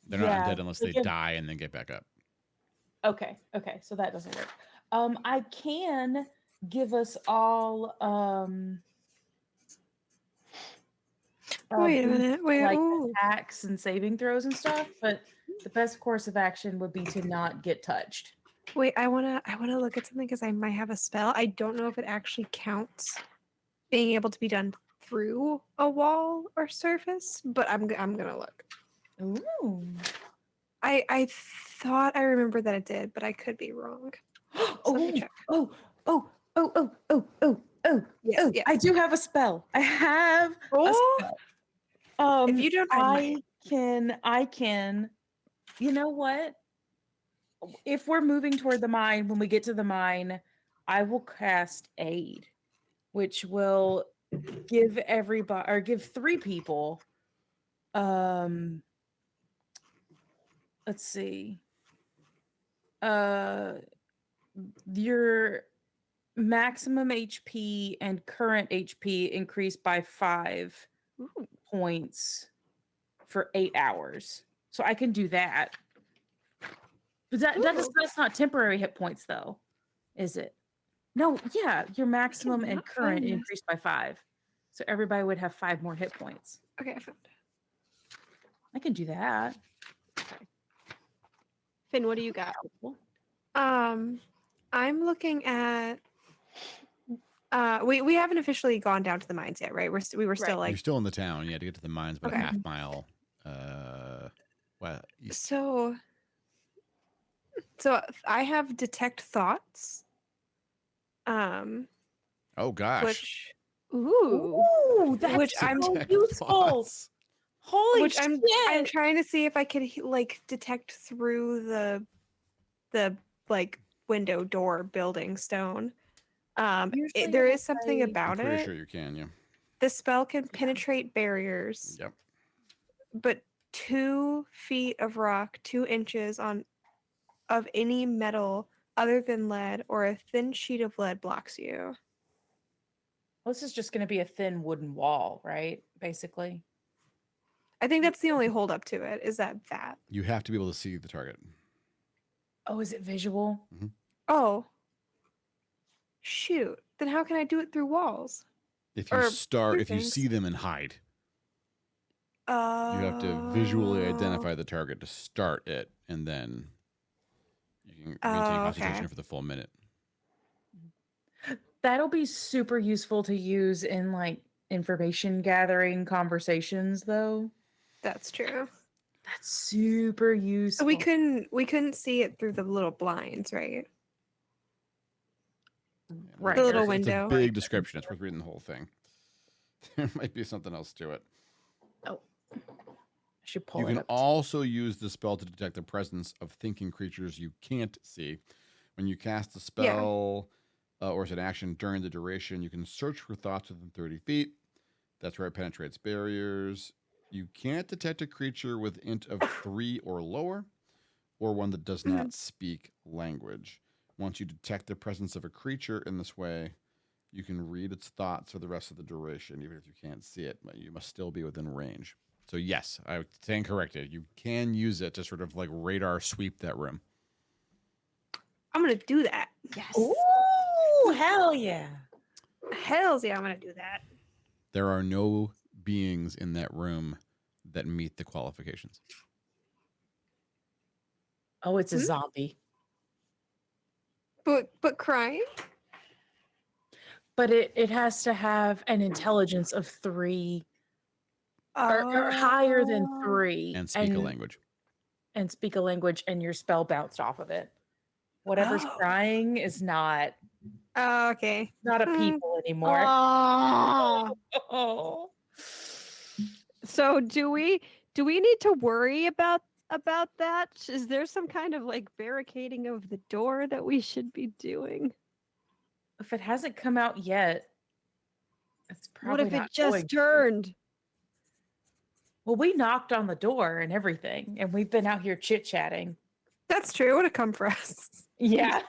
they're not undead unless they die and then get back up. Okay. So that doesn't work. I can give us all Wait a minute. Wait. like Ooh. attacks and saving throws and stuff, but the best course of action would be to not get touched. Wait, I wanna look at something because I might have a spell. I don't know if it actually counts being able to be done through a wall or surface, but I'm gonna look. Ooh. I thought I remember that it did, but I could be wrong. So let me check. Oh. Yes, yes. I do have a spell. I have a Oh, spell. if you don't, I can. You know what? If we're moving toward the mine, when we get to the mine, I will cast aid, which will give everybody or give 3 people. Let's see. Your maximum HP and current HP increased by 5. Ooh. points for 8 hours. So I can do that. But that's not temporary hit points though, is it? No, yeah, your maximum and cannot current find this. increased by 5. So everybody would have 5 more hit points. Okay, I found it. I can do that. Finn, what do you got? I'm looking at. We haven't officially gone down to the mines yet, right? We were still Right. like You're still in the town. You had to get to the mines, but Okay. a half mile. East. so. So I have detect thoughts. Oh gosh. Which Ooh. Ooh, that's Which I'm- so Detect useful. thoughts. Holy which shit. I'm trying to see if I could like detect through the like window door building stone. Usually There it'll is something say- I'm about pretty it. sure you can. Yeah. The spell can penetrate barriers, Yep. but 2 feet of rock, 2 inches of any metal other than lead or a thin sheet of lead blocks you. Well, this is just going to be a thin wooden wall, right? Basically. I think that's the only holdup to it. Is that? You have to be able to see the target. Oh, is it visual? Oh, shoot! Then how can I do it through walls? If you Or start, other if you things. see them and hide, you have to Oh. visually identify the target to start it, and then you can maintain Oh, concentration okay. for the full minute. That'll be super useful to use in like information gathering conversations, though. That's true. That's super So useful. we couldn't see it through the little blinds, right? Right. The little It's window. a big description. It's worth reading the whole thing. There might be something else to it. Oh, I should pull You it can up. also use the spell to detect the presence of thinking creatures you can't see. When you cast a spell or as an action during the duration, you can search for thoughts within 30 feet. That's where it penetrates barriers. You can't detect a creature with int of 3 or lower, or one that does not speak language. Once you detect the presence of a creature in this way, you can read its thoughts for the rest of the duration, even if you can't see it, but you must still be within range. So yes, I stand corrected. You can use it to sort of like radar sweep that room. I'm gonna do that. Yes. Ooh, hell yeah. Hells yeah, I'm gonna do that. There are no beings in that room that meet the qualifications. Oh, it's a Hmm? zombie. But crying? But it has to have an intelligence of 3 or higher than Oh. 3 And speak a language. and speak a language, and your spell bounced off of it. Whatever's Oh. crying is not Oh, okay. a Hmm. people anymore. Ah. Oh. So do we need to worry about that? Is there some kind of like barricading of the door that we should be doing? If it hasn't come out yet, it's What probably if not it just going to. turned? Well, we knocked on the door and everything, and we've been out here chit-chatting. That's true. It would have come for us. Yeah.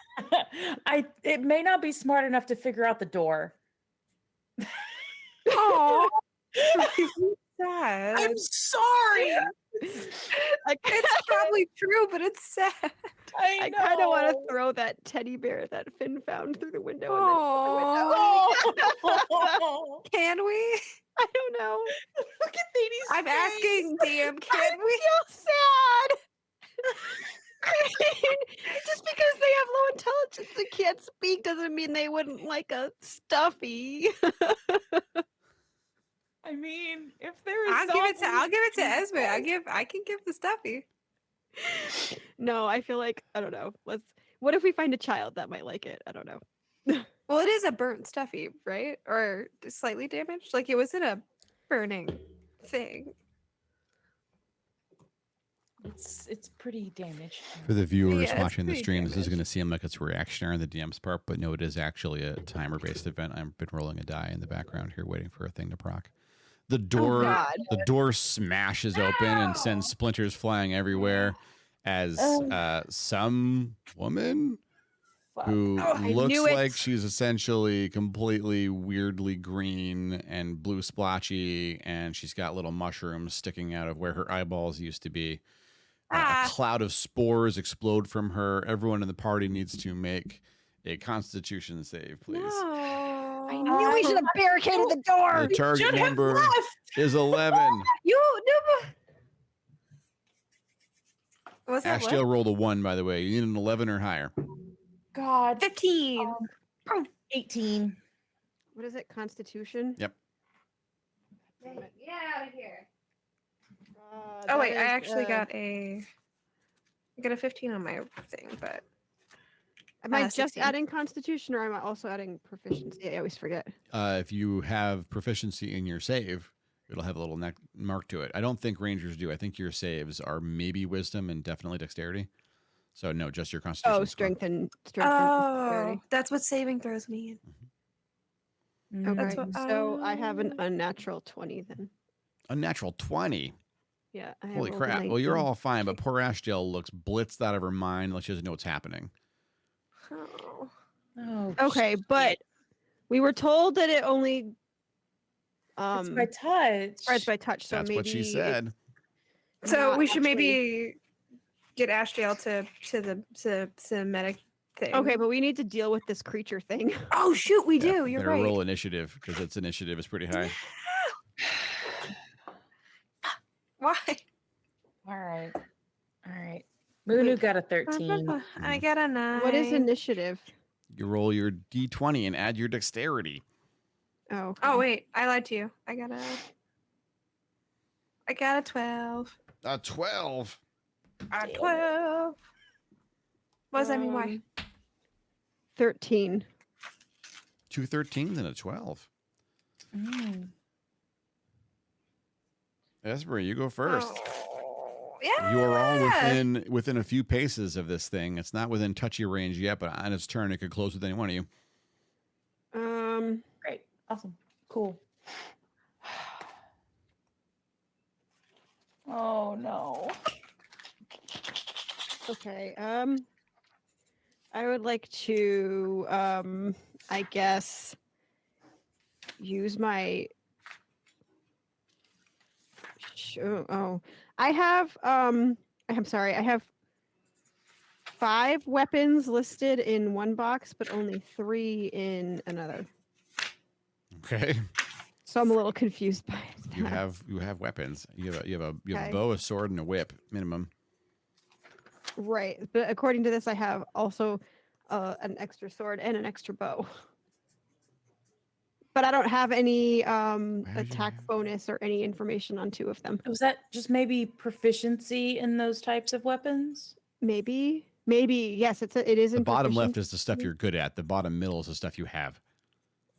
It may not be smart enough to figure out the door. Oh, sad. I'm sorry. It's probably true, but it's sad. I kind of want to throw that teddy bear that Finn found through the window. And Oh. Can we? I don't know. Look at Nene's I'm face. asking, DM, can I we? feel sad. Just because they have low intelligence and can't speak doesn't mean they wouldn't like a stuffy. I mean, if there is I'll give it to zombies- Esme. I can give the stuffy. No, I feel like I don't know. What if we find a child that might like it? I don't know. Well, it is a burnt stuffy, right? Or slightly damaged. Like it was in a burning thing. It's pretty damaged. For the viewers Yeah, it's watching the pretty stream, this is damaged. going to seem like it's reactionary on the DM's part, but no, it is actually a timer-based event. I've been rolling a die in the background here, waiting for a thing to proc. The door, God. the door smashes open and sends splinters flying everywhere as some woman fuck. who Oh, I looks knew it. like she's essentially completely weirdly green and blue splotchy, and she's got little mushrooms sticking out of where her eyeballs used to be. A cloud of spores explode from her. Everyone in the party needs to make a Constitution save, please. No. I knew we should have barricaded the door. The target should have number left. is 11. You never. Was that Ashdale what? rolled a 1, by the way. You need an 11 or higher. God. 15. 18. What is it? Constitution? Yep. Get out of here. Uh, Oh wait, that I is, actually got a 15 on my thing, but Am I just 16. adding Constitution, or am I also adding proficiency? I always forget. If you have proficiency in your save, it'll have a little mark to it. I don't think Rangers do. I think your saves are maybe Wisdom and definitely Dexterity. So no, just your Constitution. Oh, score. strength and oh, dexterity. that's what saving throws me in. Okay, That's what- so I have an unnatural 20 then. Unnatural 20. Yeah. I Holy rolled a crap. Well, you're 19. all fine, but poor Ashdale looks blitzed out of her mind like she doesn't know what's happening. Oh. Oh, Okay, but we were told that it only it's by touch. spreads by touch. So That's maybe what she said. So not we should actually- maybe get Ashdale to the medic thing. Okay, but we need to deal with this creature thing. Oh shoot, we Yeah, do. You're better right. roll initiative because its initiative is pretty high. Why? All right. All right. Munu got a 13. I got a 9. What is initiative? You roll your d20 and add your dexterity. Oh. Oh wait, I lied to you. I got a 12. A 12. A 12. What does that mean? Why? 13. 2 13s and a 12. Mm. Esper, you go first. Oh, yeah. You are all within a few paces of this thing. It's not within touchy range yet, but on its turn, it could close with any one of you. Great. Awesome. Cool. Oh no. Okay. I would like to I guess use my I have I'm sorry, I have 5 weapons listed in one box, but only 3 in another. Okay. So I'm a little confused by it. You have weapons. You have a Okay. bow, a sword, and a whip minimum. Right, but according to this, I have also an extra sword and an extra bow. But I don't have any attack bonus or any information on 2 of them. Was that just maybe proficiency in those types of weapons? Maybe yes. It is The in bottom left proficiency. is the stuff you're good at. The bottom middle is the stuff you have.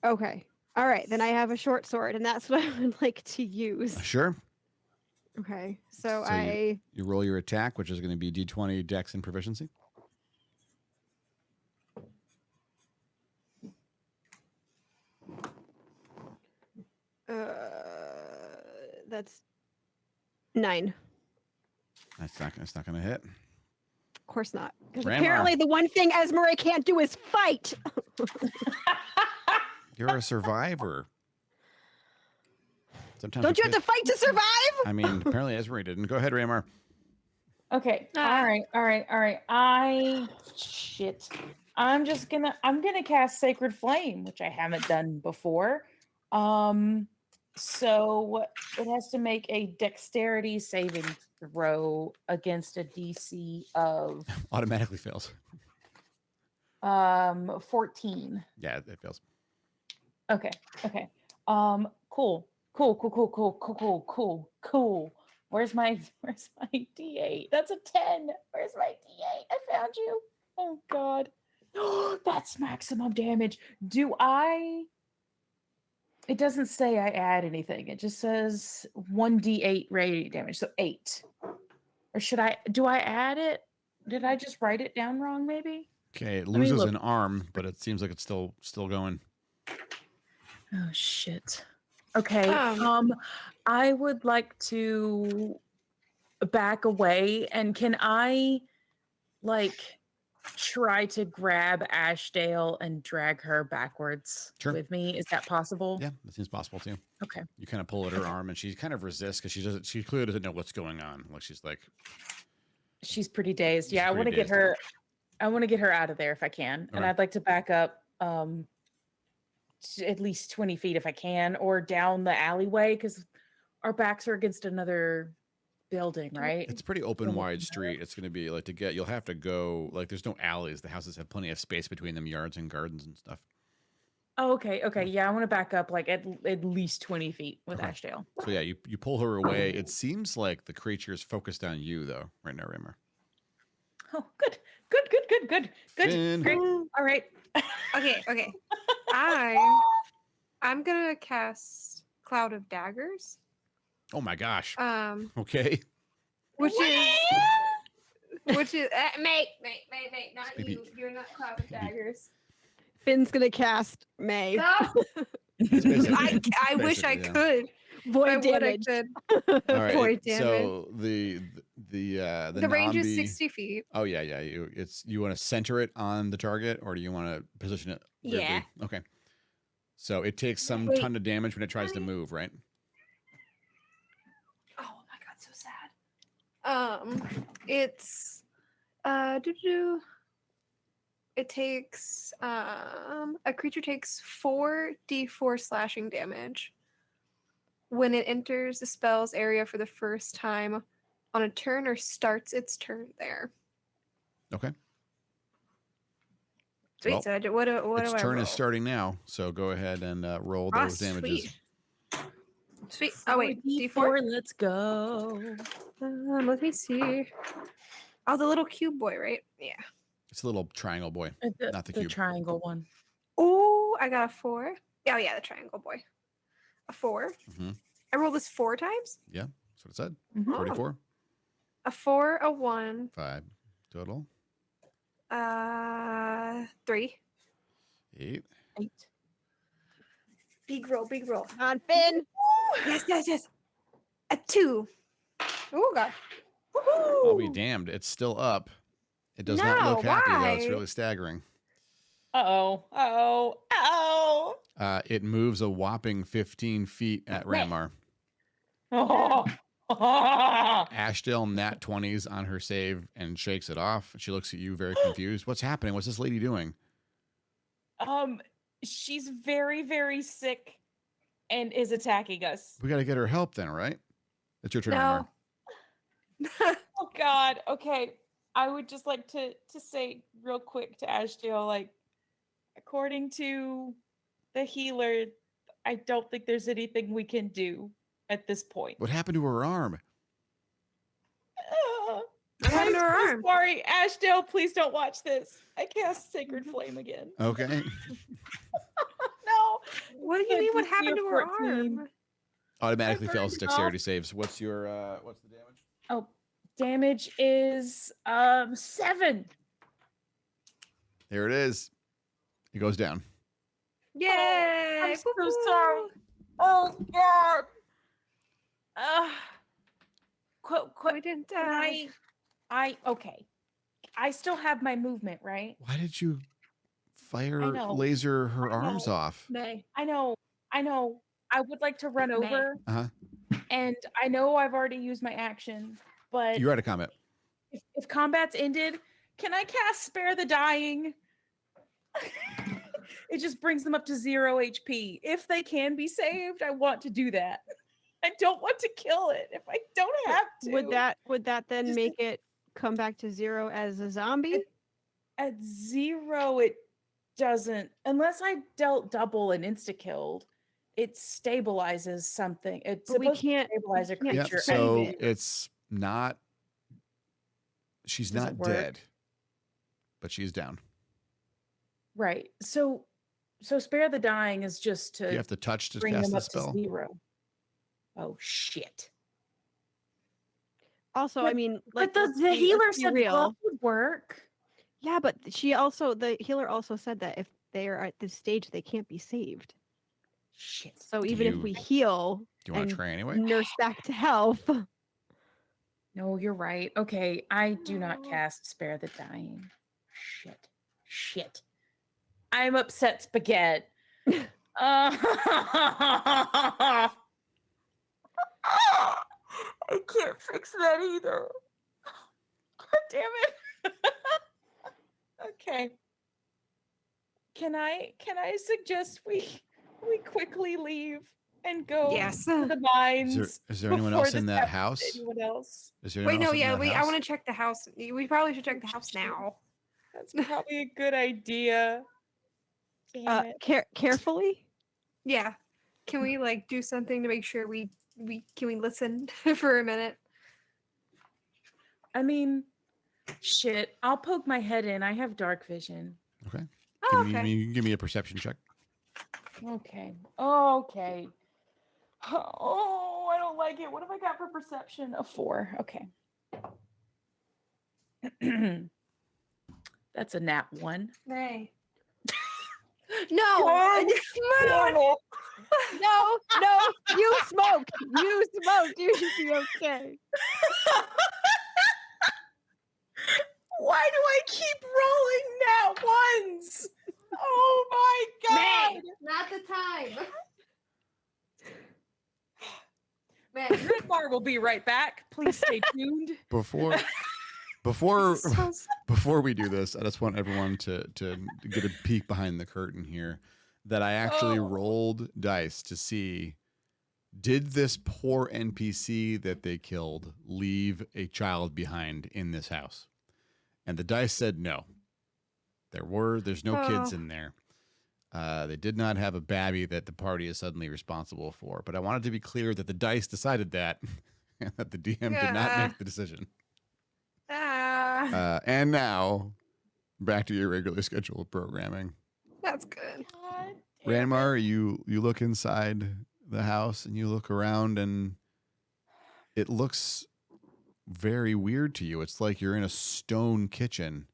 Okay. All right, then I have a short sword, and that's what I would like to use. Sure. Okay, so So You roll your attack, which is going to be d20 dex and proficiency. That's 9. That's not going to hit. Of course not. Because Ramar. apparently the one thing Esmeralda can't do is fight. You're a survivor. Sometimes Don't you have to fight to survive? I mean, apparently Esmeralda didn't. Go ahead, Ramar. Okay. Ah. All right. I'm gonna cast Sacred Flame, which I haven't done before. So it has to make a dexterity saving throw against a DC of Automatically fails. 14. Yeah, it fails. Okay. Cool. Where's my D8? That's a 10. Where's my D8? I found you. Oh god. That's maximum damage. It doesn't say I add anything. It just says 1d8 radiant damage. So 8. Or do I add it? Did I just write it down wrong maybe? Okay, it me loses look. an arm, but it seems like it's still going. Oh shit. Okay. Um, I would like to back away, and can I try to grab Ashdale and drag her backwards Sure. with me. Is that possible? Yeah, that seems possible too. Okay. You kind of pull at her arm, and she kind of resists because she clearly doesn't know what's going on. Like she's like, She's pretty dazed. She's Yeah, I want to pretty get dazed. her. I want to get her out of there if I can, and Okay. I'd like to back up at least 20 feet if I can, or down the alleyway because our backs are against another building, right? it's a pretty open, From what wide we know. street. It's going to be like you'll have to go, like, there's no alleys. The houses have plenty of space between them, yards and gardens and stuff. Oh, okay. Okay. Yeah, I want to back up like at least 20 feet with Okay. Ashdale. So yeah, you pull her away. It seems like the creature is focused on you though, right now, Raymer. Oh, good. Good, good, good, good. Good. Finn. Great. All right. Okay. I'm gonna cast Cloud of Daggers. Oh my gosh. Um, Okay. which is mate, not Maybe- you. You're not Cloud of Daggers. Finn's gonna cast May. No, It's basically- I wish I basically, yeah. could. Void I would, I damage. could. All right. Void damage. So the The range is Nambi- 60 feet. Oh yeah, yeah. You want to center it on the target, or do you want to position it? weirdly? Yeah. Okay. So it takes some Wait. ton of damage when it tries to move, right? Oh my god, so sad. It's it takes a creature takes 4d4 slashing damage when it enters the spell's area for the first time on a turn or starts its turn there. Okay. Sweet. Well, So what Its do I turn roll? is starting now, so go ahead and roll Ah, those damages. Sweet. Oh wait, d4. Let's go. Let me see. Oh, the little cube boy, right? Yeah. It's a little triangle boy, not the The cube. triangle one. Oh, I got a 4. Oh yeah, the triangle boy. A 4. Mhm. I rolled this 4 times. Yeah, that's what it said. Mhm. Oh. 44, A 4, a 1, 5 total, 3. 8. 8. Big roll, big roll. Come on, Finn. Yes. A 2. Oh god. I'll be Woohoo! damned. It's still up. It does not look No, happy though. It's why? really staggering. Oh. It moves a whopping 15 feet at Ramar. Oh. Ashdale nat 20s on her save and shakes it off. She looks at you very confused. What's happening? What's this lady doing? She's very, very sick and is attacking us. We got to get her help then, right? It's your turn, No. Ramar. Oh God. Okay. I would just like to say real quick to Ashdale, like, according to the healer, I don't think there's anything we can do at this point. What happened to her arm? What happened to her I'm so arm? sorry, Ashdale. Please don't watch this. I cast Sacred Flame again. Okay. No. What do you It's mean? What DC happened of to her 14. arm? Automatically I've fails heard it dexterity saves. What's the damage? Oh, damage is 7. There it is. It goes down. Yay! I'm so Woo-hoo! sorry. Oh God. We didn't Can die. okay. I still have my movement, right? Why did you fire know. laser her I arms know. off? May. I know. I would like to run May. over, Uh-huh. and I know I've already used my action, but You're out of combat. if combat's ended, can I cast Spare the Dying? It just brings them up to 0 HP. If they can be saved, I want to do that. I don't want to kill it if I don't have to. Would that then Just make it come back to 0 as a zombie? At 0, it doesn't. Unless I dealt double and insta-killed, it stabilizes something. It's But we supposed can't- to stabilize a we can't creature. Yep. So anyway. it's not. She's Does it not work? dead, but she's down. Right. So Spare the Dying is just to You have to touch to bring cast them the up spell. to 0. Oh shit. Also, But- I mean, But let's the healer let's be said real. glove would work. Yeah, but the healer also said that if they are at this stage, they can't be saved. Shit. So Do even if you- we heal, Do you want and to try anyway? nurse back to health. No, you're right. Okay, I do not cast Spare the Dying. Shit. I'm upset spaghetti. I can't fix that either. God damn it. Okay. Can I suggest we quickly leave and go Yes. to the mines? Is there anyone before else in this that happens to house? Anyone else? Is there Wait, anyone no, else in yeah, that I house? want to check the house. We probably should check the house now. That's probably a good idea. Damn it. Carefully. Yeah. Can we like do something to make sure we can we listen for a minute? I mean, shit. I'll poke my head in. I have dark vision. Okay. Oh, Give okay. me give me a perception check. Okay. Okay. Oh, I don't like it. What have I got for perception? A 4. Okay. That's a nat 1. Nay. No. Oh, Come on. No, you smoked. You smoked. You should be okay. Why do I keep rolling nat 1s? Oh my god. May, not the time. May. Redbar will be right back. Please stay tuned. Before we do this, I just want everyone to get a peek behind the curtain here. That I actually rolled dice to see, did this poor NPC that they killed leave a child behind in this house? And the dice said no. There's no kids in there. They did not have a babby that the party is suddenly responsible for. But I wanted to be clear that the dice decided that, and that the DM did not make the decision. And now, back to your regular schedule of programming. That's good. God damn Ranmar, you look inside the house and you look around and it looks very weird to you. It's like you're in a stone kitchen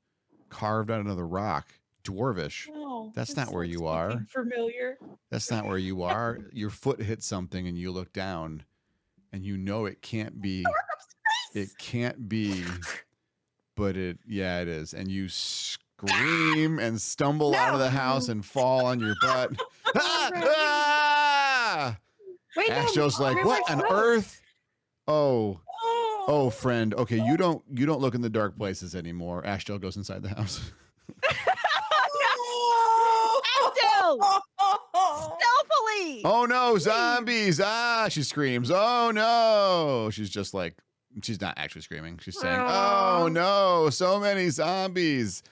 carved out of the rock, dwarvish. No, That's this not where looks you fucking are. Familiar. That's not where you are. Your foot hits something and you look down and you know it can't be. It can't be, but it is. And you scream and stumble out of the house and fall on your butt. Ah! Wait, Ashdale's like, remember what on smoke. earth? Oh, Oh, friend. Okay, you don't look in the dark places anymore. Ashdale goes inside the house. Ashdale! Stealthily. Oh no, zombies! Ah, she screams. Oh no. She's just like, she's not actually screaming. She's saying, oh no, so many zombies.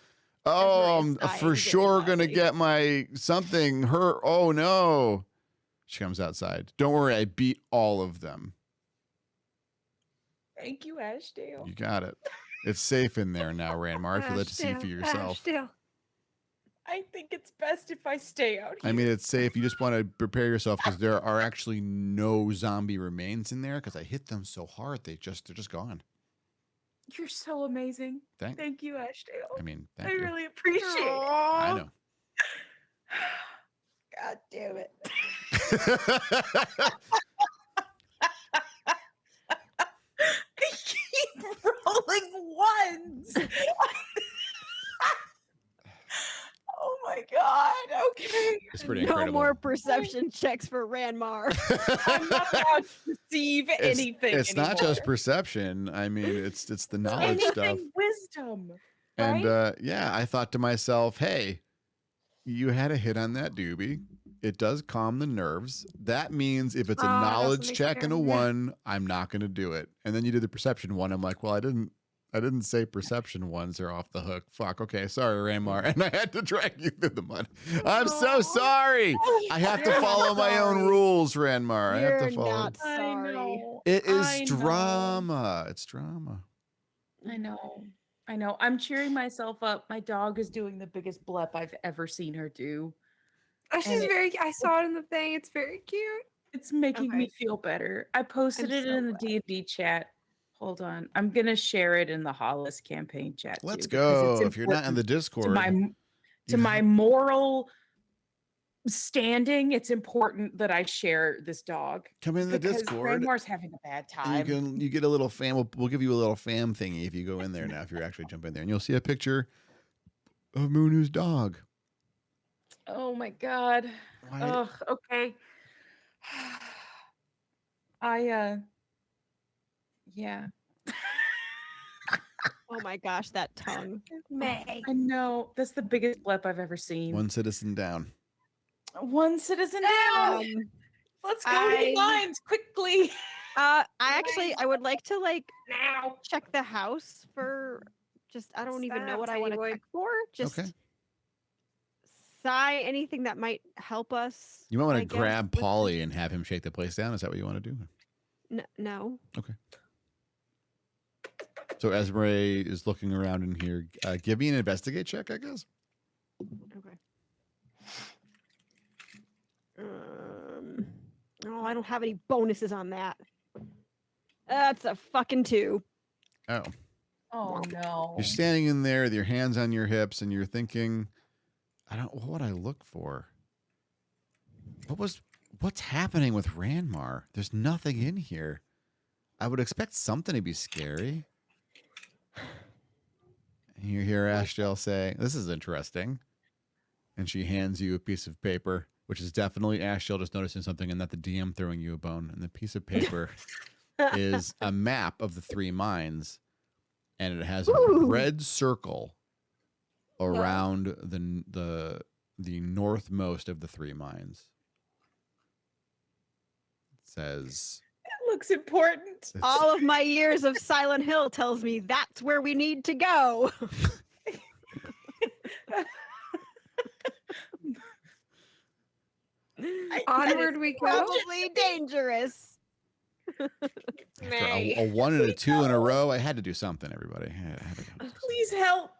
Oh, I'm Everybody's dying for to get sure the gonna zombie. get my something hurt. Oh no. She comes outside. Don't worry, I beat all of them. Thank you, Ashdale. You got it. It's safe in there now, Ranmar, if you let to see for yourself. Ashdale. I think it's best if I stay out here. I mean, it's safe. You just want to prepare yourself because there are actually no zombie remains in there because I hit them so hard they're just gone. You're so amazing. Thank you, Ashdale. I mean, I thank you. really appreciate it. I know. God damn it. I keep rolling ones. Oh my god. Okay. It's pretty No incredible. more perception checks for Ranmar. I'm not allowed to perceive anything. It's not just anymore. perception. I mean, it's the knowledge Anything stuff. wisdom. And right? yeah, I thought to myself, hey, you had a hit on that doobie. It does calm the nerves. That means if it's a Oh, that also knowledge makes check and a sense, yeah. 1, I'm not going to do it. And then you did the perception 1. I'm like, well, I didn't say perception 1s are off the hook. Fuck. Okay, sorry, Ranmar. And I had to drag you through the mud. I'm so sorry. I have to You're not follow my own sorry. rules, Ranmar. I have You're to follow. not I sorry. know. It is I know. drama. It's drama. I know. I'm cheering myself up. My dog is doing the biggest blep I've ever seen her do. Oh, she's And it- very. I saw it in the thing. It's very cute. It's making me Okay. feel better. I posted I'm it so in the glad. D&D chat. Hold on. I'm going to share it in the Hollice campaign chat Let's too, because go. it's If you're not in the important Discord, to my you my moral standing, it's important that I share this dog come in the because Discord. Ranmar's having a bad And time. you get a little fam. We'll give you a little fam thingy if you go in there now. If you actually jump in there, and you'll see a picture of Munu's dog. Oh my god. Why? Ugh, okay. Yeah. Oh my gosh, that tongue. May. I know. That's the biggest blep I've ever seen. One citizen down. One citizen down. Let's go to the mines quickly. I would like to Now. check the house for I don't even know Stop, what I tiny want to boy. check for. Just Okay. anything that might help us. You might want I to guess, grab with this- Polly and have him shake the place down. Is that what you want to do? No. So Esmeralda is looking around in here. Give me an investigate check, I guess. Okay. Oh, I don't have any bonuses on that. That's a fucking 2. Oh. Oh no. You're standing in there with your hands on your hips and you're thinking, what would I look for? What's happening with Ranmar? There's nothing in here. I would expect something to be scary. And you hear Ashdale say, "This is interesting." And she hands you a piece of paper, which is definitely Ashdale just noticing something and not the DM throwing you a bone. And the piece of paper is a map of the 3 mines, and it has a red circle around the northmost of the 3 mines. It says, That looks important. All of my years of Silent Hill tells me that's where we need to go. Onward we go. Probably dangerous. after a 1 and a 2 in a row, I had to do something, everybody. I had to go. Please help.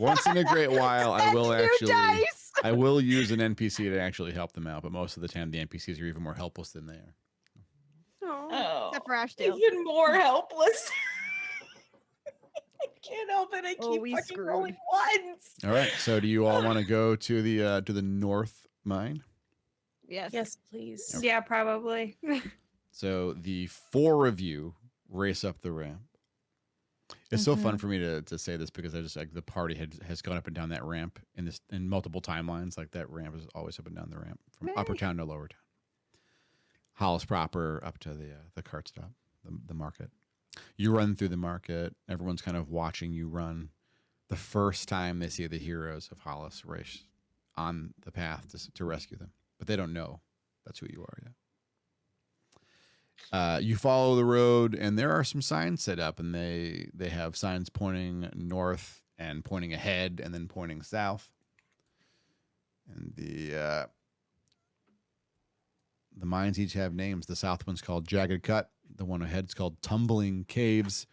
Once in a great while, I will Extra dice. I will use an NPC to actually help them out, but most of the time the NPCs are even more helpless than they are. Oh, Except for Ashdale. even more helpless. I can't help it. I Oh, keep we fucking screwed. rolling ones. All right, so do you all want to go to the north mine? Yes. Yes, please. Yeah, probably. So the 4 of you race up the ramp. It's so fun for me to say this because I just the party has gone up and down that ramp in multiple timelines. Like that ramp is always up and down the ramp from upper town to lower town. Hollice proper up to the cart stop, the market. You run through the market. Everyone's kind of watching you run. The first time they see the heroes of Hollice race on the path to rescue them, but they don't know that's who you are yet. You follow the road, and there are some signs set up, and they have signs pointing north and pointing ahead, and then pointing south. And the mines each have names. The south one's called Jagged Cut. The one ahead's called Tumbling Caves,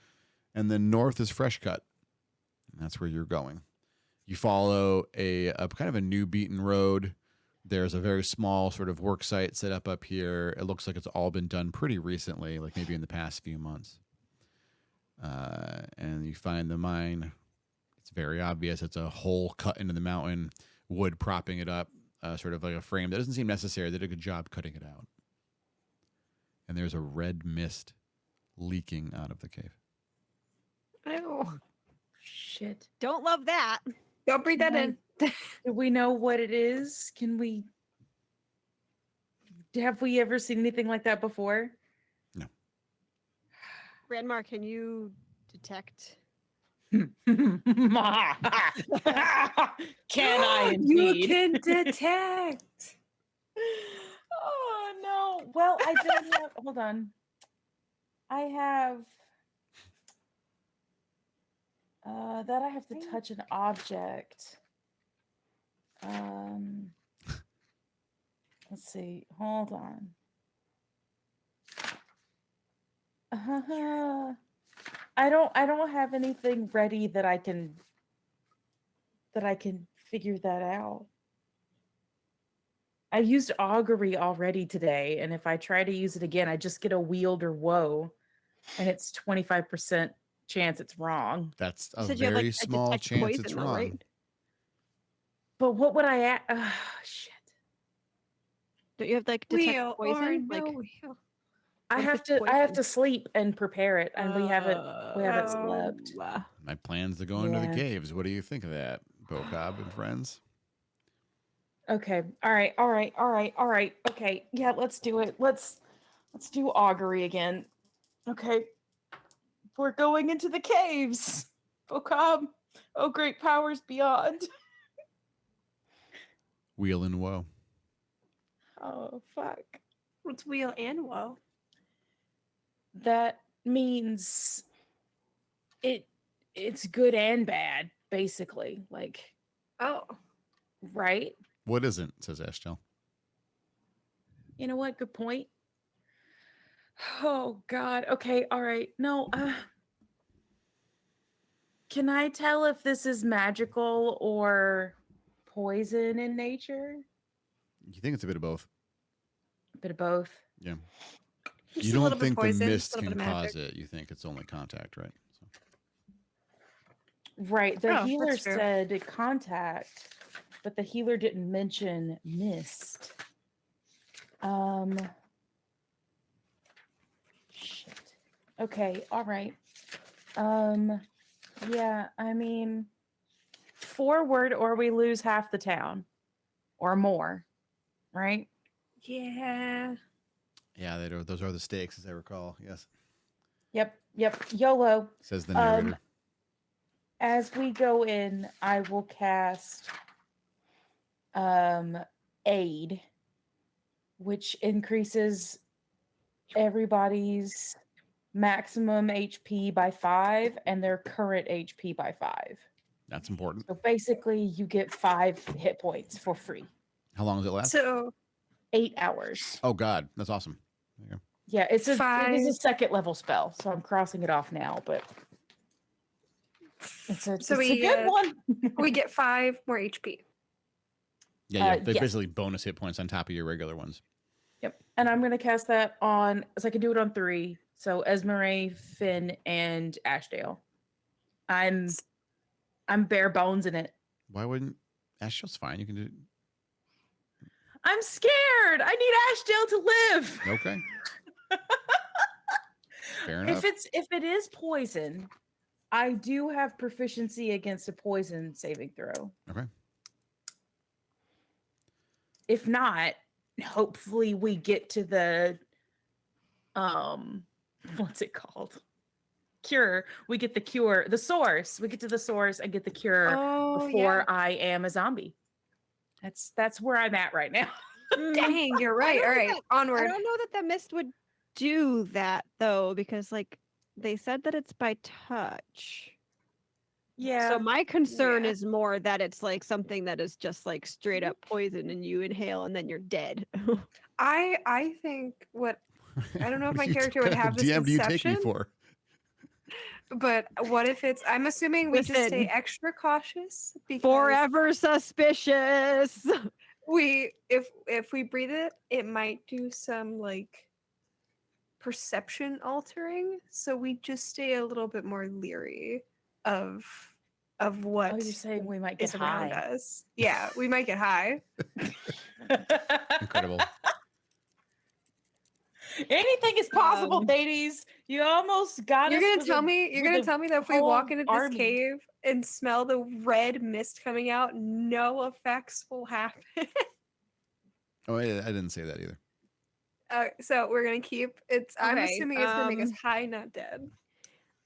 and then north is Fresh Cut. And that's where you're going. You follow a kind of a new beaten road. There's a very small sort of work site set up here. It looks like it's all been done pretty recently, like maybe in the past few months. And you find the mine. It's very obvious. It's a hole cut into the mountain, wood propping it up, sort of like a frame. That doesn't seem necessary. They did a good job cutting it out. And there's a red mist leaking out of the cave. Ew. Shit. Don't love that. Don't breathe that in. Do we know what it is? Have we ever seen anything like that before? No. Ranmar, can you detect? Can I indeed? You can detect. Oh no. Well, I don't have hold on. I have that I have to touch an object. Let's see. Hold on. I don't have anything ready that I can figure that out. I used augury already today, and if I try to use it again, I just get a wield or woe, and it's 25% chance it's wrong. That's You a said you have, very a small detect chance poison it's though, wrong. right? But what would I add? Shit. Don't you have detect Wheel or poison? no wheel. I What if have it's to poison? sleep and prepare it, and we haven't Oh, slept. My plans to go into the Yeah. caves. What do you think of that? Bocob and friends. Okay. All right. All right. All right. All right. Okay. Yeah, let's do it. Let's do augury again. Okay. We're going into the caves. Bocob. Oh, great powers beyond. Wheel and woe. Oh, fuck. What's wheel and woe? That means it's good and bad, basically. Like, Oh. right? What isn't, says Ashtel. You know what? Good point. Oh God. Okay. All right. No. Can I tell if this is magical or poison in nature? You think it's a bit of both. A bit of both. Yeah. Just You a don't little bit think the poison, mist a little can bit of cause magic. it. You think it's only contact, right? So. Right. The Oh, healer that's true. said contact, but the healer didn't mention mist. Shit. Okay. All right. Yeah. I mean, forward, or we lose half the town, or more. Right. Yeah. Yeah, those are the stakes, as I recall. Yes, Yep. Yep. YOLO. says the narrator. As we go in, I will cast aid, which increases everybody's maximum HP by 5 and their current HP by 5. That's important. So basically you get 5 hit points for free. How long does it last? So 8 hours. Oh God, that's awesome. There you go. Yeah, it is a 5. second level spell, so I'm crossing it off now, but it's a we, good one. we get 5 more HP. Yeah, they're yes. basically bonus hit points on top of your regular ones. Yep. And I'm going to cast that on, so I can do it on 3. So Esmeralda, Finn, and Ashdale. I'm bare bones in it. Why wouldn't Ashtel's fine? You can do it. I'm scared. I need Ashdale to live. Okay. Fair enough. If it is poison, I do have proficiency against a poison saving throw. Okay. If not, hopefully we get to the what's it called? Cure. We get the cure, the source. We get to the source and get the cure before I am a zombie. That's where I'm at right now. Dang, you're right. All right, onward. I don't know that the mist would do that though, because like they said that it's by touch. Yeah. So my concern Yeah. is more that it's like something that is just like straight up poison and you inhale and then you're dead. I think what I don't know if my What character would have this DM do you take me conception, for? but what if it's? I'm assuming we just stay Listen. extra cautious because Forever suspicious. if we breathe it, it might do some like perception altering. So we just stay a little bit more leery of what Oh, you're saying we might get is around high. us. Yeah, we might get high. Incredible. Anything is possible, ladies. You almost got You're us gonna with tell a- me you're with gonna a tell me that if we walk whole into this army. cave and smell the red mist coming out, no effects will happen. Oh, I didn't say that either. So we're gonna keep it's. I'm Okay, assuming it's gonna make us high, not dead.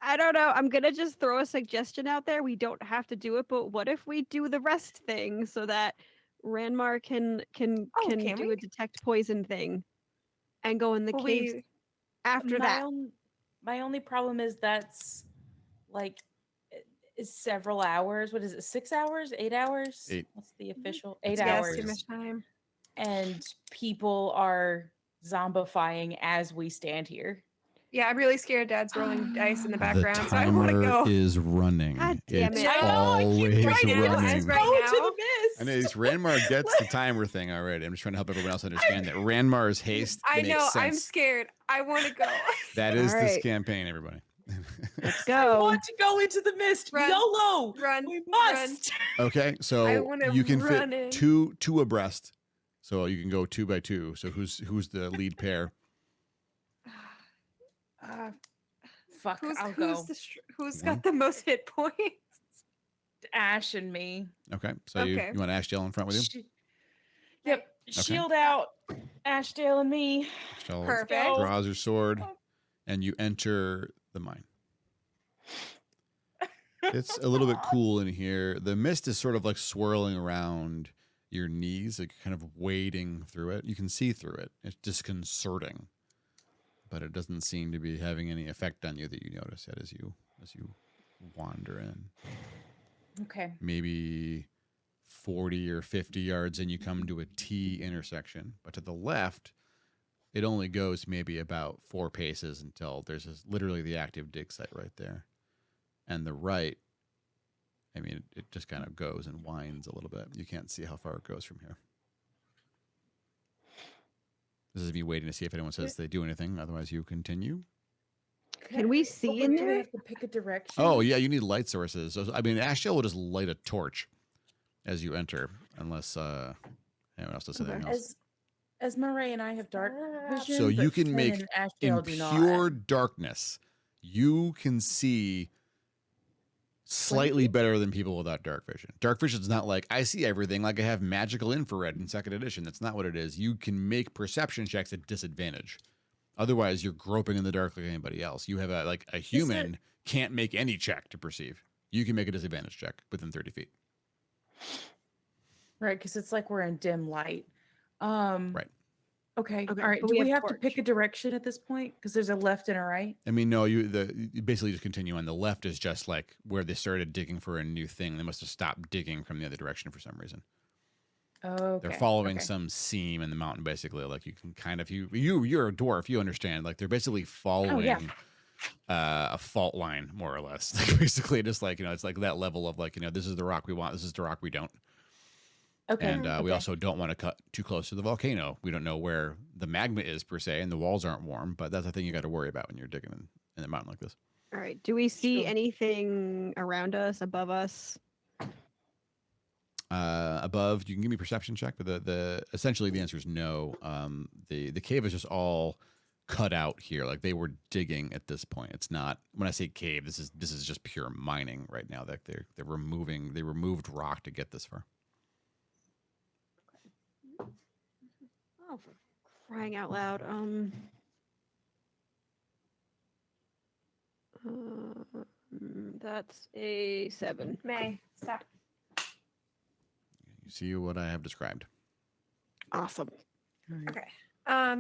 I don't know. I'm gonna just throw a suggestion out there. We don't have to do it, but what if we do the rest thing so that Ranmar can can do we? a detect poison thing and go in the Will caves we- after that? My only problem is that's like is several hours. What is it? 6 hours? 8 hours? 8. What's the official? 8 That's hours. Yes, too much time. And people are zombifying as we stand here. Yeah, I'm really scared. Dad's rolling dice in the The background, so I want to timer go. is running. God damn It's it. I know, I keep always right now, running. as right Go now. to the mist. I know Ranmar gets the timer thing already. I'm just trying to help everyone else understand that Ranmar's haste I makes know. sense. I'm scared. I want to go. That is All this right. campaign, everybody. Let's I go. want to go into the mist. Run, YOLO. run, We run. must. Okay, I so wanna you can run fit in. two abreast. So you can go 2 by 2. So who's the lead pair? Fuck, I'll go. Who's got the most hit points? Ash and me. Okay, so you want Ashdale in front with you? Yep. Shield out, Ashdale and me. Ashdale Perfect. draws her sword, and you enter the mine. It's a little bit cool in here. The mist is sort of like swirling around your knees, like kind of wading through it. You can see through it. It's disconcerting, but it doesn't seem to be having any effect on you that you notice it as you wander in. Okay. Maybe 40 or 50 yards in, you come to a T intersection, but to the left, it only goes maybe about 4 paces until there's literally the active dig site right there. And the right, I mean, it just kind of goes and winds a little bit. You can't see how far it goes from here. This is me waiting to see if anyone says they do anything. Otherwise, you continue. Can we see in Do we there? have to pick a direction? Oh, yeah, you need light sources. So, I mean, Ashdale will just light a torch as you enter, unless anyone else does anything else. As Murray and I have dark vision, So you but can Finn make, and in Ashdale do not. pure darkness, you can see slightly better than people without dark vision. Dark vision is not like, I see everything like I have magical infrared in 2nd edition. That's not what it is. You can make perception checks at disadvantage. Otherwise, you're groping in the dark like anybody else. You have a human can't make any check to perceive. You can make a disadvantage check within 30 feet. Right, because it's like we're in dim light. Right. Okay. Okay, All right. but Do we we have have to pick torch. a direction at this point? Because there's a left and a right. I mean, no, you basically just continue on. The left is just like where they started digging for a new thing. They must have stopped digging from the other direction for some reason. Oh, They're following some seam in the mountain, basically. Like you can kind of you're a dwarf, you understand. Like they're basically following a fault line, more or less. Like basically, just like it's like that level of like this is the rock we want, this is the rock we don't. Okay. And we also don't want to cut too close to the volcano. We don't know where the magma is per se, and the walls aren't warm. But that's the thing you got to worry about when you're digging in the mountain like this. All right. Do we see Sure. anything around us, above us? Above, you can give me a perception check, but the essentially the answer is no. The cave is just all cut out here. Like they were digging at this point. It's not, when I say cave, this is just pure mining right now. That they removed rock to get this far. Oh, for crying out loud. That's a 7. May, stop. You see what I have described. Awesome. Okay.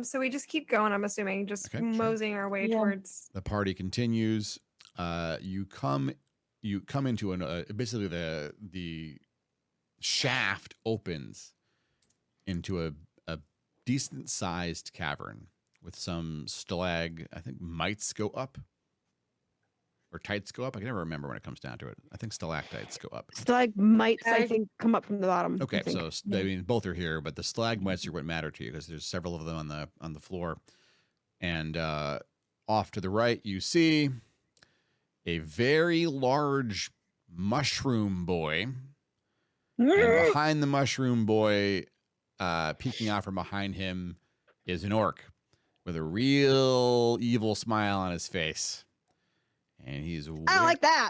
So we just keep going, I'm assuming, just Okay, sure. moseying our way towards. The party continues. You come into basically the shaft opens into a decent sized cavern with some mites go up. Or tights go up. I can never remember when it comes down to it. I think stalactites go up. Stalagmites, I think, come up from the bottom. I Okay, think. so I mean both are here, but the stalagmites are what matter to you because there's several of them on the floor. And off to the right, you see a very large mushroom boy. And behind the mushroom boy, peeking out from behind him, is an orc with a real evil smile on his face. And he's I don't like that.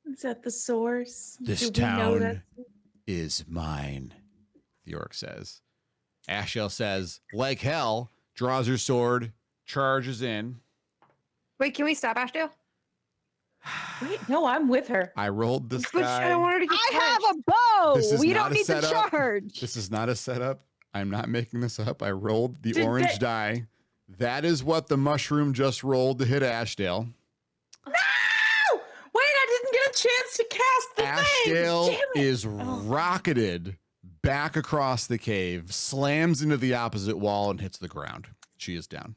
Is that the source? This Do we know town is mine, the orc says. Ashdale says, like hell, draws her sword, charges in. Wait, can we stop Ashdale? Wait, no, I'm with her. I rolled this But I don't guy. want her to get I have punched. a bow. This is We not don't a need to setup. charge. This is not a setup. I'm not making this up. I rolled the Did orange they- die. That is what the mushroom just rolled to hit Ashdale. No! Wait, I didn't get a chance to cast the Ashdale thing. Damn it. is rocketed back across the cave, slams into the opposite wall, and hits the ground. She is down.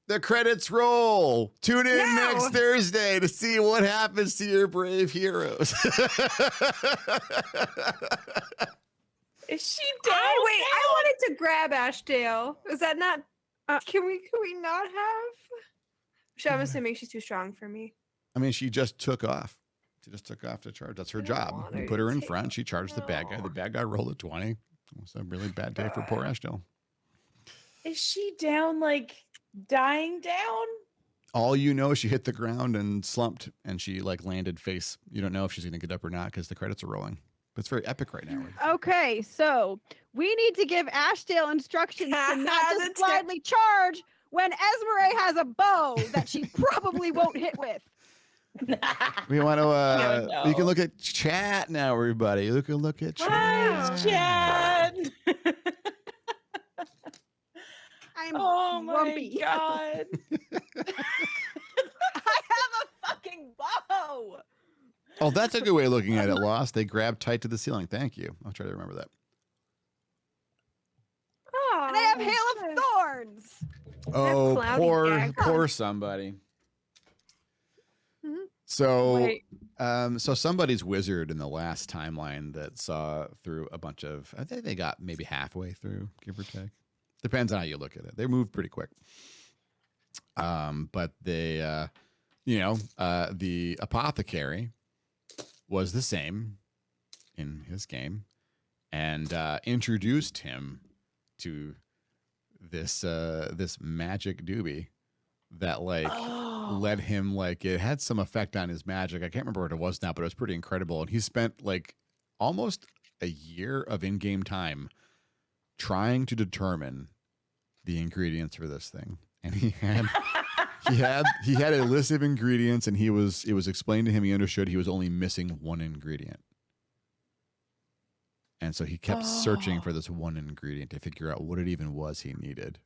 The credits roll. Tune in No. next Thursday to see what happens to your brave heroes. Is she down? Wait, I wanted to grab Ashdale. Is that not? Can we not have? I'm assuming she's too strong for me. I mean, she just took off. She just took off to charge. That's her I don't job. want You her put to her in take front. She charged the bad guy. The bad guy rolled a 20. It was a really bad day for poor Ashdale. Is she down, like dying down? All you know is she hit the ground and slumped, and she like landed face. You don't know if she's going to get up or not because the credits are rolling. But it's very epic right now. Okay, so we need to give Ashdale instructions to not just That's blindly charge when Esmeralda has a bow that she probably won't hit with. We want to. no. You can look at chat now, everybody. You can look at chat. Hi, Chad. I'm Oh grumpy. my god. I have a fucking bow. Oh, that's a good way of looking at it, Lost. They grab tight to the ceiling. Thank you. I'll try to remember that. Oh, And I have Hail of Thorns. Oh, cloudy poor, gag. poor somebody. Mhm. So, Wait. so somebody's wizard in the last timeline that saw through a bunch of. I think they got maybe halfway through, give or take. Depends on how you look at it. They moved pretty quick. But they, the apothecary was the same in his game, and introduced him to this this magic doobie that led him, like, it had some effect on his magic. I can't remember what it was now, but it was pretty incredible. And he spent like almost a year of in-game time trying to determine the ingredients for this thing. And he had a list of ingredients, and it was explained to him, he understood he was only missing one ingredient. And so he kept searching for this one ingredient to figure out what it even was he needed.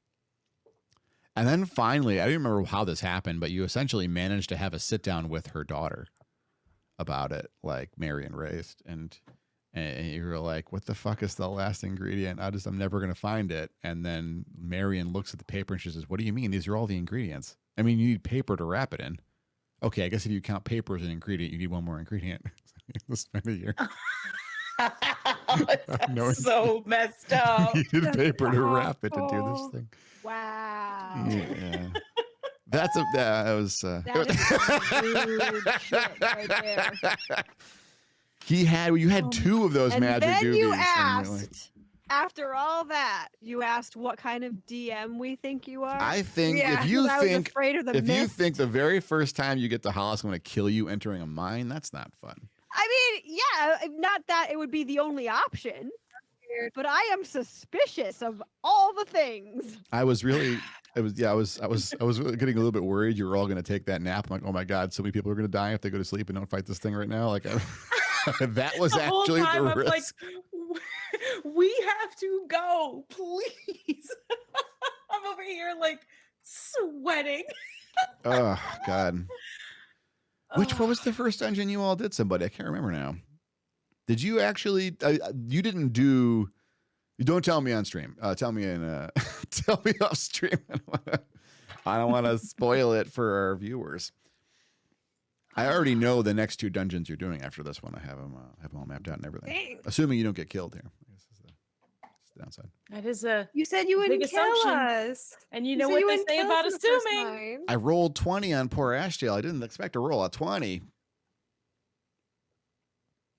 And then finally, I don't remember how this happened, but you essentially managed to have a sit down with her daughter about it, like Marion raised. And you were like, what the fuck is the last ingredient? I'm never going to find it. And then Marion looks at the paper and she says, what do you mean? These are all the ingredients. I mean, you need paper to wrap it in. Okay, I guess if you count paper as an ingredient, you need one more ingredient. Let's spend a year. That's so messed up. You need paper to wrap it to do this thing. Wow. Yeah. That was That is rude shit right there. You had two of those And magic then doobies. you and asked, you're like, after all that, you asked what kind of DM we think you are. I think Yeah, if you I was think afraid of the if you mist. think the very first time you get to Hollice, I'm going to kill you entering a mine, that's not fun. I mean, yeah, not that it would be the only option, but I am suspicious of all the things. I was getting a little bit worried you were all going to take that nap. I'm like, oh my god, so many people are going to die if they go to sleep and don't fight this thing right now. Like that was The whole actually time the I'm risk. like, we have to go, please. I'm over here like sweating. Oh god. What was the first dungeon you all did? Somebody, I can't remember now. Did you actually? You didn't do. You don't tell me on stream. Tell me tell me off stream. I don't want to spoil it for our viewers. I already know the next two dungeons you're doing after this one. I have them all mapped out and everything. Dang. Assuming you don't get killed here. I guess is the downside. That is a You said you wouldn't Big kill assumption. us. and you You know said what you they wouldn't say kill about us in the first assuming. line. I rolled 20 on poor Ashdale. I didn't expect to roll a 20.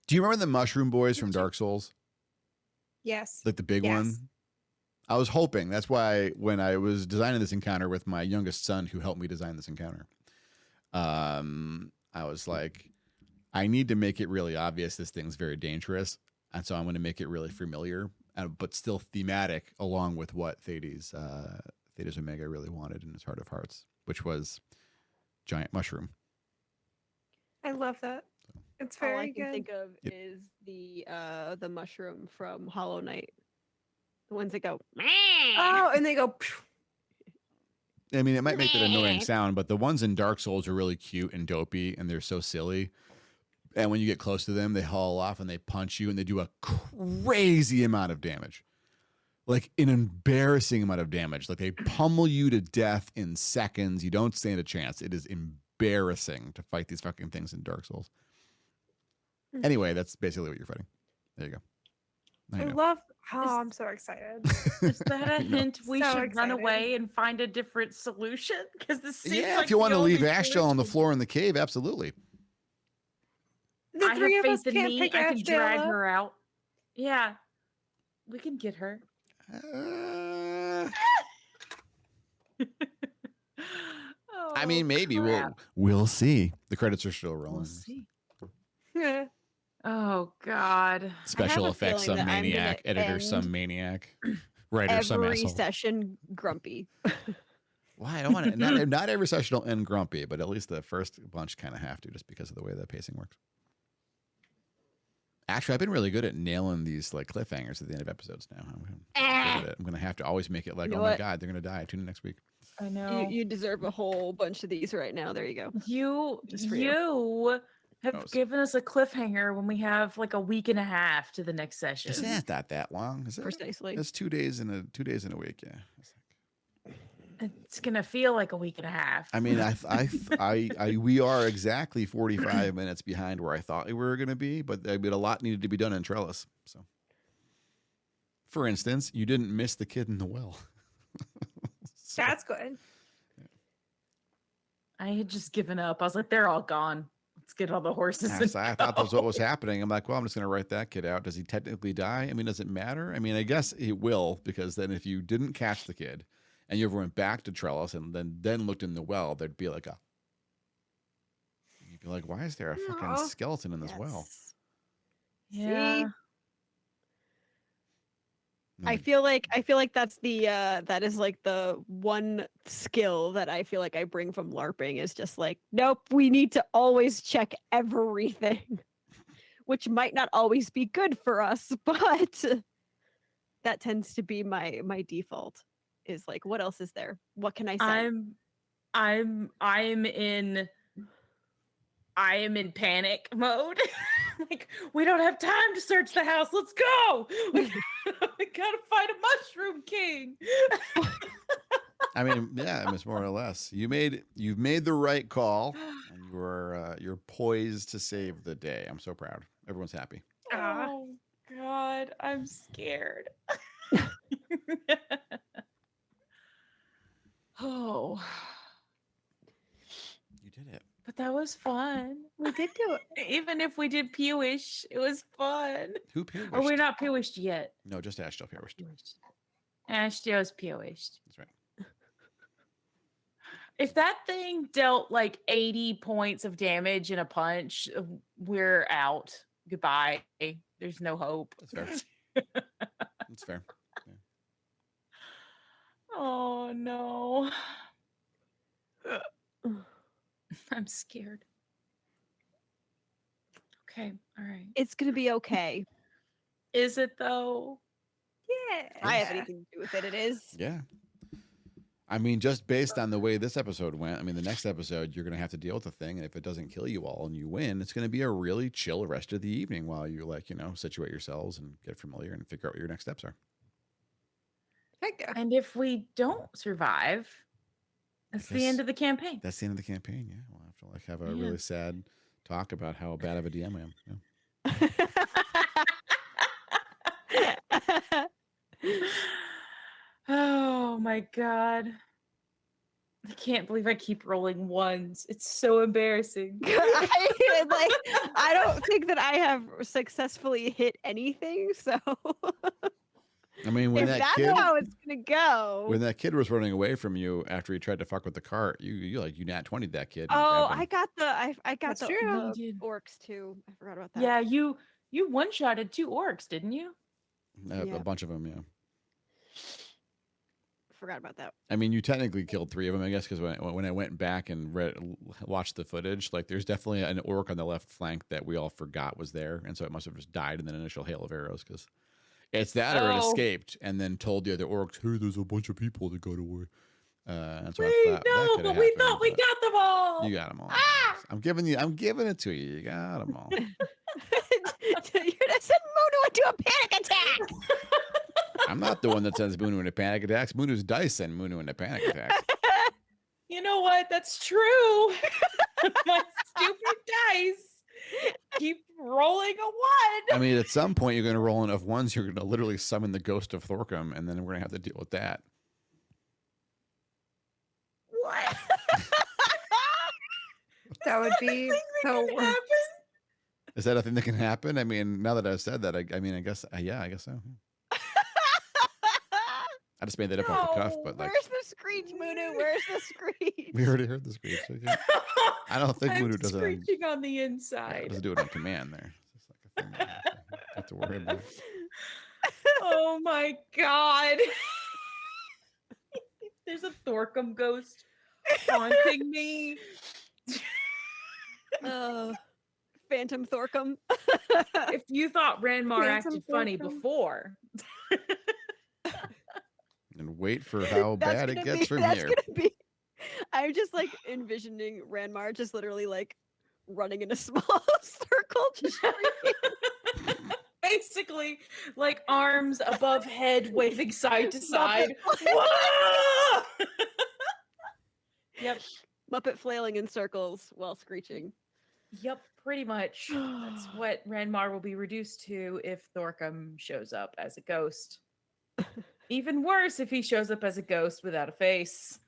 Do you remember the Mushroom Boys from Dark Souls? Yes. Like the big Yes. one? I was hoping. That's why when I was designing this encounter with my youngest son, who helped me design this encounter, I was like, I need to make it really obvious this thing's very dangerous. And so I'm going to make it really familiar, but still thematic, along with what Thetis Omega really wanted in his Heart of Hearts, which was giant mushroom. I love that. It's All I very can good. think of Yep. is the mushroom from Hollow Knight. The ones that go. Oh, and they go. "Phew." I mean, it might make that annoying sound, but the ones in Dark Souls are really cute and dopey, and they're so silly. And when you get close to them, they haul off and they punch you, and they do a crazy amount of damage. Like an embarrassing amount of damage. Like they pummel you to death in seconds. You don't stand a chance. It is embarrassing to fight these fucking things in Dark Souls. Anyway, that's basically what you're fighting. There you go. Now I you know. love. Oh, I'm so excited. Is that a No. hint we So should run excited. away and find a different solution? Because this seems Yeah, like if you want the to leave only Ashdale on the solution. floor in the cave, absolutely. The I have three of us faith in can't me. pick I can Ashdale drag up. her out. Yeah, we can get her. I mean, maybe crap. we'll see. The credits are still rolling. We'll see. Yeah. Oh God. Special a effects, feeling some that I'm gonna maniac. Editor, some end maniac. Writer, some every asshole. session grumpy. Why? I don't want to. Not every session will end grumpy, but at least the first bunch kind of have to, just because of the way the pacing works. Actually, I've been really good at nailing these like cliffhangers at the end of episodes now. I'm good at it. I'm gonna have to always make it like, You know oh my what? God, they're gonna die. Tune in next week. I know. You deserve a whole bunch of these right now. There you go. You Just for you. have Oh, so- given us a cliffhanger when we have like a week and a half to the next session. It's not that long, is it? Precisely. It's 2 days in a 2 days in a week. Yeah. It's gonna feel like a week and a half. I mean, we are exactly 45 minutes behind where I thought we were going to be, but I mean, a lot needed to be done in Trellis. So, for instance, you didn't miss the kid in the well. So- That's good. I had just given up. I was like, they're all gone. Let's get all the horses. Yeah, and so I thought that's go. what was happening. I'm like, well, I'm just going to write that kid out. Does he technically die? I mean, does it matter? I mean, I guess it will, because then if you didn't catch the kid and you ever went back to Trellis and then looked in the well, there'd be like you'd be like, why is there a fucking Aw. skeleton in this well? Yeah. I feel like that's the that is like the one skill that I feel like I bring from LARPing is just like, nope, we need to always check everything, which might not always be good for us, but that tends to be my default. Is like, what else is there? What can I say? I am in panic mode. Like, we don't have time to search the house. Let's go. We gotta find a mushroom king. I mean, yeah, I mean, it's more or less. You've made the right call, and you're poised to save the day. I'm so proud. Everyone's happy. Oh God, I'm scared. Oh, You did it. but that was fun. We did do it. Even if we did peewish, it was fun. Who peewished? Or we're not peewished yet. No, just Ashtel peewished. Ashtio's peewished. That's right. If that thing dealt like 80 points of damage in a punch, we're out. Goodbye. There's no hope. That's fair. That's fair. Oh no. I'm scared. Okay. All right. It's gonna be okay. Is it though? Yeah. If I have anything to do with it. It is. Yeah. I mean, just based on the way this episode went, I mean, the next episode, you're going to have to deal with the thing. And if it doesn't kill you all and you win, it's going to be a really chill rest of the evening while you, like, situate yourselves and get familiar and figure out what your next steps are. Heck yeah. And if we don't survive, that's the end guess of the campaign. That's the end of the campaign. Yeah. We'll have to, like, have a Yeah. really sad talk about how bad of a DM I am. Yeah. Oh my God. I can't believe I keep rolling ones. It's so embarrassing. I don't think that I have successfully hit anything. So I mean, when if that that's kid, how it's gonna go. when that kid was running away from you after he tried to fuck with the cart, you nat 20'd that kid. and Oh, grabbed him. I got That's the, true. You did. orcs too. I forgot about that. Yeah, you one-shotted 2 orcs, didn't you? Yeah. A bunch of them, yeah. Forgot about that. I mean, you technically killed 3 of them, I guess, because when I went back and watched the footage, like there's definitely an orc on the left flank that we all forgot was there, and so it must have just died in that initial hail of arrows. Because it's that, or it Oh. escaped and then told the other orcs, "Hey, there's a bunch of people that got away." And so I Wait, thought that no, coulda but we happened, thought we but got them all. you got them all. Ah! I'm giving it to you. You got them all. You're gonna send Muno into a panic attack. I'm not the one that sends Munu into panic attacks. Munu's dice send Munu into panic attacks. You know what? That's true. My stupid dice keep rolling a 1. I mean, at some point, you're going to roll enough ones, you're going to literally summon the ghost of Thorcum, and then we're going to have to deal with that. What? That would be so Can worse. happen? Is that a thing that can happen? I mean, now that I've said that, I mean, I guess so. I just made that up off the cuff, No, but like Where's the screech, Munu? Where's the screech? we already heard the screech. Okay. I don't think I'm Voodoo does it on, screeching on the yeah, inside. doesn't do it on command there. It's just like a thing that you have to worry about. Oh my god. There's a Thorcum ghost haunting me. Phantom Thorcum. If you thought Ranmar Phantom acted funny Thorcum. before, And wait for how bad it gets from that's here. gonna be. I'm just like envisioning Ranmar just literally like running in a small circle, just shrieking. basically, like arms above head, waving side to side. Muppet, Whoa! Yep, Muppet flailing in circles while screeching. yep, pretty much. That's what Ranmar will be reduced to if Thorcum shows up as a ghost. Even worse if he shows up as a ghost without a face.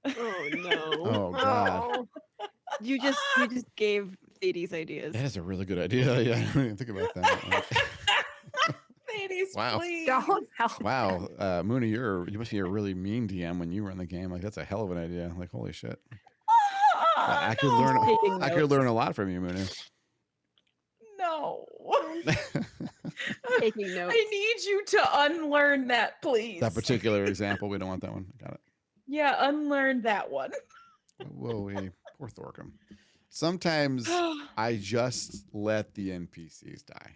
Oh no! Oh god. Oh, You just gave Thedes ideas. That is a really good idea. Yeah, I didn't even think about that. Ladies, Wow. please. don't help. Wow, Mooney, you must be a really mean DM when you run the game. Like that's a hell of an idea. Like holy shit. Ah, I could no. learn. Taking I could notes. learn a lot from you, Mooney. No. Taking notes. I need you to unlearn that, please. That particular example, we don't want that one. Got it. Yeah, unlearn that one. Whoa, poor Thorcum. Sometimes I just let the NPCs die.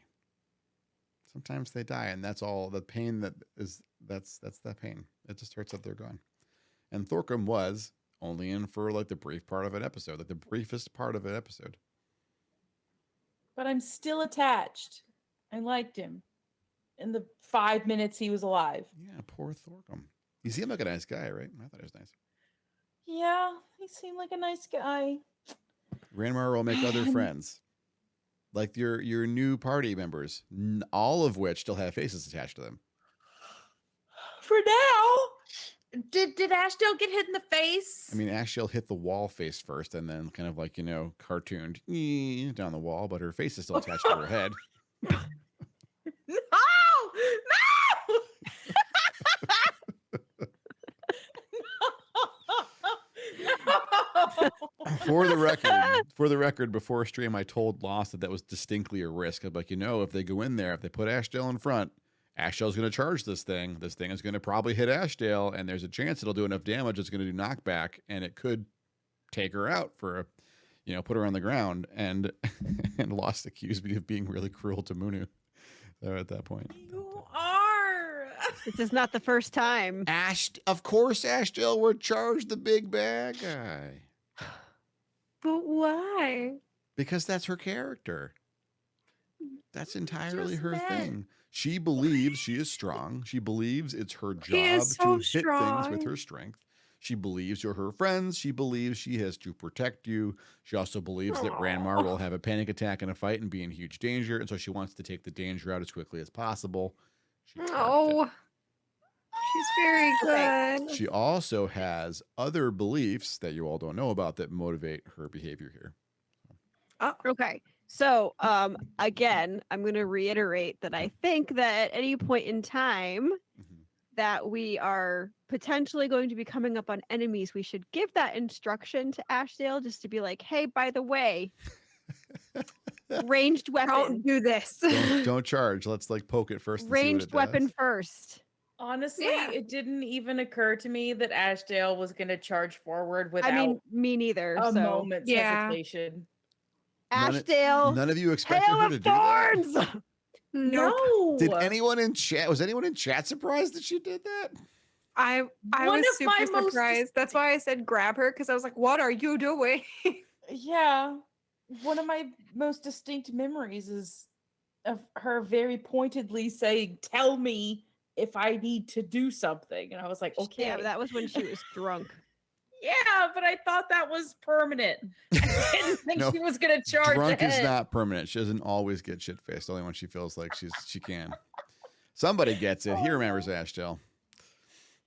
Sometimes they die, and that's all the pain that's that pain. It just hurts that they're gone. And Thorcum was only in for like the brief part of an episode, like the briefest part of an episode. But I'm still attached. I liked him in the 5 minutes he was alive. Yeah, poor Thorcum. You seem like a nice guy, right? I thought he was nice. Yeah, he seemed like a nice guy. Ranmar will make other friends, like your new party members, all of which still have faces attached to them. For now, did Ashdale get hit in the face? I mean, Ashdale hit the wall face first, and then kind of like cartooned down the wall, but her face is still attached to her head. no, no. For the record, before stream, I told Lost that was distinctly a risk. I'm like, if they go in there, if they put Ashdale in front, Ashdale's going to charge this thing. This thing is going to probably hit Ashdale, and there's a chance it'll do enough damage. It's going to do knockback, and it could take her out for put her on the ground. And and Lost accused me of being really cruel to Munu at that point. You are. This is not the first time. Of course, Ashdale would charge the big bad guy. But why? Because that's her character. That's entirely Just her meant- thing. She believes she is strong. She believes it's her He job is to so hit things with strong. her strength. She believes you're her friends. She believes she has to protect you. She also believes that Ranmar will have a panic attack in a fight and be in huge danger. And so she wants to take the danger out as quickly as possible. She charged it. Oh, she's very good. She also has other beliefs that you all don't know about that motivate her behavior here. Okay. So, again, I'm going to reiterate that I think that at any point in time that we are potentially going to be coming up on enemies, we should give that instruction to Ashdale just to be like, hey, by the way, ranged weapon. Don't do this. Don't charge. Let's poke it first. And Ranged see what it weapon does. first. Honestly, Yeah. it didn't even occur to me that Ashdale was going to charge forward without I mean, me neither. a So, moment's Yeah. hesitation. Ashdale, None of you expected hail her of to do that. thorns. Nope. No. Did anyone in chat? Was anyone in chat surprised that she did that? I One was of my super most surprised. That's why I said grab her, because I was like, what are you doing? Yeah. One of my most distinct memories is of her very pointedly saying, "Tell me if I need to do something." And I was like, okay. Yeah, but that was when she was drunk. Yeah, but I thought that was permanent. I didn't think No, she was going to charge Drunk is ahead. not permanent. She doesn't always get shit faced. Only when she feels like she can. Somebody gets it. He remembers Ashdale.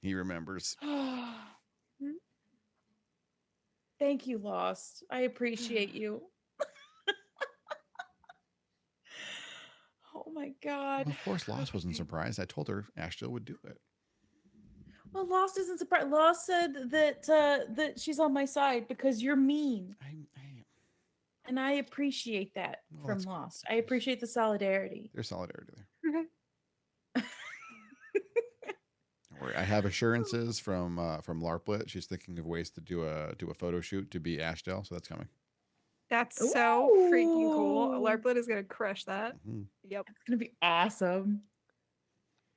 He remembers. Thank you, Lost. I appreciate you. Oh my god. Well, of course, Lost wasn't surprised. I told her Ashdale would do it. Well, Lost isn't surprised. Lost said that that she's on my side because you're mean, and I appreciate that Well, from that's cool. Lost. I appreciate the solidarity. There's solidarity there. Okay. Don't worry, I have assurances from Larplet. She's thinking of ways to do a photo shoot to be Ashdale, so that's coming. That's so freaking cool. Ooh. Larplet is gonna crush that. Mhm. Yep. It's gonna be awesome.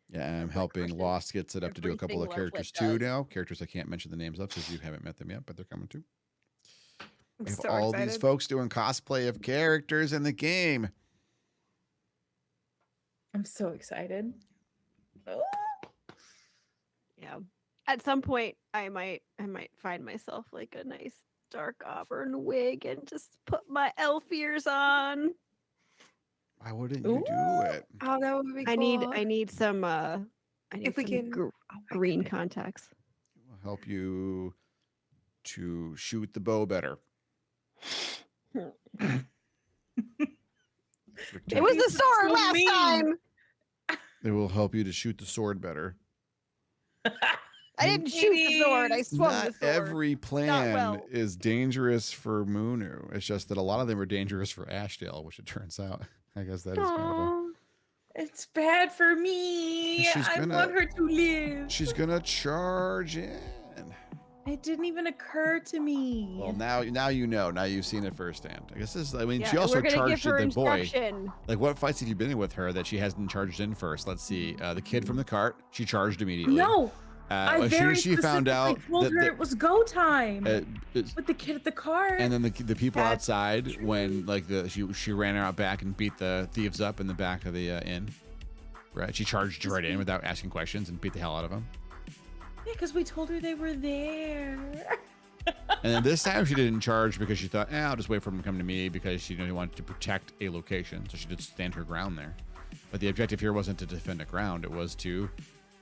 Yeah, and I'm Larplet helping crushes Lost get set up to do a couple of everything Larplet characters too does. now. Characters I can't mention the names of because you haven't met them yet, but they're coming too. I'm We have so all excited. these folks doing cosplay of characters in the game. I'm so excited. Oh. Yeah. At some point, I might find myself like a nice dark auburn wig and just put my elf ears on. Why wouldn't you do Ooh. it? Oh, that would be cool. I need some If we some can- green contacts. It will help you to shoot the bow better. It was the sword so last mean. time. It will help you to shoot the sword better. I didn't shoot the sword. I swung the Not sword. every plan well. is dangerous for Munu. It's just that a lot of them are dangerous for Ashdale, which it turns out. I guess that is kind of a. Aw. It's bad for me. She's I gonna- want her to live. She's gonna charge in. It didn't even occur to me. Well, now you know. Now you've seen it firsthand. I guess this. I mean, Yeah, she and also we're gonna give charged her in the boy. instruction. Like, what fights have you been in with her that she hasn't charged in first? Let's see. The kid from the cart, she charged immediately. No, as I soon very as she found out specifically told her that it was go time it's- with the kid at the car. and then the people That's outside when like she ran out back and beat the thieves up in the back of the inn. Right, she charged right in without asking questions and beat the hell out of them. Yeah, because we told her they were there. And then this time she didn't charge because she thought, I'll just wait for them to come to me because she wanted to protect a location. So she did stand her ground there. But the objective here wasn't to defend a ground. It was to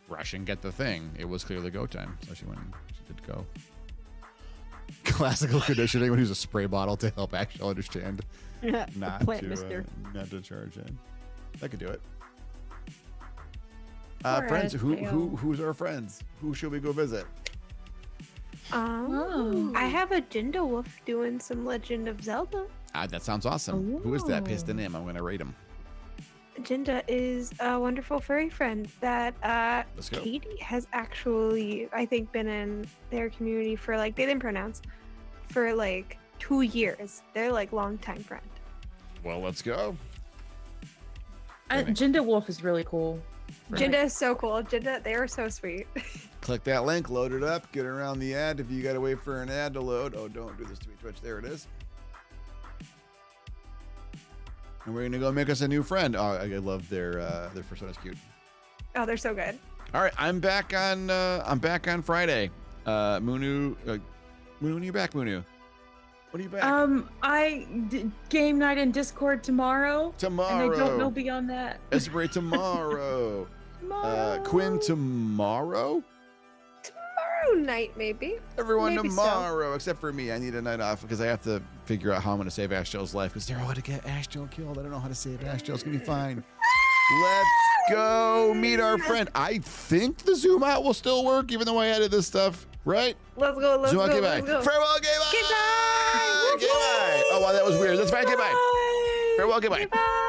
rush and get the thing. It was clearly go time. So she went and she did go. Classical conditioning when he was a spray bottle to help actually understand not Plant to mister. not to charge in. I could do it. Poor Friends, Ashdale. who's our friends? Who should we go visit? Oh. I have a Jinda Wolf doing some Legend of Zelda. That sounds awesome. Who is that? Paste the Oh. name. I'm going to rate him. Jinda is a wonderful furry friend that Let's go. Katie has actually, I think, been in their community for like, they didn't pronounce, for like 2 years. They're like longtime friend. Well, let's go. Jinda Wolf is really cool. Jinda is so cool. Jinda, they are so sweet. Click that link, load it up, get around the ad. If you got to wait for an ad to load, don't do this to me, Twitch. There it is. And we're going to go make us a new friend. Oh, I love their persona's cute. Oh, they're so good. All right, I'm back on Friday. Munu, when are you back, Munu? When are you back? Game night in Discord tomorrow. Tomorrow. And I don't know beyond that. Esprit tomorrow. Quinn tomorrow? Tomorrow night, maybe. Everyone Maybe so. tomorrow, except for me. I need a night off because I have to figure out how I'm going to save Ashdale's life because they're all going to get Ashdale killed. I don't know how to save Ashdale. It's going to be fine. Let's go meet our friend. I think the zoom out will still work even though I added this stuff, right? Let's go. Let's Zoom out, go. okay, Let's bye. go. Farewell, okay, bye. Goodbye. Okay, bye. Oh, wow, that was weird. That's fine. Okay, bye. Farewell, goodbye. Goodbye.